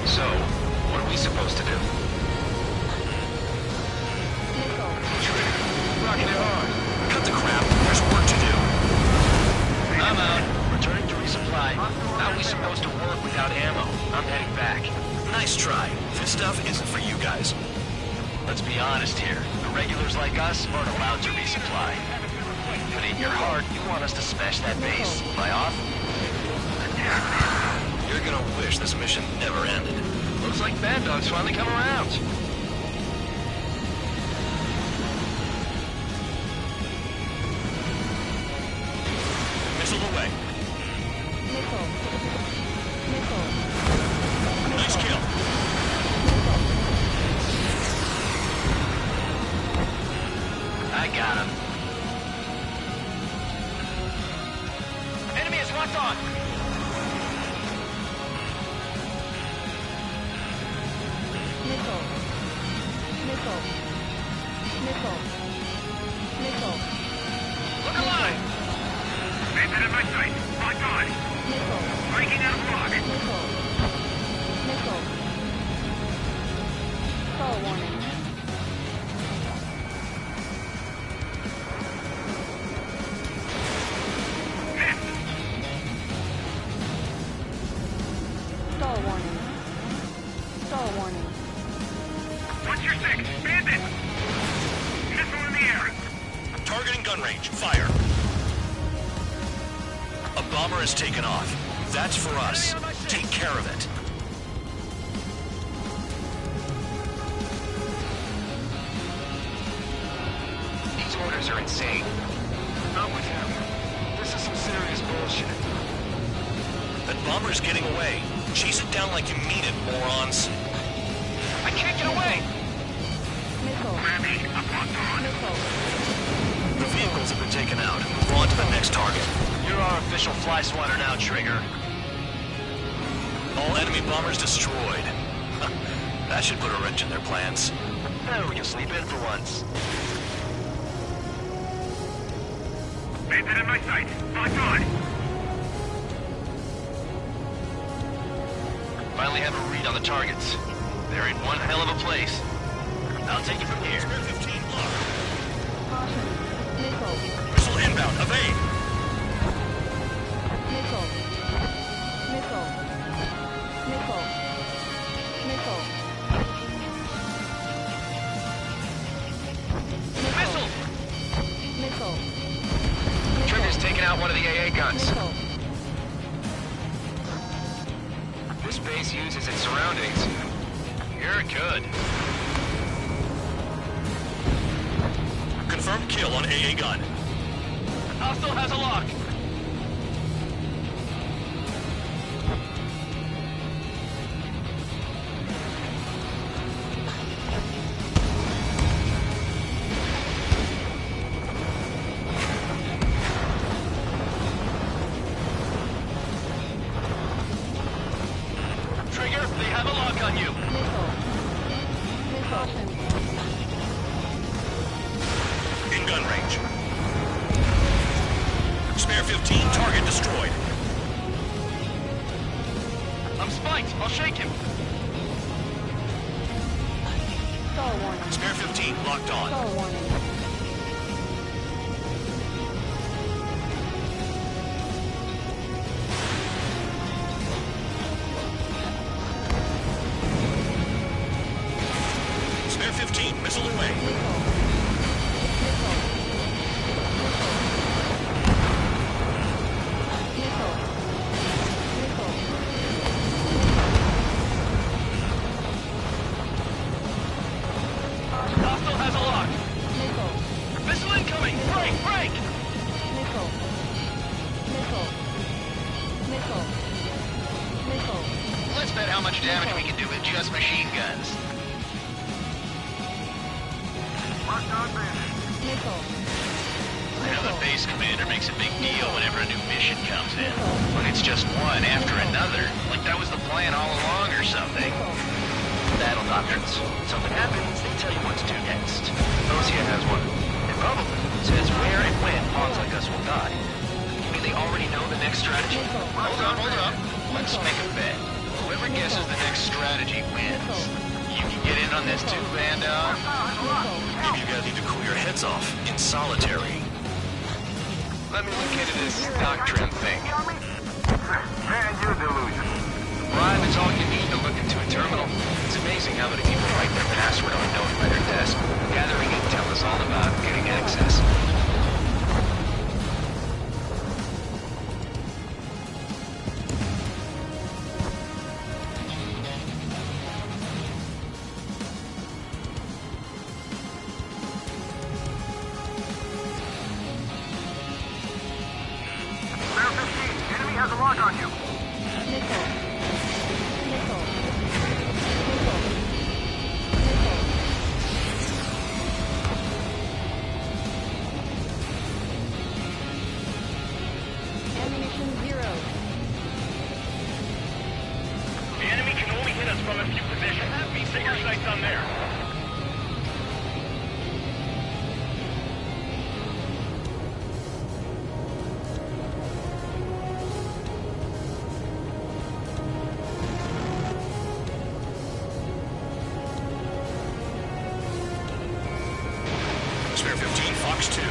So, what are we supposed to do? Rocking it hard. Cut the crap. There's work to do. I'm out. Returning to resupply. How are we supposed to work without ammo? I'm heading back. Nice try. This stuff isn't for you guys. Let's be honest here. The regulars like us aren't allowed to resupply. But in your heart, you want us to smash that base. Am I off? You're gonna wish this mission never ended. Looks like Bad Dog's finally come around. Missile away. Nice kill. I got him. Enemy is locked on. Look alive. Bandit in my sight. Locked on. Breaking out of block. Call warning. Stall warning. Stall warning. What's your six? Bandit! Missile in the air. Targeting gun range. Fire. A bomber has taken off. That's for us. Take care of it. These orders are insane. Not with him. This is some serious bullshit. That bomber's getting away. Chase it down like you mean it, morons. I can't get away. The vehicles have been taken out. Move on to the next target. You're our official fly swatter now, Trigger. All enemy bombers destroyed. That should put a wrench in their plans. Now we can sleep in for once. Bandit in my sight. Locked on. Finally have a read on the targets. They're in one hell of a place. I'll take it from here. Spare 15 block. Caution. Missile. Missile inbound. Evade. Missile. Missile. Missile. Missile. Missile. Missile. Trigger's taken out one of the AA guns. Missile. This base uses its surroundings. You're good. Confirmed kill on AA gun. Hostile has a lock. Trigger, they have a lock on you. In gun range. Spare 15, target destroyed. I'm spiked. I'll shake him. Stall warning. Spare 15, locked on. Stall warning. Spare 15, missile away. Hostile has a lock. Missile incoming. Break, break. Missile. Missile. Missile. Missile. Let's Let's bet how much damage we can do with just machine guns. I know the base commander makes a big deal whenever a new mission comes in, but it's just one after another. Like that was the plan all along or something. Battle doctrines. Something happens, they tell you what to do next. Osea has one. It probably says where and when pawns like us will die. You mean they already know the next strategy? Hold up. Let's make a bet. Whoever guesses the next strategy wins. You can get in on this too, Vando. Maybe you guys need to cool your heads off in solitary. Let me look into this doctrine thing. Man, you delusion. Bribe is all you need to look into a terminal. It's amazing how many people write their password on a note by their desk. Gathering intel is all about getting access. Spare 15, Fox 2.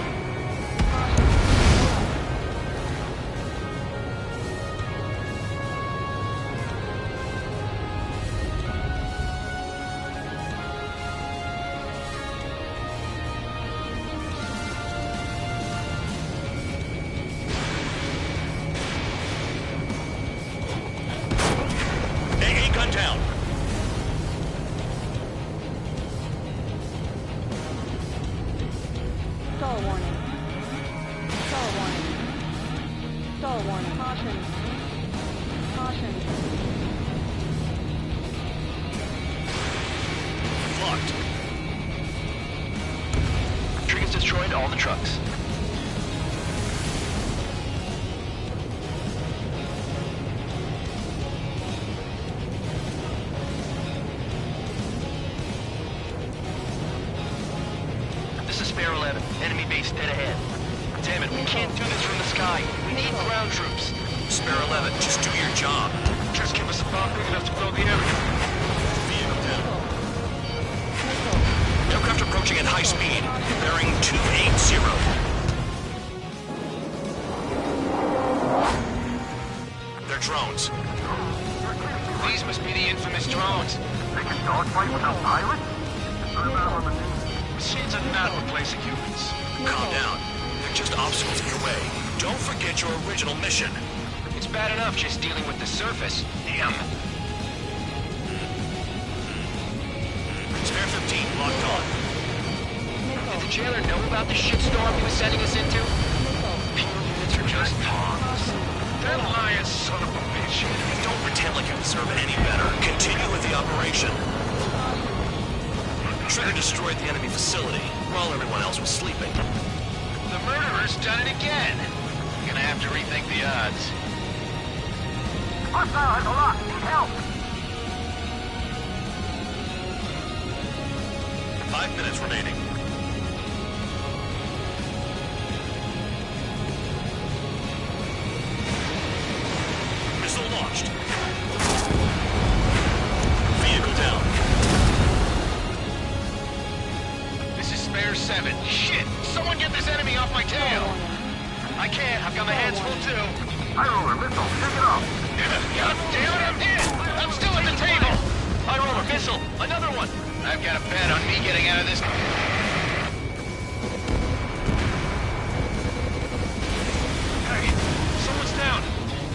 AA gun down. Stall warning. Stall warning. Stall warning. Caution. Caution. Locked. Trigger's destroyed all the trucks. This is Spare 11. Enemy base dead ahead. Damn it, we can't do this from the sky. We need ground troops. Spare 11, just do your job. Just give us a bomb big enough to blow the area. Vehicle down. Aircraft approaching at high speed. Bearing 280. They're drones. These must be the infamous drones. They can dogfight without pilots? Machines are not replacing humans. Calm down. They're just obstacles in your way. Don't forget your original mission. It's bad enough just dealing with the surface. Damn. Spare 15, locked on. Did the jailer know about the shitstorm he was sending us into? Pure units are just pawns. That lying son of a bitch. Don't pretend like you deserve any better. Continue with the operation. Trigger destroyed the enemy facility while everyone else was sleeping. The murderer's done it again. Gonna have to rethink the odds. Hostile has a lock. Need help. 5 minutes remaining. Missile launched. Vehicle down. This is Spare 7. Shit! Someone get this enemy off my tail! I can't. I've got my hands full too. High roller missile. Take it off. God damn it, I'm hit! I'm still at the table! High roller missile. Another one. I've got a bet on me getting out of this. Hey, someone's down.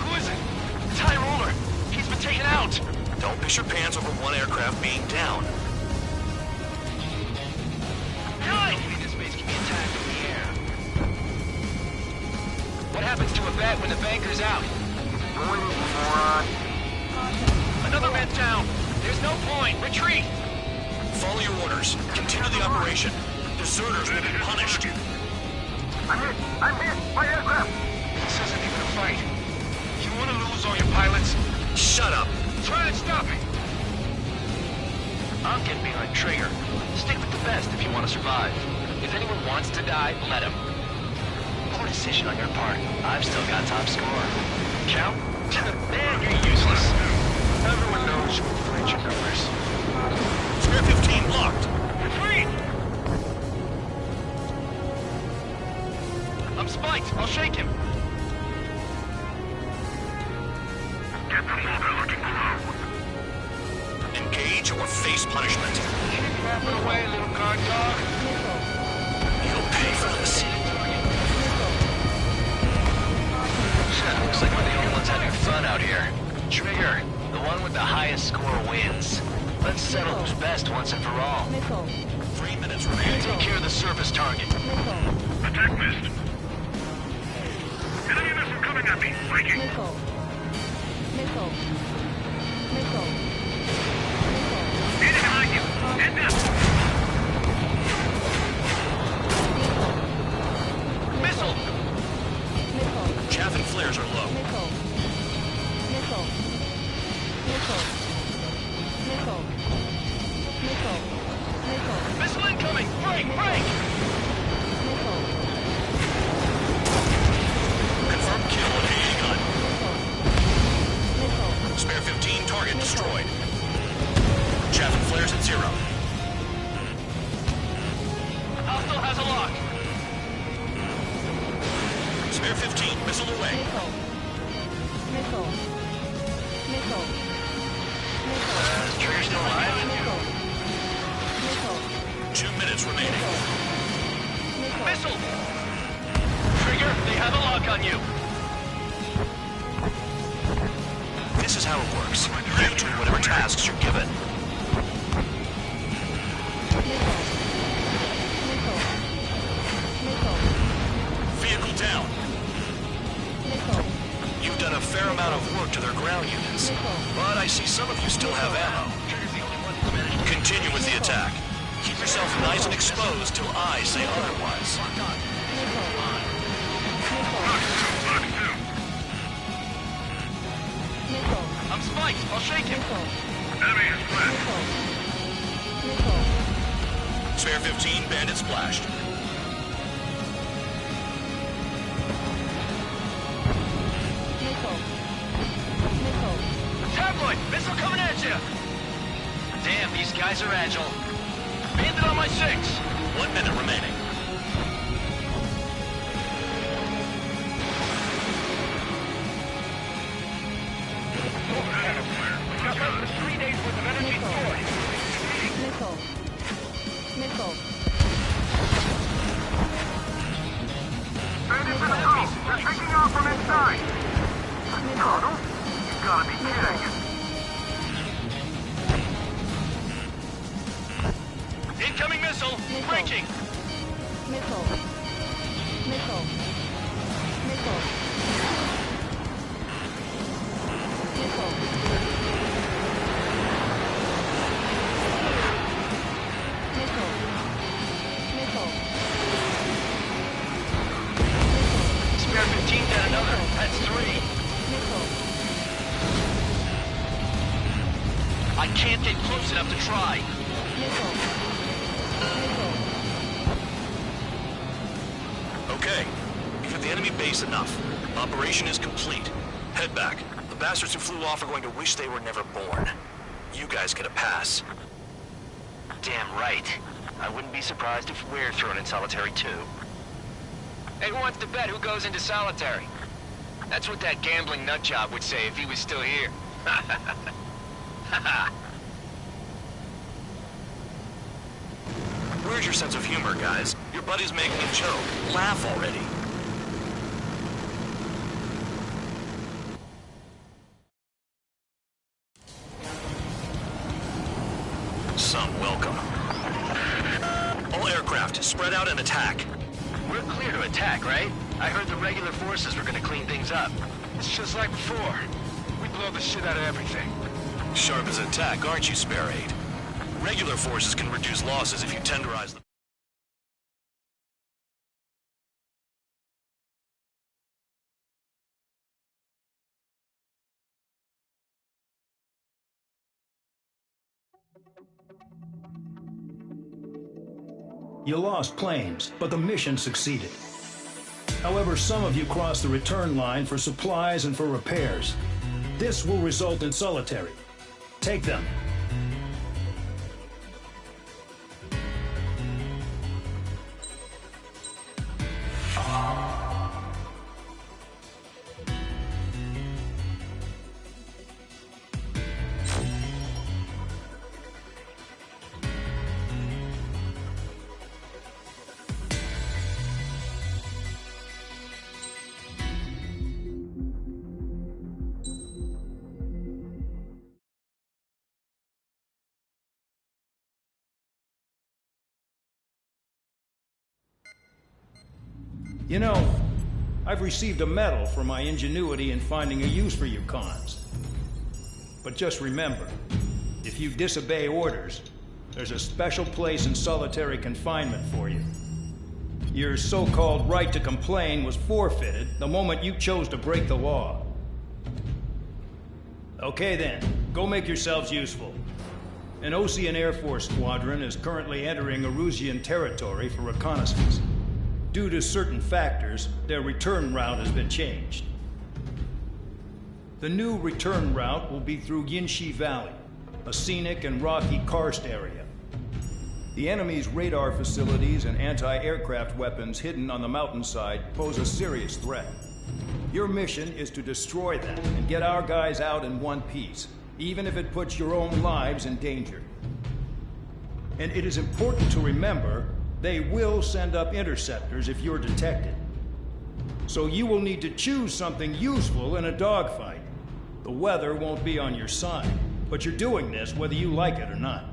Who is it? It's High roller. He's been taken out. Don't piss your pants over one aircraft being down. Maybe this base can be attacked from the air. What happens to a bet when the banker's out? Moron. Another man There's no point. Retreat! Follow your orders. Continue the operation. Deserters will be punished. I'm hit! I'm hit! My aircraft! This isn't even a fight. You want to lose all your pilots? Shut up! Try and stop it! I'm getting behind Traeger. Stick with the best if you want to survive. If anyone wants to die, let him. Poor decision on your part. I've still got top score. Count? Man, you're useless. Everyone knows you will find your numbers. Spare 15 locked. Retreat! I'm spiked. I'll shake him. Get the mobile looking below. Engage or face punishment. Kidnap it away, little guard dog. You'll pay for this. Looks like we're the only ones having fun out here. Trigger, the one with the highest score wins. Let's settle who's best once and for all. 3 minutes remaining. Take care of the surface target. Attack missed. Enemy missile coming at me. Breaking. Missile. Enemy behind you. Head up. Missile! Chaff and flares are low. Missile incoming! Break! Confirm kill on AA gun. Spare 15 target destroyed. Chaff and flares at 0. Hostile has a lock. Spare 15 missile away. Trigger still alive? 2 minutes remaining. Missile! Trigger, they have a lock on you. This is how it works. You do whatever tasks you're given. Vehicle down. You've done a fair amount of work to their ground units, but I see some of you still have ammo. Continue with the attack. Keep yourself nice and exposed till I say otherwise. I'm spiked. I'll shake him. Enemy is flat. Spare 15 bandit splashed. Tabloid! Missile coming at you! Damn, these guys are agile. Bandit on my 6! 1 minute remaining. Got less than 3 days worth of energy stored. Bandits in the tunnel! They're taking off from inside! Tunnel? You gotta be kidding! Incoming missile! Breaching! Spare 15 and another. That's 3. I can't get close enough to try. Okay. You've hit the enemy base enough. Operation is complete. Head back. The bastards who flew off are going to wish they were never born. You guys get a pass. Damn right. I wouldn't be surprised if we're thrown in solitary too. Hey, who wants to bet who goes into solitary? That's what that gambling nutjob would say if he was still here. Where's your sense of humor, guys? Your buddy's making a joke. Laugh already. Some welcome. All aircraft, spread out and attack. We're clear to attack, right? I heard the regular forces were gonna clean things up. It's just like before. We blow the shit out of everything. Sharp as a tack, aren't you, Spare Aid? Regular forces can reduce losses if you tenderize them. You lost planes, but the mission succeeded. However, some of you crossed the return line for supplies and for repairs. This will result in solitary. Take them. You know, I've received a medal for my ingenuity in finding a use for you cons. But just remember, if you disobey orders, there's a special place in solitary confinement for you. Your so-called right to complain was forfeited the moment you chose to break the law. Okay then, go make yourselves useful. An Osean Air Force squadron is currently entering Erusian territory for reconnaissance. Due to certain factors, their return route has been changed. The new return route will be through Yinshi Valley, a scenic and rocky karst area. The enemy's radar facilities and anti-aircraft weapons hidden on the mountainside pose a serious threat. Your mission is to destroy them and get our guys out in one piece, even if it puts your own lives in danger. And it is important to remember they will send up interceptors if you're detected. So you will need to choose something useful in a dogfight. The weather won't be on your side, but you're doing this whether you like it or not.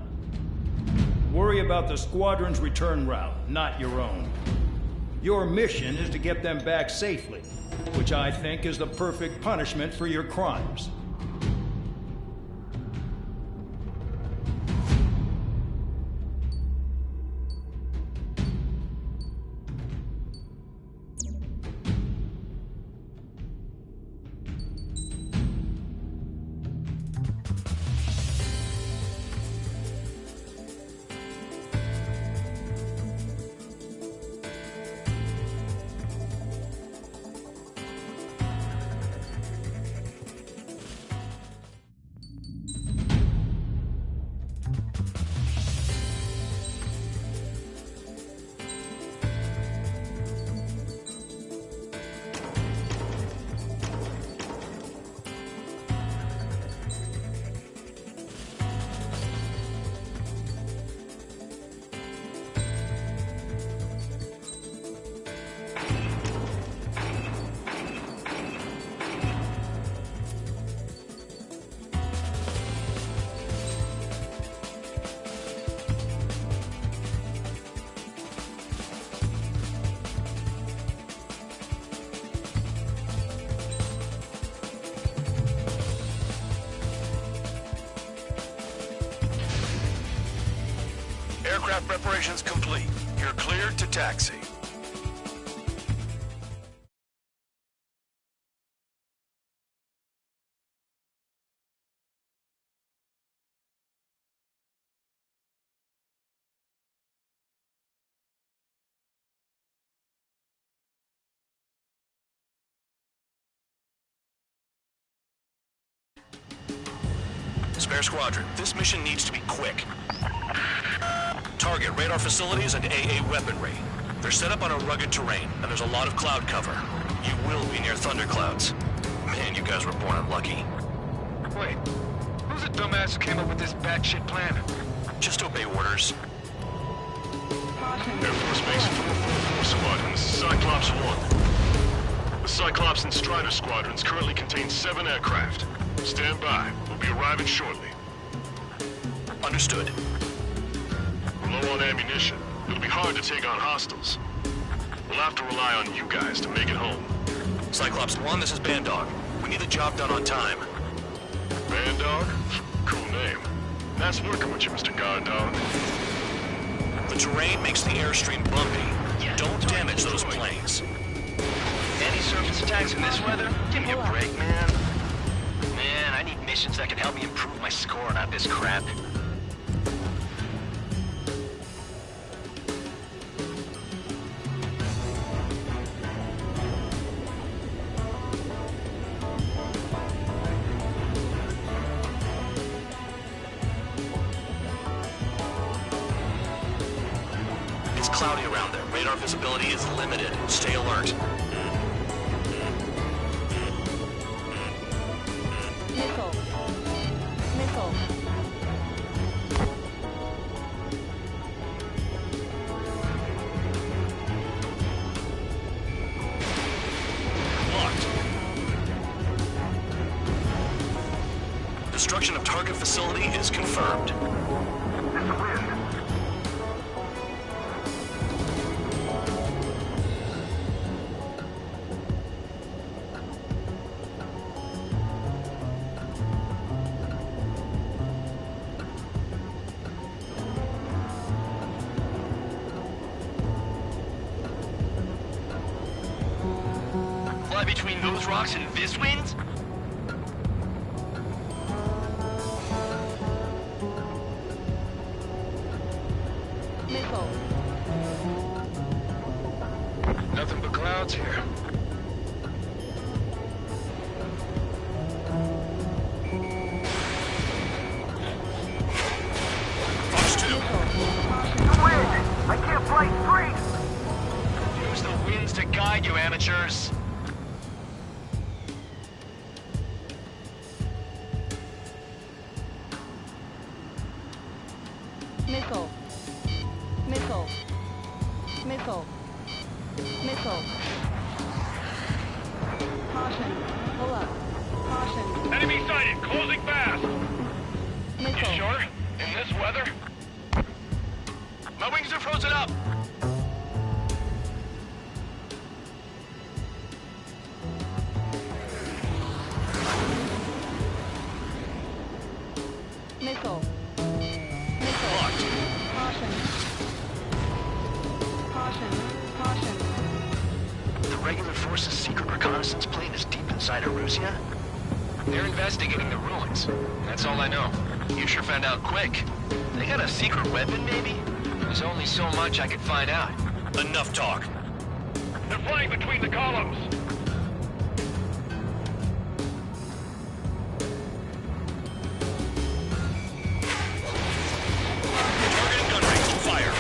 Worry about the squadron's return route, not your own. Your mission is to get them back safely, which I think is the perfect punishment for your crimes. Aircraft preparations complete. You're cleared to taxi. Spare Squadron, this mission needs to be quick. Target radar facilities and AA weaponry. They're set up on a rugged terrain, and there's a lot of cloud cover. You will be near thunderclouds. Man, you guys were born unlucky. Wait, who's the dumbass who came up with this batshit plan? Just obey orders. Air Force Base 444 Squadron, this is Cyclops 1. The Cyclops and Strider squadrons currently contain 7 aircraft. Stand by. We'll be arriving shortly. Understood. We're low on ammunition. It'll be hard to take on hostiles. We'll have to rely on you guys to make it home. Cyclops 1, this is Bandog. We need the job done on time. Bandog? Cool. Nice working with you, Mr. Guard Dog. The terrain makes the airstream bumpy. Don't damage those planes. Any surface attacks in this weather? Give me a break, man. Man, I need missions that can help me improve my score, not this crap. It's cloudy around there. Radar visibility is limited. Stay alert. Missile. Missile. Locked. Destruction of target facility is confirmed. It's a wind. Fly between those rocks and this wind? Missile. Nothing but clouds here. Fox 2. Wind! I can't fly straight! Use the winds to guide you, amateurs. Missile. Missile. Missile. Missile. Caution. Pull up. Caution. Enemy sighted, closing fast. Missile. You sure? In this weather? My wings are frozen up. Missile. Missile. Caution. Caution. Caution. The regular force's secret reconnaissance plane is deep inside Erusia? They're investigating the ruins. That's all I know. You sure found out quick. They got a secret weapon, maybe? There's only so much I could find out. Enough talk. They're flying between the columns. Target in gun range. Fire.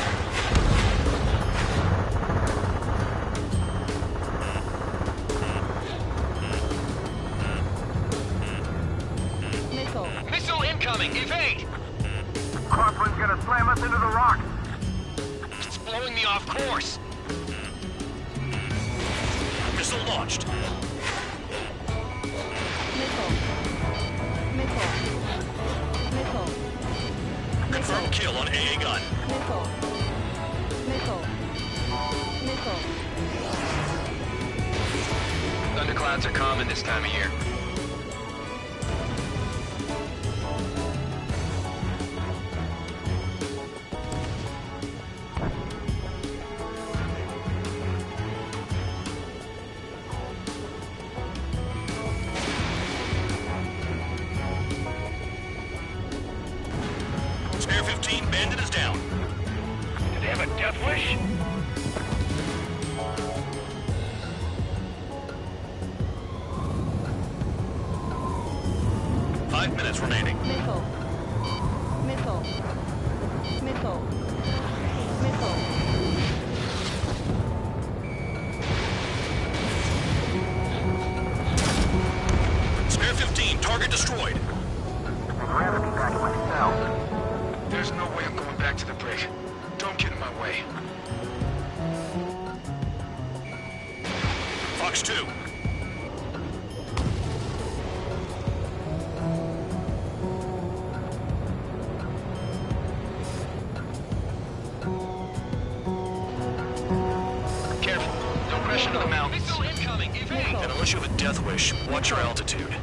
Missile. Missile incoming! Evade! Crosswind's gonna slam us into the rocks. It's blowing me off course. Missile launched. Missile. Missile. Missile. Confirmed kill on AA gun. Missile. Missile. Missile. Thunderclouds are common this time of year. Spare 15, Bandit is down. Do they have a death wish? Five minutes remaining. Missile. Missile. Missile. Missile. Spare 15, target destroyed. Rather be back in my cell. There's no way I'm going back to the brig. Don't get in my way. Fox 2. Careful. Don't crash into the mountains. Missile incoming! Evade! And unless you have a death wish, watch your altitude.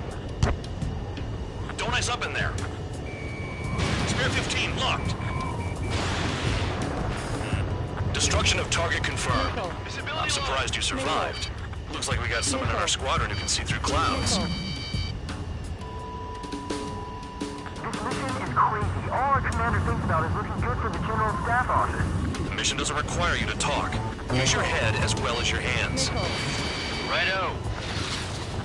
Don't ice up in there. Spare 15 locked. Destruction of target confirmed. I'm surprised you survived. Looks like we got someone in our squadron who can see through clouds. This mission is crazy. All our commander thinks about is looking good for the General Staff Office. The mission doesn't require you to talk. Use your head as well as your hands. Righto.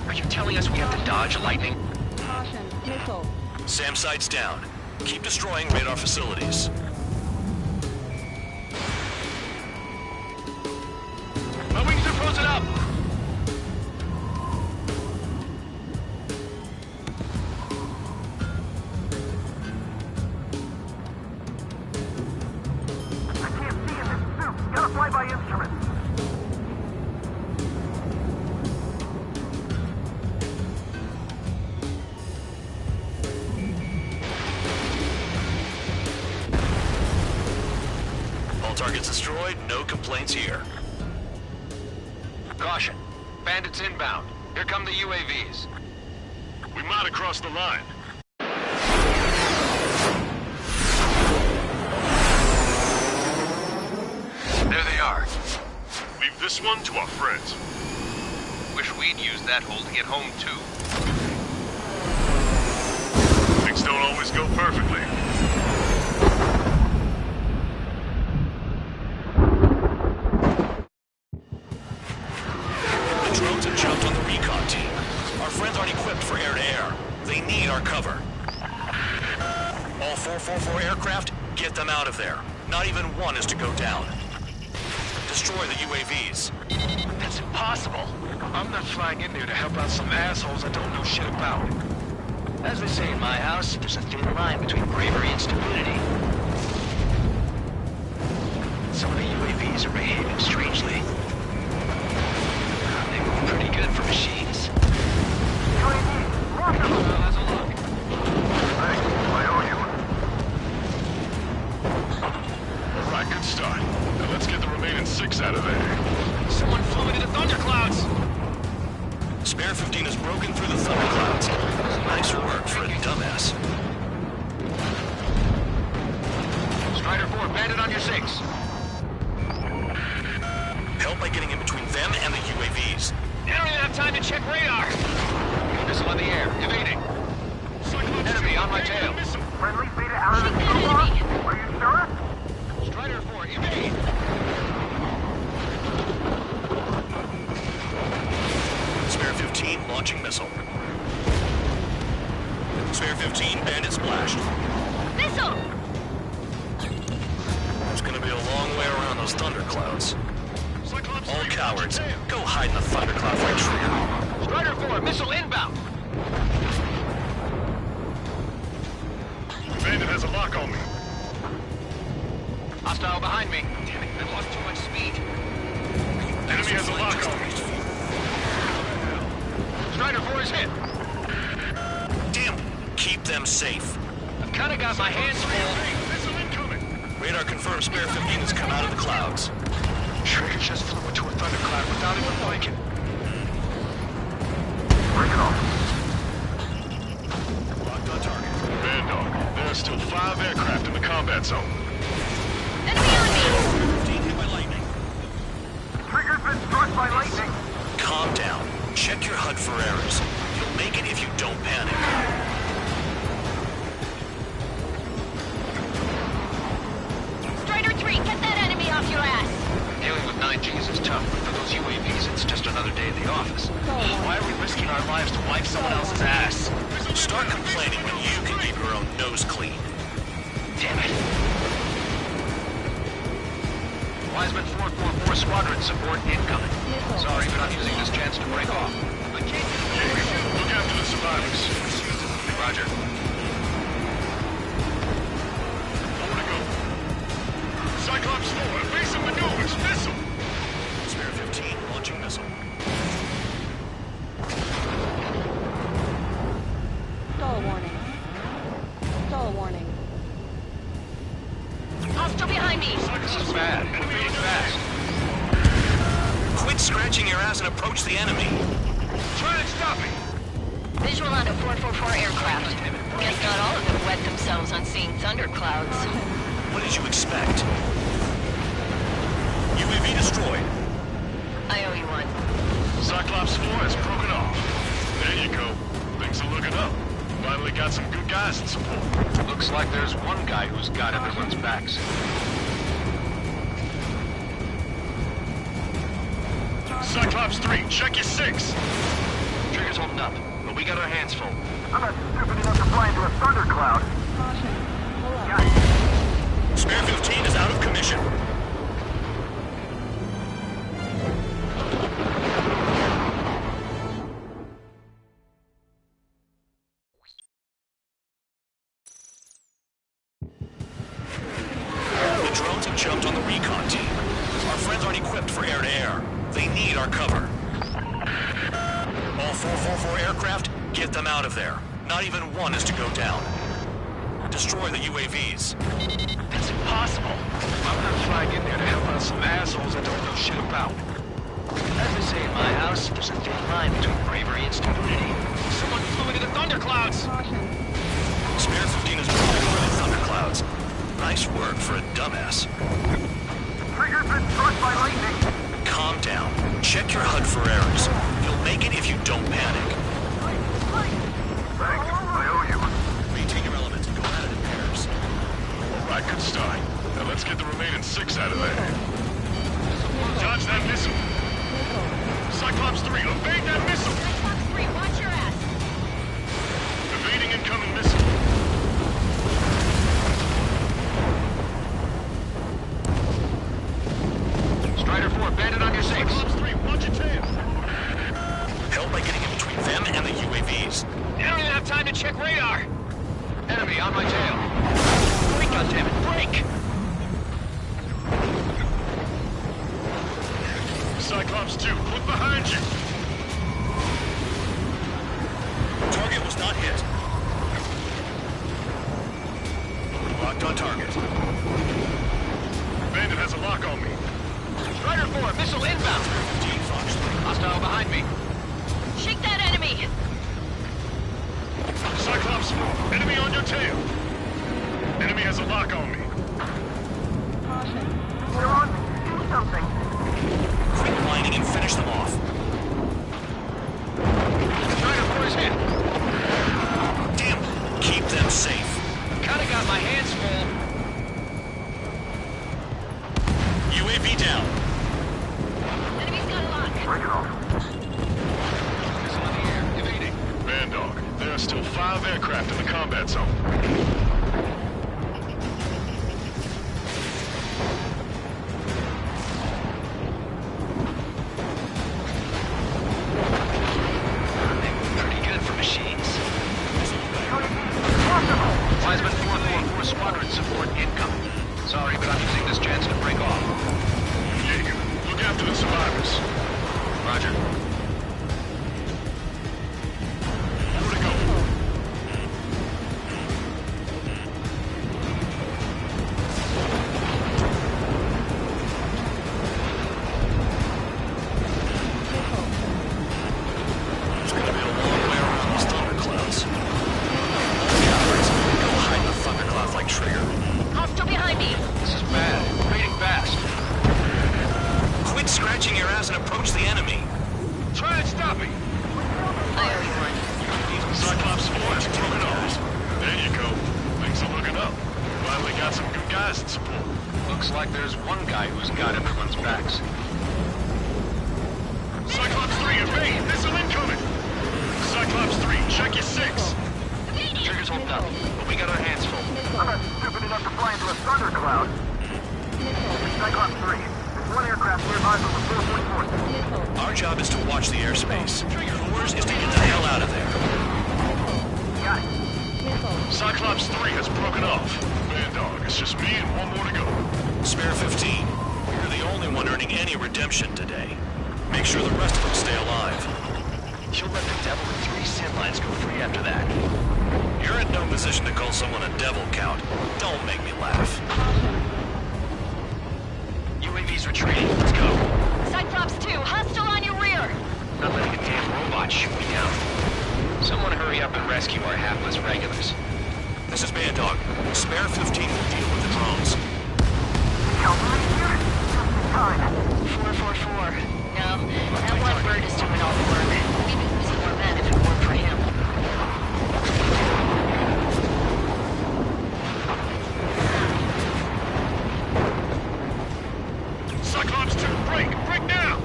Are you telling us we have to dodge lightning? Caution, missile. SAM sights down. Keep destroying radar facilities. My wings are frozen up! I can't see in this suit. Gotta fly by instrument. All targets destroyed, no complaints here. Caution. Bandits inbound. Here come the UAVs. We might have crossed the line. There they are. Leave this one to our friends. Wish we'd used that hole to get home, too. Things don't always go perfectly. The drones have jumped on the recon team. Our friends aren't equipped for air-to-air. They need our cover. All 444 aircraft, get them out of there. Not even one is to go down. Destroy the UAVs. That's impossible. I'm not flying in there to help out some assholes I don't know shit about. As they say in my house, there's a thin line between bravery and stupidity. Some of the UAVs are behaving strangely. They move pretty good for machines. How's it look? Thanks. I owe you. All right, good start. Now let's get the remaining 6 out of there. Someone flew into the thunderclouds! Spare 15 has broken through the thunderclouds. Nice work for a dumbass. Strider 4, bandit on your 6. Help by getting in between them and the UAVs. They don't even have time to check radar! Missile in the air, evading. Enemy on my tail. Friendly Beta out of the toolbox? Are you sure? Strider 4, evade! Spare 15 launching missile. Spare 15 bandit splashed. Missile! It's gonna be a long way around those thunderclouds. All cowards, go hide in the thundercloud like Trigger. Strider 4, missile inbound! Bandit has a lock on me. Hostile behind me. Damn it, I lost too much speed. Enemy has a lock on me. Strider 4 is hit. Damn, keep them safe. I've kinda got my hands full. Missile incoming. Radar confirms Spare 15 has come out of the clouds. Trigger just flew into a thundercloud without even blinking. Break it off. Locked on target. Bad dog. There are still 5 aircraft in the combat zone. Enemy on me! 15 hit by lightning. Trigger's been struck by lightning. Calm down. Check your HUD for errors. You'll make it if you don't panic. Strider 3, get that enemy off your ass! Dealing with 9Gs is tough, but for those UAVs, it's just another day at the office. Why are we risking our lives to wipe someone else's ass? Start complaining when you can keep your own nose clean. Damn it. Wiseman 444 Squadron support incoming. Sorry, but I'm using this chance to break off. I can't get away. Look after the survivors. Roger. Nowhere to go. Cyclops 4, evasive maneuvers, missile! Spare 15 launching missile. Stall warning. Stall warning. Hostile behind me! This is bad. Moving fast. Quit scratching your ass and approach the enemy. Try and stop me. Visual on a 444 aircraft. Guess not all of them wet themselves. themselves on seeing thunderclouds. What did you expect? UAV destroyed. I owe you one. Cyclops 4 has broken off. There you go. Things are looking up. Finally got some good guys in support. Looks like there's one guy who's got everyone's backs. Cyclops 3, check your 6. Trigger's holding up, but we got our hands full. I'm not stupid enough to fly into a thundercloud. Spare 15 is out of commission. The drones have jumped on the recon team. Our friends aren't equipped for air-to-air. They need our cover. All 444 aircraft, get them out of there. Not even one is to go down. Destroy the UAVs. That's impossible. I'm not flying in there to help out some assholes I don't know shit about. As they say in my house, there's a thin line between bravery and stupidity. Someone flew into the thunderclouds! Spare 15 is rolling over the thunderclouds. Nice work for a dumbass. Trigger's been struck by lightning. Calm down. Check your HUD for errors. You'll make it if you don't panic. Thanks. I owe you. Maintain your element. Go at it in pairs. All right, good start. Now let's get the remaining 6 out of there. Dodge that missile. Cyclops 3, evade that missile. Cyclops 3, watch your ass. Evading incoming missile. Strider 4, bandit on your 6. Cyclops 3, watch your tail. Help by getting in between them and the UAVs. I don't even have time to check radar. Enemy on my tail. Brake, goddammit, brake! Cyclops 2, look behind you. Target was not hit. Locked on target. Bandit has a lock on me. Strider 4, missile inbound. Hostile behind me. Shake that enemy! Cyclops 4, enemy on your tail. Enemy has a lock on me. You're on. Do something. Quit whining and finish them off. Strider 4 is hit. Damn, keep them safe. Kinda got my hands full. UAV down. Enemy's got a lock. Break it off. Missile in the air, evading. Bandog, there are still 5 aircraft in the combat zone. Pretty good for machines. Wiseman 444 squadron support incoming. Sorry, but I'm using this chance to break off. Jaeger, look after the survivors. Roger. Where to go? It's gonna be a long way around these thunderclouds. Cowards, go hide in the thunderclouds like Trigger. Hostile behind me! This is bad. Fading fast. Quit scratching your ass and approach the enemy. Try and stop me. I owe you one. Cyclops 4 has broken off. There you go. Things are looking up. Finally got some good guys in support. Looks like there's one guy who's got everyone's backs. Cyclops 3, evade! Missile incoming! Cyclops 3, check your 6. Trigger's holding up, but we got our hands full. I'm not stupid enough to fly into a thundercloud. Cyclops 3, there's one aircraft nearby from the 444th. Our job is to watch the airspace. Yours is to get the hell out of there. Got it. Cyclops 3 has broken off. Bandog, it's just me and one more to go. Spare 15. You're the only one earning any redemption today. Make sure the rest of them stay alive. You'll let the devil and 3 sin lines go free after that. You're in no position to call someone a devil, Count. Don't make me laugh. UAV's retreating. Let's go. Cyclops 2, hostile on your rear! Not letting a damn robot shoot me down. Someone hurry up and rescue our hapless regulars. This is Bandog. Spare 15 will deal with the drones. 444. No, that one bird is doing all the work. We'd be losing more men if it weren't for him. Cyclops 2, break! Break now!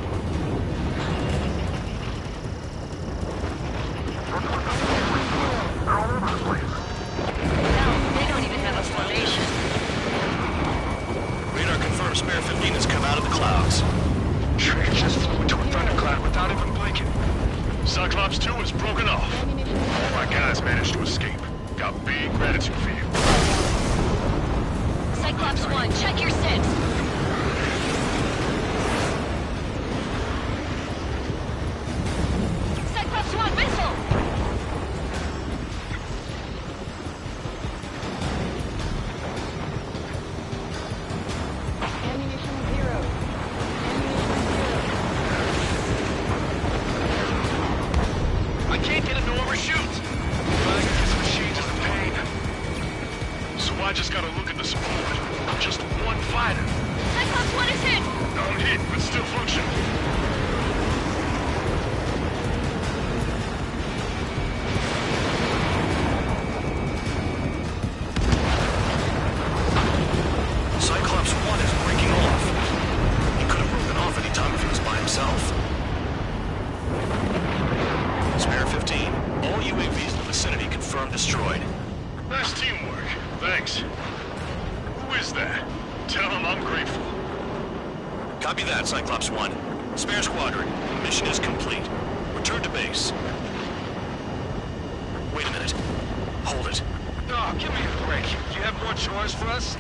They don't even have a formation. Radar confirms Spare 15 has come out of the clouds. Trigger just flew into a thundercloud without even blinking. Cyclops 2 is broken off. All my guys managed to escape. Got big gratitude for you. Cyclops 1, check your SIDS. Cyclops 1, missile! Ammunition 0. I can't get him to overshoot. Running these machines is a pain. So I just gotta look at the support. Just one fighter. Cyclops 1 is hit! I'm hit, but still functional. Cyclops 1 is breaking off. He could have broken off any time if he was by himself. Spare 15, all UAVs in the vicinity confirmed destroyed. Nice teamwork. Thanks. Who is that? Tell him I'm grateful. Copy that, Cyclops 1. Spare Squadron, mission is complete. Return to base. Wait a minute. Hold it. Oh, give me a break. Do you have more chores for us?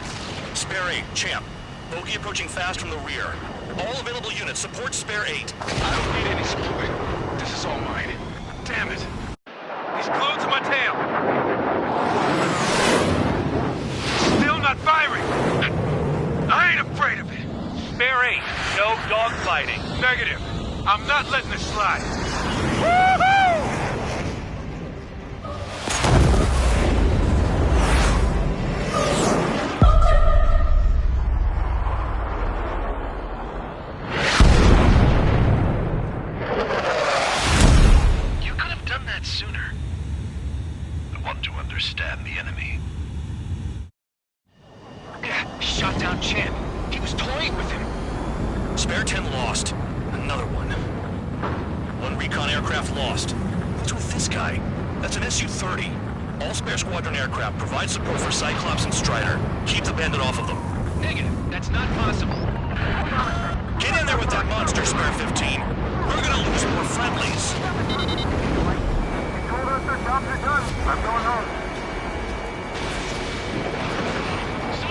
Spare 8, Champ. Bogey approaching fast from the rear. All available units support Spare 8. I don't need any support. This is all mine. Damn it. He's glued to my tail. Still not firing. I ain't afraid of it. Spare 8, no dogfighting. Negative. I'm not letting this slide. Woohoo! You could have done that sooner. I want to understand the enemy. Shot down Champ. He was toying with him. Spare 10 lost. Another one. One recon aircraft lost. What's with this guy? That's an Su-30. All Spare Squadron aircraft provide support for Cyclops and Strider. Keep the bandit off of them. Negative. That's not possible. Get in there with that monster, Spare 15. We're gonna lose more friendlies. Told us their jobs are done. I'm going home.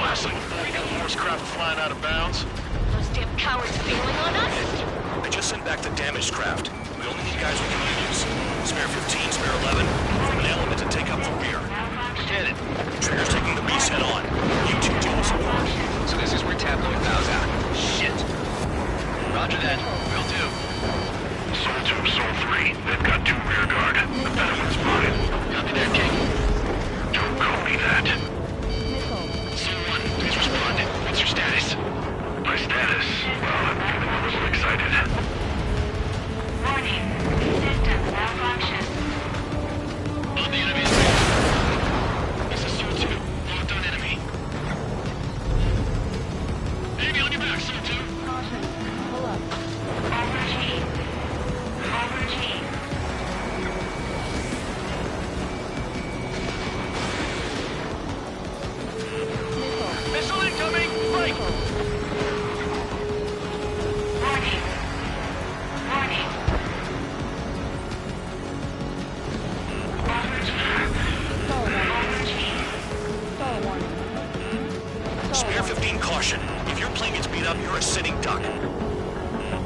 Blasting full force craft flying out of bounds. Those damn cowards bailing on us? I just sent back the damaged craft. We only need guys we can use. Spare 15, Spare 11, form an element to take up the rear. Get it. Trigger's taking the beast head on. You two deal with support. So this is where Tableau bows out. Shit. Roger that. Will do. Soul 2, Soul 3. They've got 2 rear guard. The better one's spotted. Copy that, King. Don't call me that. Soul 1, please respond. What's your status? My status? Well, I'm getting a little excited. Warning. System malfunction. On the enemy's way. This is Soul 2. Locked on enemy. Enemy on your back, Soul 2. Caution. Pull up. Overachieve. Overachieve. Missile incoming! Break! Warning. Warning. Stall warning. Spare 15, caution. If your plane gets beat up, you're a sitting duck.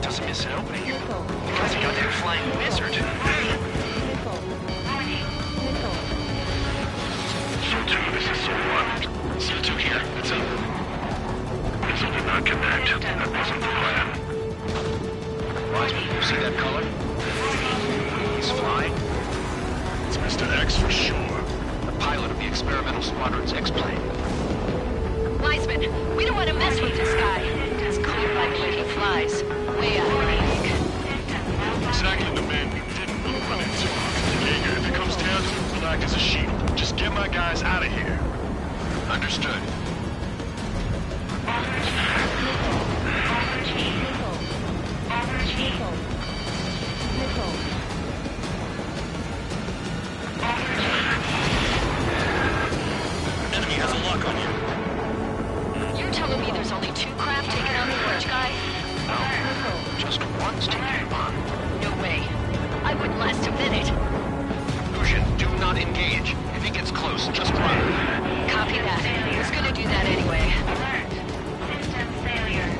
Doesn't miss an opening. You Missile. guys are goddamn flying wizard. Missile. Missile. Soul 2, this is Soul 1. Soul 2 here. What's up? Missile did not connect. That wasn't the plan. Wiseman, you see that color? He's flying. It's Mr. X for sure. The pilot of the experimental squadron's X-plane. We don't want to mess with this guy. It's clear by the way he flies. Way out of range. Exactly the man we didn't run into. Jaeger, if it comes down to it, we'll act as a shield. Just get my guys out of here. Understood. Enemy has a lock on you. You're telling me there's only 2 craft taking on the orange guy? No, just one's taking him on. No way. I wouldn't last a minute. Lucian, do not engage. If he gets close, just run. Copy that. I was gonna do that anyway. System failure.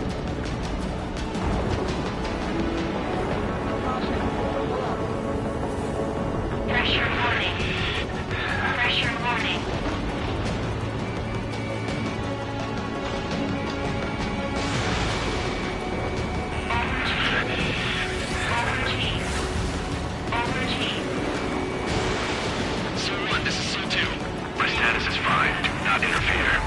Pressure warning. Pressure warning. Someone, this is C2. My status is fine. Do not interfere.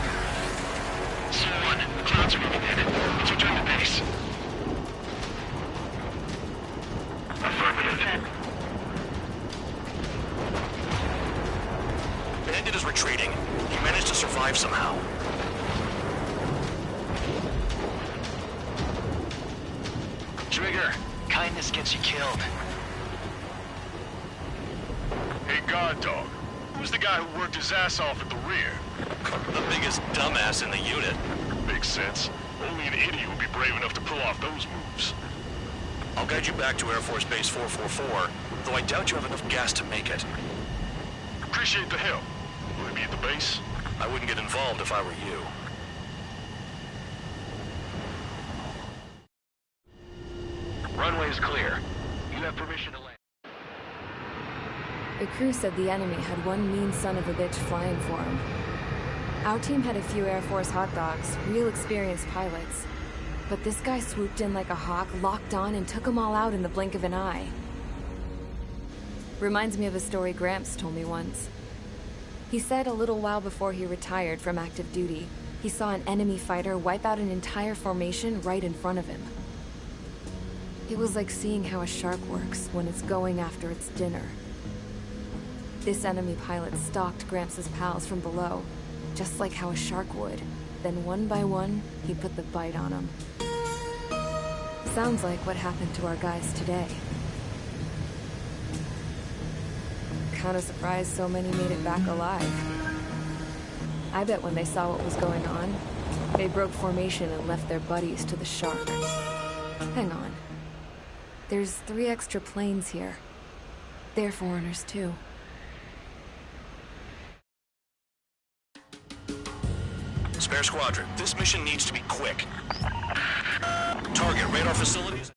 Someone, the clouds are moving in. Let's return to base. Affirmative. Bandit is retreating. He managed to survive somehow. Trigger, kindness gets you killed. Hey, guard dog. Who's the guy who worked his ass off at the rear? The biggest dumbass in the unit. Makes sense. Only an idiot would be brave enough to pull off those moves. I'll guide you back to Air Force Base 444, though I doubt you have enough gas to make it. Appreciate the help. Will it be at the base? I wouldn't get involved if I were you. Runway's clear. You have permission to land. The crew said the enemy had one mean son of a bitch flying for him. Our team had a few Air Force hot dogs, real experienced pilots. But this guy swooped in like a hawk, locked on, and took them all out in the blink of an eye. Reminds me of a story Gramps told me once. He said a little while before he retired from active duty, he saw an enemy fighter wipe out an entire formation right in front of him. It was like seeing how a shark works when it's going after its dinner. This enemy pilot stalked Gramps' pals from below, just like how a shark would. Then one by one, he put the bite on them. Sounds like what happened to our guys today. Kinda surprised so many made it back alive. I bet when they saw what was going on, they broke formation and left their buddies to the shark. Hang on. There's 3 extra planes here. They're foreigners too. Spare Squadron, this mission needs to be quick. Target radar facilities.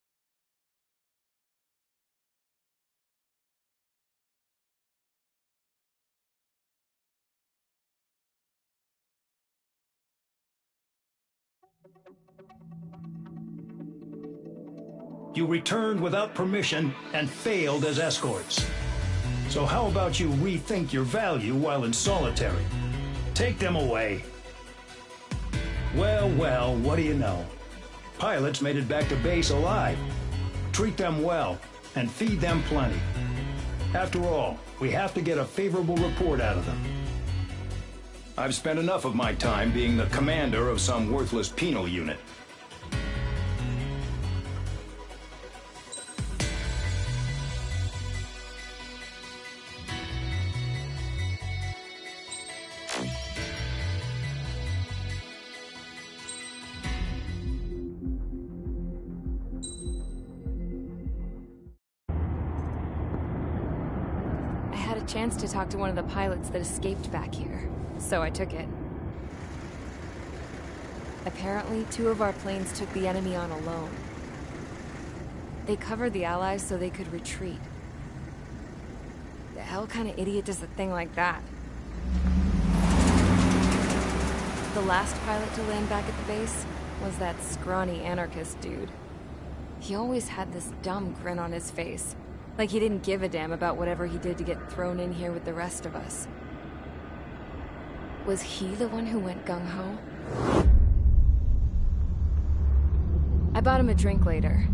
You returned without permission and failed as escorts. So how about you rethink your value while in solitary? Take them away. Well, well, what do you know? Pilots made it back to base alive. Treat them well and feed them plenty. After all, we have to get a favorable report out of them. I've spent enough of my time being the commander of some worthless penal unit. Chance to talk to one of the pilots that escaped back here, so I took it. Apparently, 2 of our planes took the enemy on alone. They covered the Allies so they could retreat. The hell kind of idiot does a thing like that? The last pilot to land back at the base was that scrawny anarchist dude. He always had this dumb grin on his face. Like he didn't give a damn about whatever he did to get thrown in here with the rest of us. Was he the one who went gung-ho? I bought him a drink later.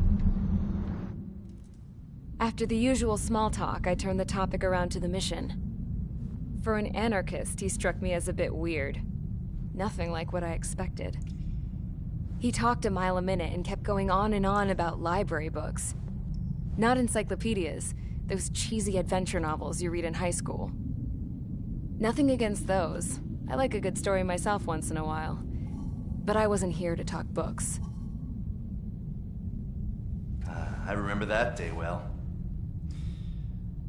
After the usual small talk, I turned the topic around to the mission. For an anarchist, he struck me as a bit weird. Nothing like what I expected. He talked a mile a minute and kept going on and on about library books. Not encyclopedias, those cheesy adventure novels you read in high school. Nothing against those. I like a good story myself once in a while. But I wasn't here to talk books. I remember that day well.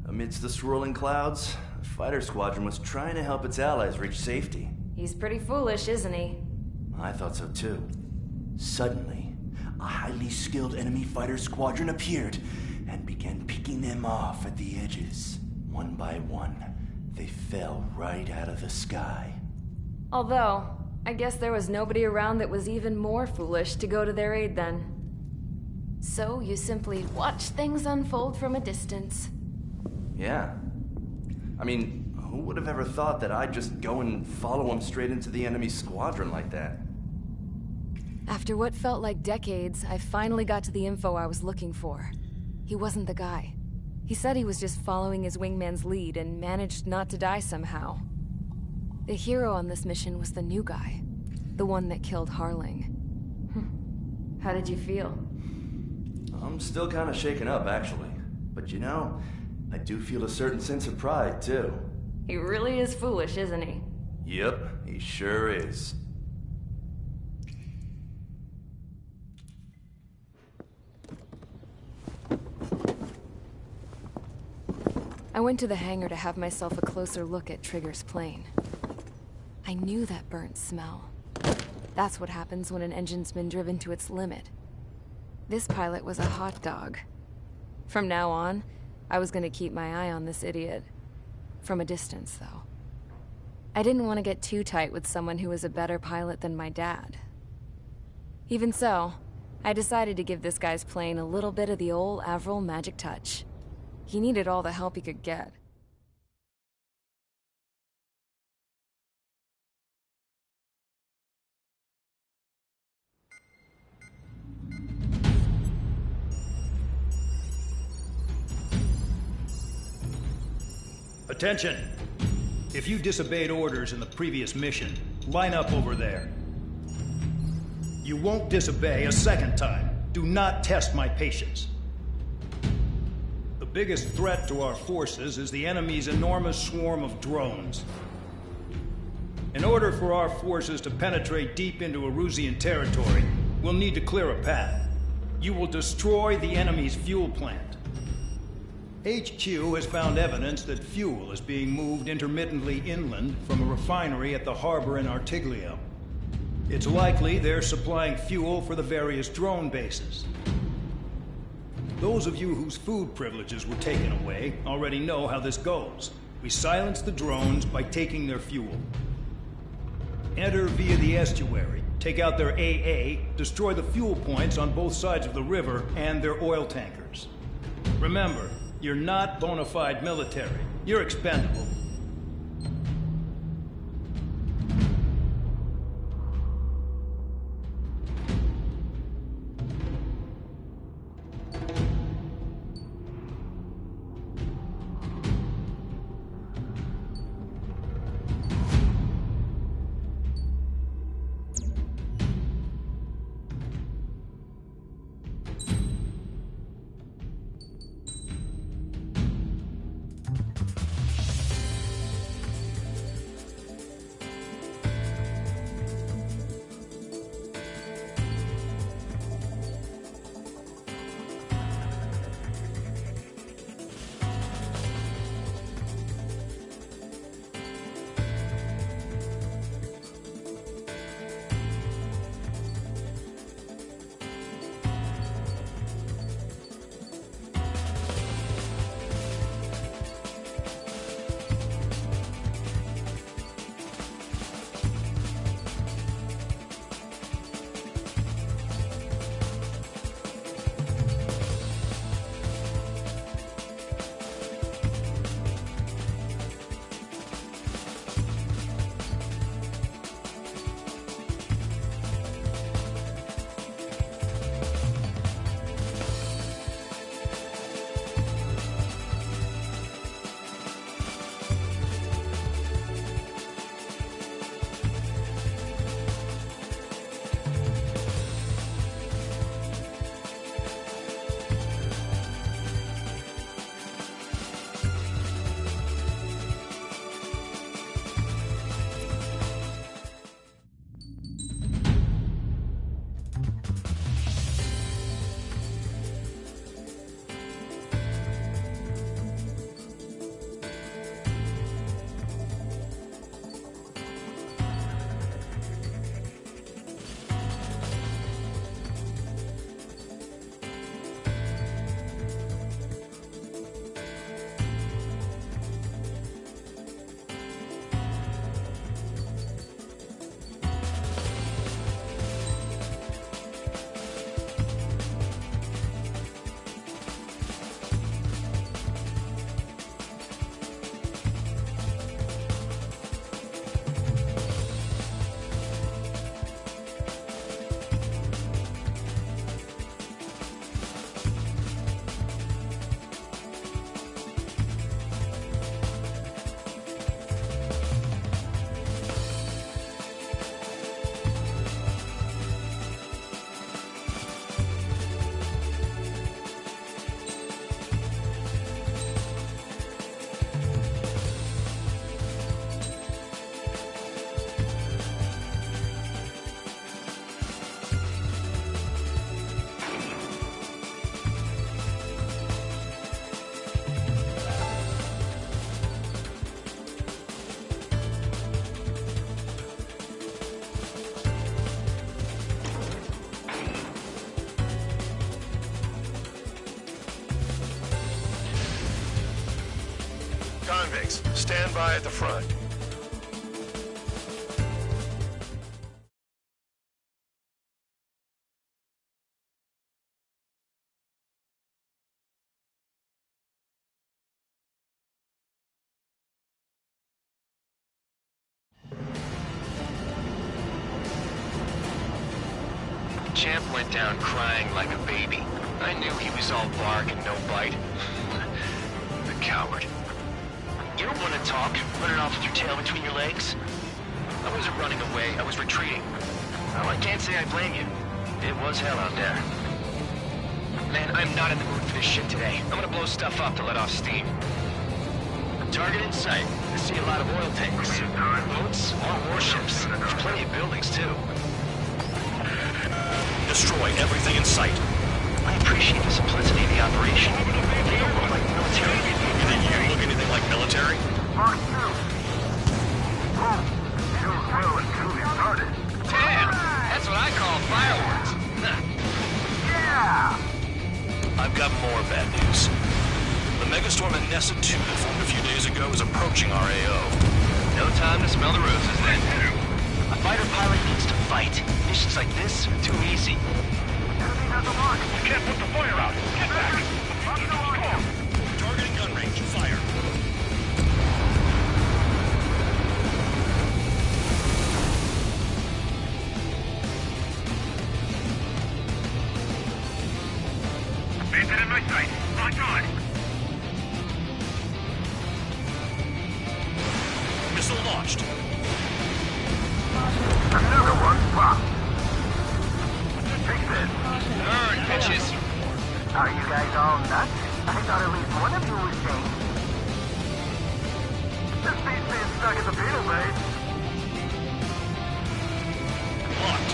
Amidst the swirling clouds, a fighter squadron was trying to help its allies reach safety. He's pretty foolish, isn't he? I thought so too. Suddenly, a highly skilled enemy fighter squadron appeared and began picking them off at the edges. One by one, they fell right out of the sky. Although, I guess there was nobody around that was even more foolish to go to their aid then. So you simply watch things unfold from a distance. Yeah. I mean, who would have ever thought that I'd just go and follow him straight into the enemy squadron like that? After what felt like decades, I finally got to the info I was looking for. He wasn't the guy. He said he was just following his wingman's lead and managed not to die somehow. The hero on this mission was the new guy. The one that killed Harling. How did you feel? I'm still kind of shaken up, actually. But you know, I do feel a certain sense of pride, too. He really is foolish, isn't he? Yep, he sure is. I went to the hangar to have myself a closer look at Trigger's plane. I knew that burnt smell. That's what happens when an engine's been driven to its limit. This pilot was a hot dog. From now on, I was gonna keep my eye on this idiot. From a distance, though. I didn't want to get too tight with someone who was a better pilot than my dad. Even so, I decided to give this guy's plane a little bit of the old Avril magic touch. He needed all the help he could get. Attention! If you disobeyed orders in the previous mission, line up over there. You won't disobey a second time. Do not test my patience. The biggest threat to our forces is the enemy's enormous swarm of drones. In order for our forces to penetrate deep into Erusian territory, we'll need to clear a path. You will destroy the enemy's fuel plant. HQ has found evidence that fuel is being moved intermittently inland from a refinery at the harbor in Artiglio. It's likely they're supplying fuel for the various drone bases. Those of you whose food privileges were taken away already know how this goes. We silence the drones by taking their fuel. Enter via the estuary, take out their AA, destroy the fuel points on both sides of the river and their oil tankers. Remember, you're not bona fide military. You're expendable. Convicts, stand by at the front. Champ went down crying like a baby. I knew he was all bark and no bite. The coward. You don't want to talk, running off with your tail between your legs? I wasn't running away, I was retreating. Well, I can't say I blame you. It was hell out there. Man, I'm not in the mood for this shit today. I'm gonna blow stuff up to let off steam. Target in sight. I see a lot of oil tanks. Boats, more warships. There's plenty of buildings, too. Destroy everything in sight. I appreciate the simplicity of the operation. They don't look like military. You think you look anything like military? Mark 2. Boom. You well and truly started. Damn! That's what I call fireworks. Yeah! I've got more bad news. The megastorm in Nessa 2 that formed a few days ago is approaching our AO. No time to smell the roses then. A fighter pilot needs to fight. Missions like this are too easy. Enemy has a mark. You can't put the fire out. Get back! Targeting gun range. Fire. Bandit in my sight. Lock on. Missile launched. Another one popped. Take this. Burn, bitches. Are you guys all nuts? I thought at least one of you was sane. This beast being stuck at the beetle base. Locked.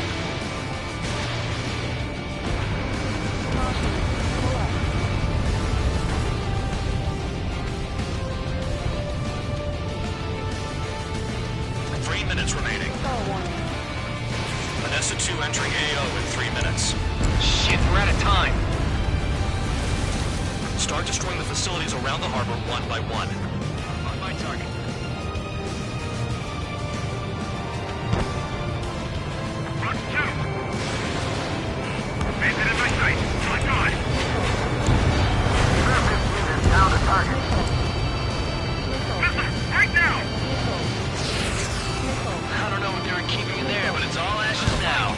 Remaining. Vanessa 2 entering AO in 3 minutes. Shit, we're out of time. Start destroying the facilities around the harbor one by one. On my target. Mark 2. Bandit in my sight. Lock on. Surface unit down to target. Missile, right now! I don't know what they were keeping in there, but it's all ashes now.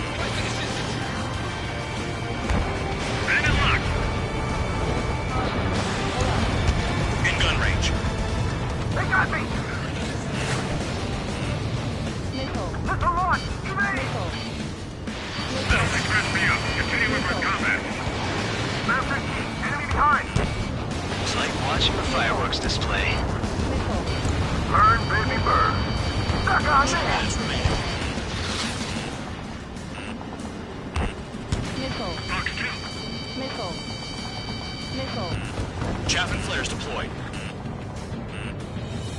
Bandit locked. In gun range. They got me! Missile launch! Evade! That'll scratch me up. Continue with our combat. Bear 15, enemy behind! It's like watching a fireworks display. Burn, baby, burn! Stuck on me! Mark 2. Chaff and flares deployed.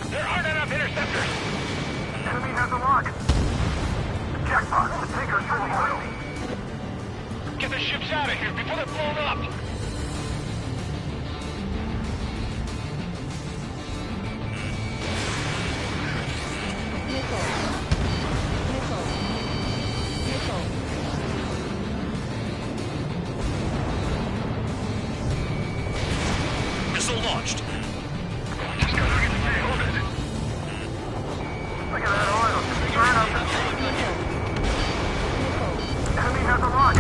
There aren't enough interceptors. Enemy has a lock. Jackpot, the taker's full of oil. Get the ships out of here before they're blown up. Missile launched. Just gotta get stay on it. Look at that oil. Burn up the enemy has a lock.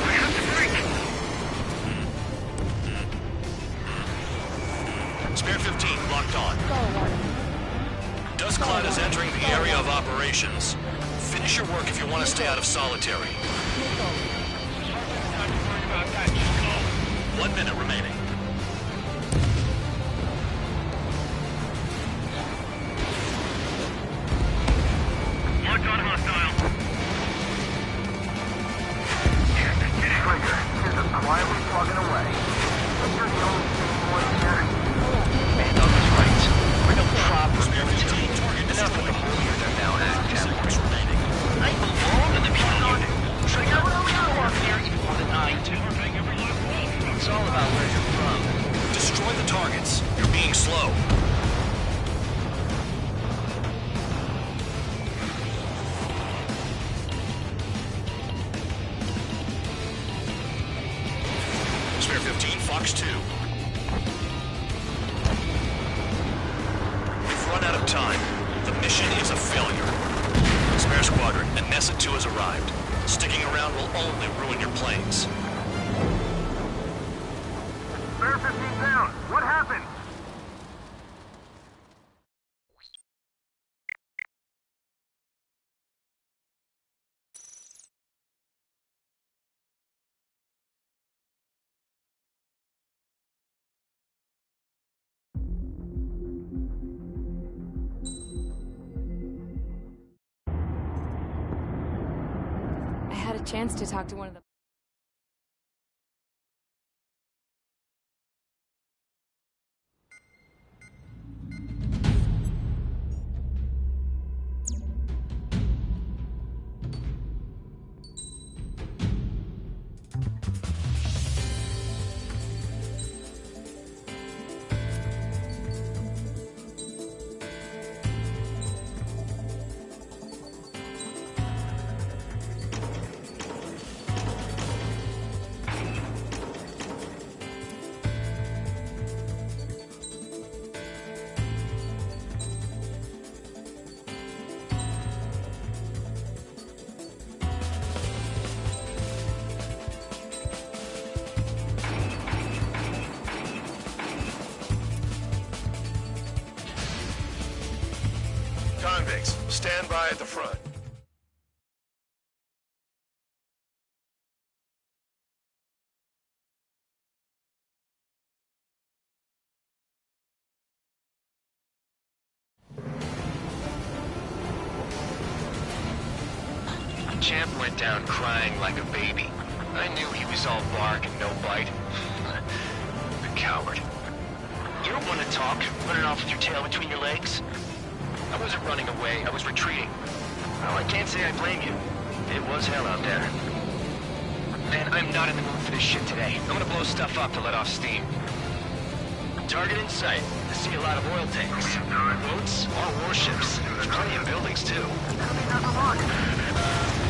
I have to break. Spare 15 locked on. Dust Cloud is entering the area of operations. Finish your work if you want to stay out of solitary. 1 minute remaining. Locked on hostile. Trigger, you're just quietly plugging away. You're the only sane one here. Man, Doug was right. We're no proper military. Enough with the whole year they're now active. I belong in the community. Trigger, we don't walk here even more than I do. It's all about where you're from. run out of time. The mission is a failure. Spare Squadron, Anessa 2 has arrived. Sticking around will only ruin your planes. Spare 15 down. What happened? I had a chance to talk to one of the... Convicts, stand by at the front. Champ went down crying like a baby. I knew he was all bark and no bite. The coward. You don't want to talk, running off with your tail between your legs? I wasn't running away, I was retreating. Well, I can't say I blame you. It was hell out there. Man, I'm not in the mood for this shit today. I'm gonna blow stuff up to let off steam. Target in sight. I see a lot of oil tanks. Boats, all warships. There's plenty of buildings, too.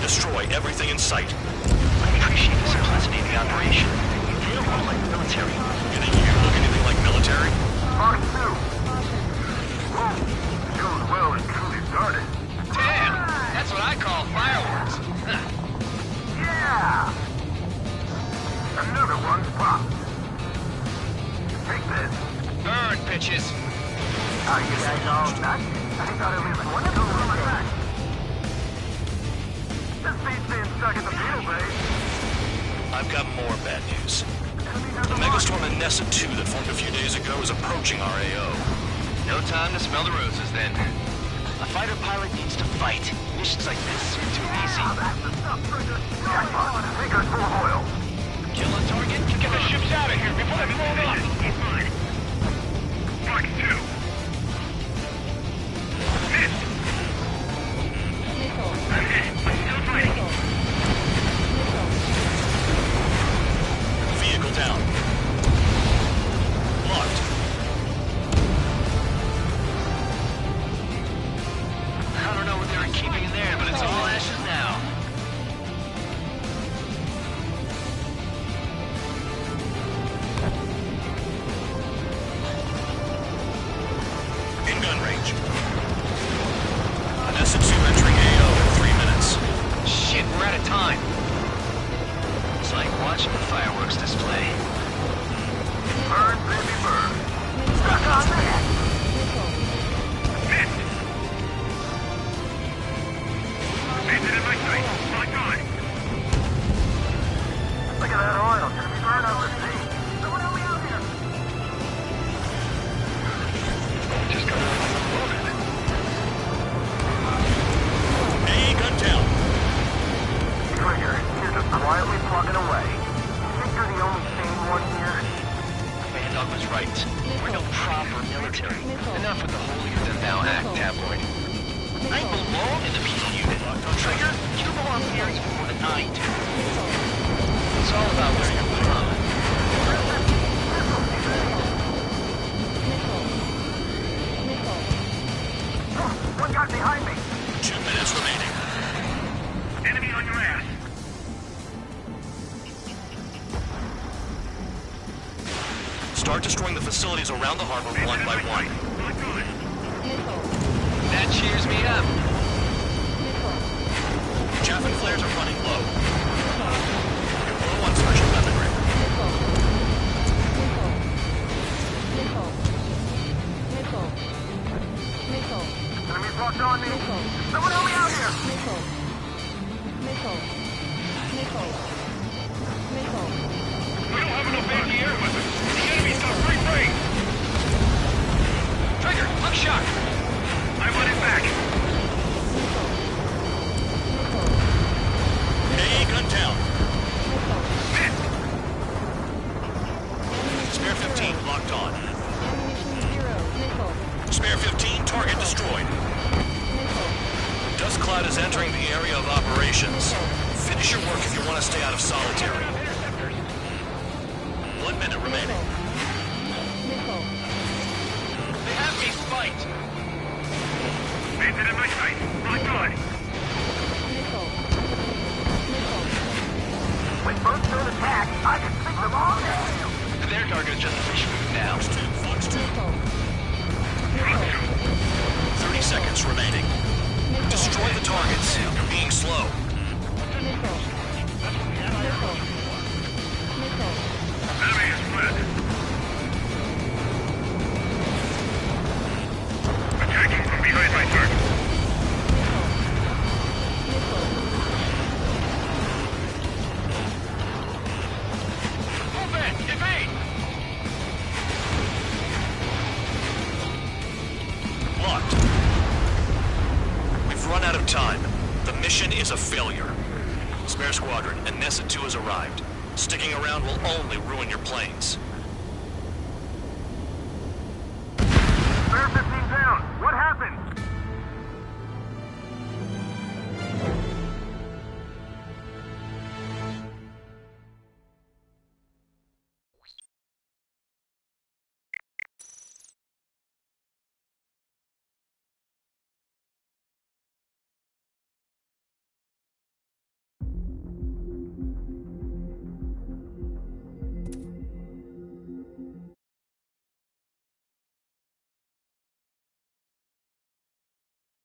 Destroy everything in sight. I appreciate the simplicity of the operation. They don't look like military. You think you look anything like military? Mark 2. Whoa. Goes well and truly started. Damn! That's what I call fireworks. Yeah! Another one's popped. Take this. Burn, bitches. Are you guys all nuts? I thought at least one of them was back. This beats being stuck in the field, babe. I've got more bad news. The Megastorm Anessa 2 that formed a few days ago is approaching our AO. No time to smell the roses, then. A fighter pilot needs to fight. Missions like this are too easy. Jackpot. Take us full oil. Kill a target? Get the ships out of here before they blow up! Mark 2! Missed! I'm hit. I'm still fighting. Vehicle down. Locked. I don't know what they were keeping in there, but it's all ashes now. In gun range. Anessa 2 entering AO in 3 minutes. Shit, we're out of time. It's like watching a fireworks display. Burn, baby, burn. Stuck on that. Missed! Landed in my sight. My God! Look at that oil. It's gonna be burned over the sea. Someone help me out here. Just got loaded. A gun down. Trigger, you're just quietly plugging away. You think you're the only sane one here? Bandog was right. We're no proper military. Enough with the holier-than-thou act, tabloid. I belong in the peace unit. Trigger, you belong here even more than I do. It's all about where you're from. One got behind me. 2 minutes remaining. Enemy on your ass. Start destroying the facilities around the harbor one by one. My God! Locked on me. Someone help me out here. Nickel. We don't have enough anti-air weapons. The enemy's got free reign. Trigger, I'm shocked. I want it back. A gun down. Spare 15 locked on. Spare 15 target destroyed. Dust cloud is entering the area of operations. Finish your work if you want to stay out of solitary. 1 minute remaining. They have me spiked. Landed in my sight. Locked on. With first third attack, I can pick them all down. Their target is just a fish food now. Fox 2. 30 seconds remaining. Destroy the targets. You're being slow. Enemy is split. Attacking from behind my target. Move in! Evade! Locked. We've run out of time. The mission is a failure. Spare Squadron, Anessa 2 has arrived. Sticking around will only ruin your planes.